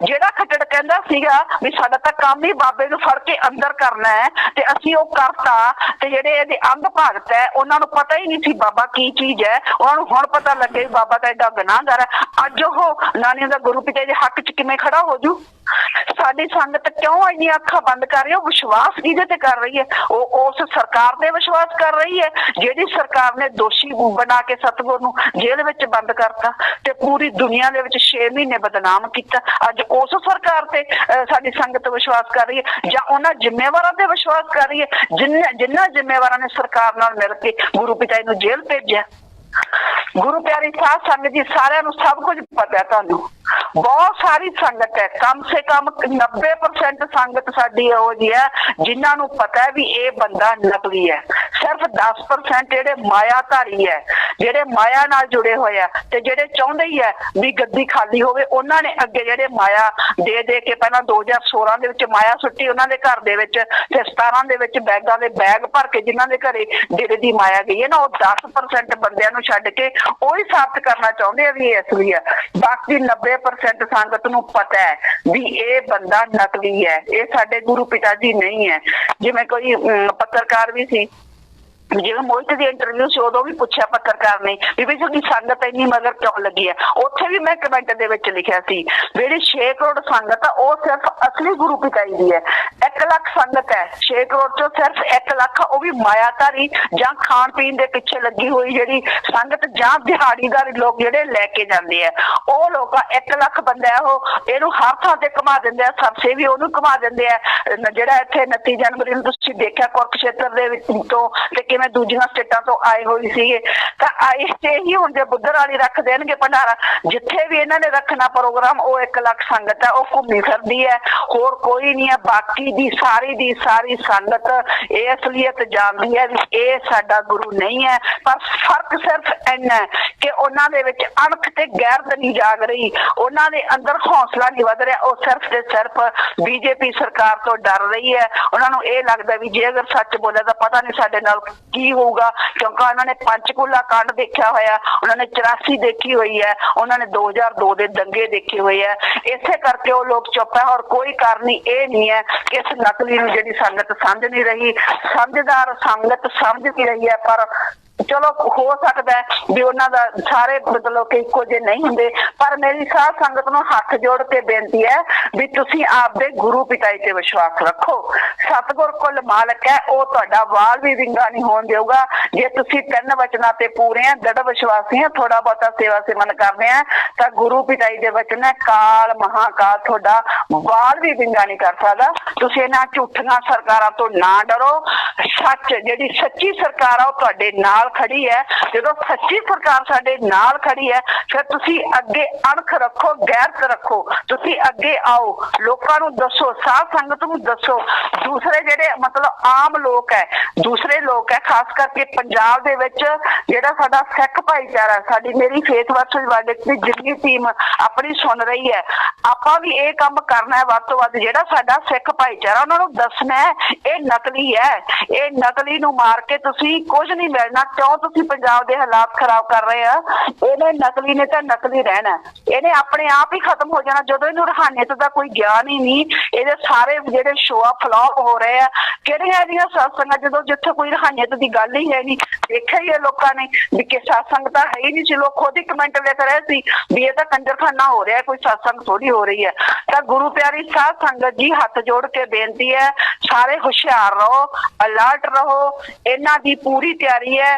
ਜਿਹੜਾ ਖੱਟੜ ਕਹਿੰਦਾ ਸੀਗਾ ਵੀ ਸਾਡਾ ਤਾਂ ਕੰਮ ਹੀ ਬਾਬੇ ਨੂੰ ਫੜ ਕੇ ਅੰਦਰ ਕਰਨਾ ਹੈ ਤੇ ਅਸੀਂ ਉਹ ਕਰਤਾ, ਤੇ ਜਿਹੜੇ ਇਹਦੇ ਅੰਧ ਭਗਤ ਹੈ ਉਹਨਾਂ ਨੂੰ ਪਤਾ ਹੀ ਨਹੀਂ ਸੀ ਬਾਬਾ ਕੀ ਚੀਜ਼ ਹੈ, ਉਹਨਾਂ ਨੂੰ ਹੁਣ ਪਤਾ ਲੱਗੇ ਵੀ ਬਾਬਾ ਤਾਂ ਐਡਾ ਗੁਨਾਹਗਾਰ ਹੈ। ਅੱਜ ਉਹ ਨਾਨੀਆਂ ਦਾ ਗੁਰੂ ਪਿਤਾ ਦੇ ਹੱਕ 'ਚ ਕਿਵੇਂ ਖੜਾ ਹੋ ਜੂ? ਸਾਡੀ ਸੰਗਤ ਕਿਉਂ ਇੰਨੀ ਅੱਖਾਂ ਬੰਦ ਕਰ ਰਹੀ ਹੈ? ਉਹ ਵਿਸ਼ਵਾਸ ਕਿਹਦੇ ਤੇ ਕਰ ਰਹੀ ਹੈ? ਉਹ ਉਸ ਸਰਕਾਰ ਤੇ ਵਿਸ਼ਵਾਸ ਕਰ ਰਹੀ ਹੈ ਜਿਹੜੀ ਸਰਕਾਰ ਨੇ ਦੋਸ਼ੀ ਬਣਾ ਕੇ ਸਤਿਗੁਰ ਨੂੰ ਜੇਲ੍ਹ ਵਿੱਚ ਬੰਦ ਕਰਤਾ ਤੇ ਪੂਰੀ ਦੁਨੀਆ ਦੇ ਵਿੱਚ 6 ਮਹੀਨੇ ਬਦਨਾਮ ਕੀਤਾ। ਅੱਜ ਉਸ ਸਰਕਾਰ ਤੇ ਸਾਡੀ ਸੰਗਤ ਵਿਸ਼ਵਾਸ ਕਰ ਰਹੀ ਹੈ ਜਾਂ ਉਹਨਾਂ ਜ਼ਿੰਮੇਵਾਰਾਂ ਤੇ ਵਿਸ਼ਵਾਸ ਕਰ ਰਹੀ ਹੈ ਜਿਨ੍ਹਾਂ ਜ਼ਿੰਮੇਵਾਰਾਂ ਨੇ ਸਰਕਾਰ ਨਾਲ ਮਿਲ ਕੇ ਗੁਰੂ ਪਿਤਾ ਨੂੰ ਜੇਲ੍ਹ ਭੇਜਿਆ। ਗੁਰੂ ਪਿਆਰੀ ਸਾਧ ਸੰਗਤ ਜੀ, ਸਾਰਿਆਂ ਨੂੰ ਸਭ ਕੁਝ ਪਤਾ ਹੈ, ਤੁਹਾਨੂੰ ਬਹੁਤ ਸਾਰੀ ਸੰਗਤ ਹੈ, ਕਮ ਸੇ ਕਮ 90% ਸੰਗਤ ਸਾਡੀ ਇਹੋ ਜਿਹੀ ਹੈ ਜਿਨ੍ਹਾਂ ਨੂੰ ਪਤਾ ਹੈ ਵੀ ਇਹ ਬੰਦਾ ਨਕਲੀ ਹੈ। ਸਿਰਫ 10% ਜਿਹੜੇ ਮਾਇਆਧਾਰੀ ਹੈ, ਜਿਹੜੇ ਮਾਇਆ ਨਾਲ ਜੁੜੇ ਹੋਏ ਆ ਤੇ ਜਿਹੜੇ ਚਾਹੁੰਦੇ ਹੀ ਹੈ ਵੀ ਗੱਦੀ ਖਾਲੀ ਹੋਵੇ, ਉਹਨਾਂ ਨੇ ਅੱਗੇ ਜਿਹੜੇ ਮਾਇਆ ਦੇ ਕੇ ਪਹਿਲਾਂ 2016 ਦੇ ਵਿੱਚ ਮਾਇਆ ਸੁੱਟੀ ਉਹਨਾਂ ਦੇ ਘਰ ਦੇ ਵਿੱਚ, ਤੇ 17 ਦੇ ਵਿੱਚ ਬੈਗਾਂ ਦੇ ਬੈਗ ਭਰ ਕੇ ਜਿਨ੍ਹਾਂ ਦੇ ਘਰੇ ਡੇਰੇ ਦੀ ਮਾਇਆ ਗਈ ਹੈ ਨਾ, ਉਹ 10% ਬੰਦਿਆਂ ਨੂੰ ਛੱਡ ਕੇ ਉਹੀ ਸਾਬਤ ਕਰਨਾ ਚਾਹੁੰਦੇ ਆ ਵੀ ਇਹ ਅਸਲੀ ਹੈ। ਬਾਕੀ 90% ਸੰਗਤ ਨੂੰ ਪਤਾ ਹੈ ਵੀ ਇਹ ਬੰਦਾ ਨਕਲੀ ਹੈ, ਇਹ ਸਾਡੇ ਗੁਰੂ ਪਿਤਾ ਜੀ ਨਹੀਂ ਹੈ। ਜਿਵੇਂ ਕੋਈ ਪੱਤਰਕਾਰ ਵੀ ਸੀ, ਜਿਵੇਂ ਮੋਹਿਤ ਦੀ ਇੰਟਰਵਿਊ ਸੀ, ਉਦੋਂ ਵੀ ਪੁੱਛਿਆ ਪੱਤਰਕਾਰ ਨੇ ਵੀ ਤੁਹਾਡੀ ਸੰਗਤ ਇੰਨੀ ਮਗਰ ਕਿਉਂ ਲੱਗੀ ਹੈ? ਉੱਥੇ ਵੀ ਮੈਂ ਕਮੈਂਟ ਦੇ ਵਿੱਚ ਲਿਖਿਆ ਸੀ ਜਿਹੜੀ 6 ਕਰੋੜ ਸੰਗਤ ਆ ਉਹ ਸਿਰਫ ਅਸਲੀ ਗੁਰੂ ਪਿਤਾ ਜੀ ਦੀ ਹੈ। 1 ਲੱਖ ਸੰਗਤ ਹੈ, 6 ਕਰੋੜ ਚੋਂ ਸਿਰਫ 1 ਲੱਖ ਉਹ ਵੀ ਮਾਇਆਧਾਰੀ ਜਾਂ ਖਾਣ ਪੀਣ ਦੇ ਪਿੱਛੇ ਲੱਗੀ ਹੋਈ ਜਿਹੜੀ ਸੰਗਤ ਜਾਂ ਦਿਹਾੜੀਦਾਰ ਲੋਕ ਜਿਹੜੇ ਲੈ ਕੇ ਜਾਂਦੇ ਆ, ਉਹ ਲੋਕ 1 ਲੱਖ ਬੰਦਾ ਉਹ ਇਹਨੂੰ ਹਰ ਥਾਂ ਤੇ ਘੁਮਾ ਦਿੰਦੇ ਆ, ਸਰਸੇ ਵੀ ਉਹਨੂੰ ਘੁਮਾ ਦਿੰਦੇ ਆ। ਜਿਹੜਾ ਇੱਥੇ 29 ਜਨਵਰੀ ਨੂੰ ਤੁਸੀਂ ਦੇਖਿਆ ਕੁਰਕਸ਼ੇਤਰ ਦੇ ਵਿੱਚ ਤੋਂ ਤੇ ਕਿਵੇਂ ਦੂਜੀਆਂ ਸਟੇਟਾਂ ਤੋਂ ਆਏ ਹੋਏ ਸੀਗੇ, ਤਾਂ ਆਏ ਤੇ ਹੀ ਹੁਣ ਜੇ ਬੁੱਧਰ ਵਾਲੀ ਰੱਖ ਦੇਣਗੇ ਭੰਡਾਰਾ, ਜਿੱਥੇ ਵੀ ਇਹਨਾਂ ਨੇ ਰੱਖਣਾ ਪ੍ਰੋਗਰਾਮ, ਉਹ 1 ਲੱਖ ਸੰਗਤ ਹੈ, ਉਹ ਘੁੰਮੀ ਫਿਰਦੀ ਹੈ, ਹੋਰ ਕੋਈ ਨਹੀਂ ਹੈ। ਬਾਕੀ ਦੀ ਸਾਰੀ ਸੰਗਤ ਇਹ ਅਸਲੀਅਤ ਜਾਣਦੀ ਹੈ ਵੀ ਇਹ ਸਾਡਾ ਗੁਰੂ ਨਹੀਂ ਹੈ, ਪਰ ਫਰਕ ਸਿਰਫ ਇੰਨਾ ਕਿ ਉਹਨਾਂ ਦੇ ਵਿੱਚ ਅਣਖ ਤੇ ਗੈਰਤ ਨਹੀਂ ਜਾਗ ਰਹੀ, ਉਹਨਾਂ ਦੇ ਅੰਦਰ ਹੌਸਲਾ ਨਹੀਂ ਵੱਧ ਰਿਹਾ, ਉਹ ਸਿਰਫ ਤੇ ਸਿਰਫ ਬੀਜੇਪੀ ਸਰਕਾਰ ਤੋਂ ਡਰ ਰਹੀ ਹੈ। ਉਹਨਾਂ ਨੂੰ ਇਹ ਲੱਗਦਾ ਵੀ ਜੇ ਅਗਰ ਸੱਚ ਬੋਲਿਆ ਤਾਂ ਪਤਾ ਨਹੀਂ ਸਾਡੇ ਨਾਲ ਕੀ ਹੋਊਗਾ, ਕਿਉਂਕਿ ਉਹਨਾਂ ਨੇ ਪੰਚਕੂਲਾ ਕਾਂਡ ਦੇਖਿਆ ਹੋਇਆ, ਉਹਨਾਂ ਨੇ 84 ਦੇਖੀ ਹੋਈ ਹੈ, ਉਹਨਾਂ ਨੇ 2002 ਦੇ ਦੰਗੇ ਦੇਖੇ ਹੋਏ ਹੈ, ਇਸੇ ਕਰਕੇ ਉਹ ਲੋਕ ਚੁੱਪ ਹੈ। ਔਰ ਕੋਈ ਕਾਰਨ ਇਹ ਨਹੀਂ ਹੈ ਕਿ ਇਸ ਨਕਲੀ ਨੂੰ ਜਿਹੜੀ ਸੰਗਤ ਸਮਝ ਨਹੀਂ ਰਹੀ, ਸਮਝਦਾਰ ਸੰਗਤ ਸਮਝ ਨਹੀਂ ਰਹੀ ਹੈ। ਪਰ ਚਲੋ ਹੋ ਸਕਦਾ ਵੀ ਉਹਨਾਂ ਦਾ ਸਾਰੇ ਮਤਲਬ ਕਿ ਇੱਕੋ ਜਿਹੇ ਨਹੀਂ ਹੁੰਦੇ, ਪਰ ਮੇਰੀ ਸਾਧ ਸੰਗਤ ਨੂੰ ਹੱਥ ਜੋੜ ਕੇ ਬੇਨਤੀ ਹੈ ਵੀ ਤੁਸੀਂ ਆਪਦੇ ਗੁਰੂ ਪਿਤਾ ਜੀ ਤੇ ਵਿਸ਼ਵਾਸ ਰੱਖੋ। ਸਤਿਗੁਰ ਕੁਲ ਮਾਲਕ ਹੈ, ਉਹ ਤੁਹਾਡਾ ਵਾਲ ਵੀ ਵਿੰਗਾ ਨਹੀਂ ਹੋਣ ਦੇਊਗਾ ਜੇ ਤੁਸੀਂ 3 ਵਚਨਾਂ ਤੇ ਪੂਰੇ ਆ, ਦ੍ਰਿੜ ਵਿਸ਼ਵਾਸੀ ਆ, ਥੋੜਾ ਬਹੁਤਾ ਸੇਵਾ ਸਿਮਰਨ ਕਰਦੇ ਆ ਤਾਂ ਗੁਰੂ ਪਿਤਾ ਜੀ ਦੇ ਵਚਨ ਹੈ ਕਾਲ ਮਹਾਕਾਲ ਤੁਹਾਡਾ ਵਾਲ ਵੀ ਵਿੰਗਾ ਨਹੀਂ ਕਰ ਸਕਦਾ। ਤੁਸੀਂ ਇਹਨਾਂ ਝੂਠੀਆਂ ਸਰਕਾਰਾਂ ਤੋਂ ਨਾ ਡਰੋ, ਸੱਚ ਜਿਹੜੀ ਸੱਚੀ ਸਰਕਾਰ ਆ ਉਹ ਤੁਹਾਡੇ ਨਾਲ ਖੜੀ ਹੈ। ਜਦੋਂ ਸੱਚੀ ਸਰਕਾਰ ਸਾਡੇ ਨਾਲ ਖੜੀ ਹੈ ਫਿਰ ਤੁਸੀਂ ਅੱਗੇ ਅਣਖ ਰੱਖੋ, ਗੈਰਤ ਰੱਖੋ, ਤੁਸੀਂ ਅੱਗੇ ਆਓ, ਲੋਕਾਂ ਨੂੰ ਦੱਸੋ, ਸਾਧ ਸੰਗਤ ਨੂੰ ਦੱਸੋ। ਦੂਸਰੇ ਜਿਹੜੇ ਮਤਲਬ ਆਮ ਲੋਕ ਹੈ, ਦੂਸਰੇ ਲੋਕ ਹੈ, ਖਾਸ ਕਰਕੇ ਪੰਜਾਬ ਦੇ ਵਿੱਚ ਜਿਹੜਾ ਸਾਡਾ ਸਿੱਖ ਭਾਈਚਾਰਾ, ਸਾਡੀ ਮੇਰੀ ਫੇਥ ਵਰਸਸ ਵਰਲਡ ਦੀ ਜਿੰਨੀ ਟੀਮ ਆਪਣੀ ਸੁਣ ਰਹੀ ਹੈ, ਆਪਾਂ ਵੀ ਇਹ ਕੰਮ ਕਰਨਾ ਹੈ ਵੱਧ ਤੋਂ ਵੱਧ। ਜਿਹੜਾ ਸਾਡਾ ਸਿੱਖ ਭਾਈਚਾਰਾ ਉਹਨਾਂ ਨੂੰ ਦੱਸਣਾ ਹੈ ਇਹ ਨਕਲੀ ਹੈ, ਇਹ ਨਕਲੀ ਨੂੰ ਮਾਰ ਕੇ ਤੁਸੀਂ ਕੁਝ ਨਹੀਂ ਮਿਲਣਾ। ਕਿਉਂ ਤੁਸੀਂ ਪੰਜਾਬ ਦੇ ਹਾਲਾਤ ਖਰਾਬ ਕਰ ਰਹੇ ਆ? ਇਹਨੇ ਨਕਲੀ ਨੇ ਤਾਂ ਨਕਲੀ ਰਹਿਣਾ, ਇਹਨੇ ਆਪਣੇ ਆਪ ਹੀ ਖਤਮ ਹੋ ਜਾਣਾ ਜਦੋਂ ਇਹਨੂੰ ਰੂਹਾਨੀਅਤ ਦਾ ਕੋਈ ਗਿਆਨ ਹੀ ਨਹੀਂ। ਇਹਦੇ ਸਾਰੇ ਜਿਹੜੇ ਸ਼ੋਅ ਫਲॉप ਹੋ ਰਹੇ ਆ, ਕਿਹੜੀਆਂ ਇਹਦੀਆਂ ਸਤਸੰਗਾਂ ਜਦੋਂ ਜਿੱਥੇ ਕੋਈ ਰੂਹਾਨੀਅਤ ਦੀ ਗੱਲ ਹੀ ਹੈ ਨਹੀਂ। ਦੇਖਿਆ ਹੀ ਹੈ ਲੋਕਾਂ ਨੇ ਵੀ ਕਿ ਸਤਸੰਗ ਤਾਂ ਹੈ ਹੀ ਨਹੀਂ ਸੀ, ਲੋਕ ਖੁਦ ਹੀ ਕਮੈਂਟ ਲਿਖ ਰਹੇ ਸੀ ਵੀ ਇਹ ਤਾਂ ਕੰਜਰਖਾਨਾ ਹੋ ਰਿਹਾ, ਕੋਈ ਸਤਸੰਗ ਥੋੜੀ ਹੋ ਰਹੀ ਹੈ। ਤਾਂ ਗੁਰੂ ਪਿਆਰੀ ਸਾਧ ਸੰਗਤ ਜੀ ਹੱਥ ਜੋੜ ਕੇ ਬੇਨਤੀ ਹੈ, ਸਾਰੇ ਹੁਸ਼ਿਆਰ ਰਹੋ, ਅਲਰਟ ਰਹੋ, ਇਹਨਾਂ ਦੀ ਪੂਰੀ ਤਿਆਰੀ ਹੈ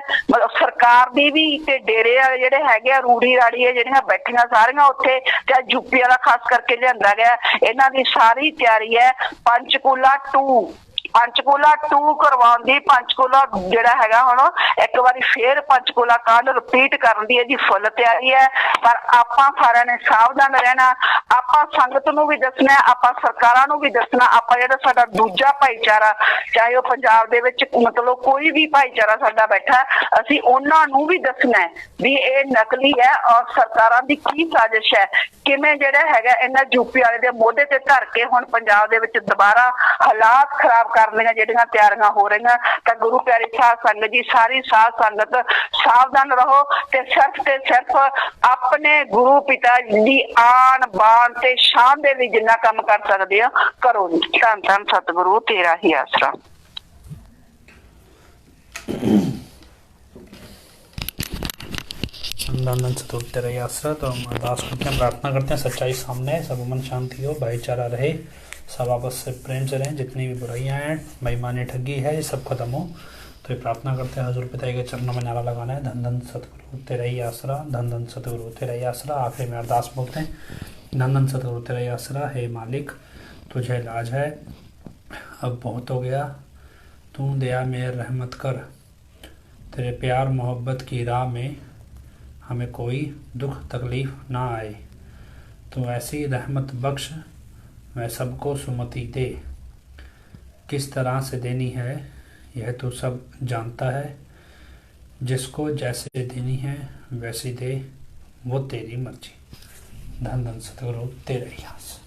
ਸਰਕਾਰ ਦੀ ਵੀ ਤੇ ਡੇਰੇ ਵਾਲੇ ਜਿਹੜੇ ਹੈਗੇ ਆ ਰੂੜੀ ਰਾੜੀ ਜਿਹੜੀਆਂ ਬੈਠੀਆਂ ਸਾਰੀਆਂ ਉੱਥੇ, ਤੇ ਯੂਪੀ ਵਾਲਾ ਖਾਸ ਕਰਕੇ ਲਿਆਂਦਾ ਗਿਆ, ਇਹਨਾਂ ਦੀ ਸਾਰੀ ਤਿਆਰੀ ਹੈ। ਪੰਚਕੂਲਾ 2 ਪੰਚਕੂਲਾ 2 ਕਰਵਾਉਣ ਦੀ, ਪੰਚਕੂਲਾ ਜਿਹੜਾ ਹੈਗਾ ਹੁਣ ਇੱਕ ਵਾਰੀ ਫੇਰ ਪੰਚਕੂਲਾ ਕਾਂਡ ਰਿਪੀਟ ਕਰਨ ਦੀ ਇਹਦੀ ਫੁੱਲ ਤਿਆਰੀ ਹੈ। ਪਰ ਆਪਾਂ ਸਾਰਿਆਂ ਨੇ ਸਾਵਧਾਨ ਰਹਿਣਾ, ਆਪਾਂ ਸੰਗਤ ਨੂੰ ਵੀ ਦੱਸਣਾ, ਆਪਾਂ ਸਰਕਾਰਾਂ ਨੂੰ ਵੀ ਦੱਸਣਾ, ਆਪਾਂ ਜਿਹੜਾ ਸਾਡਾ ਦੂਜਾ ਭਾਈਚਾਰਾ, ਚਾਹੇ ਉਹ ਪੰਜਾਬ ਦੇ ਵਿੱਚ ਮਤਲਬ ਕੋਈ ਵੀ ਭਾਈਚਾਰਾ ਸਾਡਾ ਬੈਠਾ, ਅਸੀਂ ਉਹਨਾਂ ਨੂੰ ਵੀ ਦੱਸਣਾ ਵੀ ਇਹ ਨਕਲੀ ਹੈ ਔਰ ਸਰਕਾਰਾਂ ਦੀ ਕੀ ਸਾਜ਼ਿਸ਼ ਹੈ, ਕਿਵੇਂ ਜਿਹੜਾ ਹੈਗਾ ਇਹਨਾਂ ਯੂਪੀ ਵਾਲੇ ਦੇ ਮੋਢੇ ਤੇ ਧਰ ਕੇ ਹੁਣ ਪੰਜਾਬ ਦੇ ਵਿੱਚ ਦੁਬਾਰਾ ਹਾਲਾਤ ਖਰਾਬ ਕਰਨ ਦੀਆਂ ਜਿਹੜੀਆਂ ਤਿਆਰੀਆਂ ਹੋ ਰਹੀਆਂ। ਤਾਂ ਗੁਰੂ ਪਿਆਰੀ ਸਾਧ ਸੰਗਤ ਜੀ, ਸਾਰੀ ਸਾਧ ਸੰਗਤ ਸਾਵਧਾਨ ਰਹੋ ਤੇ ਸਿਰਫ ਆਪਣੇ ਗੁਰੂ ਪਿਤਾ ਦੀ ਆਨ ਬਾਣ ਤੇ ਸ਼ਾਨ ਦੇ ਲਈ ਜਿੰਨਾ ਕੰਮ ਕਰ ਸਕਦੇ ਆ ਕਰੋ। ਧੰਨ ਧੰਨ ਸਤਿਗੁਰੂ ਤੇਰਾ ਹੀ ਆਸਰਾ। धन सतगुरु तेरा ही आसरा। तो हम अरदास करते हैं, प्रार्थना करते हैं सच्चाई सामने है, सब अमन शांति हो, भाईचारा रहे, सब आपस से प्रेम से रहें, जितनी भी बुराइयां हैं, बेईमानी ठगी है, ये सब खत्म हो। तो ये प्रार्थना करते हैं, हजूर पिता के चरणों में नारा लगाना है, धन धन सतगुरु तेरा ही आसरा, धन धन सतगुरु तेरा ही आसरा। आखिर में अरदास बोलते हैं, धन धन सतगुरु तेरा ही आसरा। हे मालिक तुझे इलाज है, अब बहुत हो गया, तू दया मेहर रहमत कर, तेरे प्यार मोहब्बत की राह में हमें कोई दुख तकलीफ ना आए, तो ऐसी रहमत बख्श, मैं सबको सुमति दे, किस तरह से देनी है यह तू सब जानता है, जिसको जैसे देनी है वैसी दे, वो तेरी मर्जी। धन धन सतगुरु तेरे ही आस।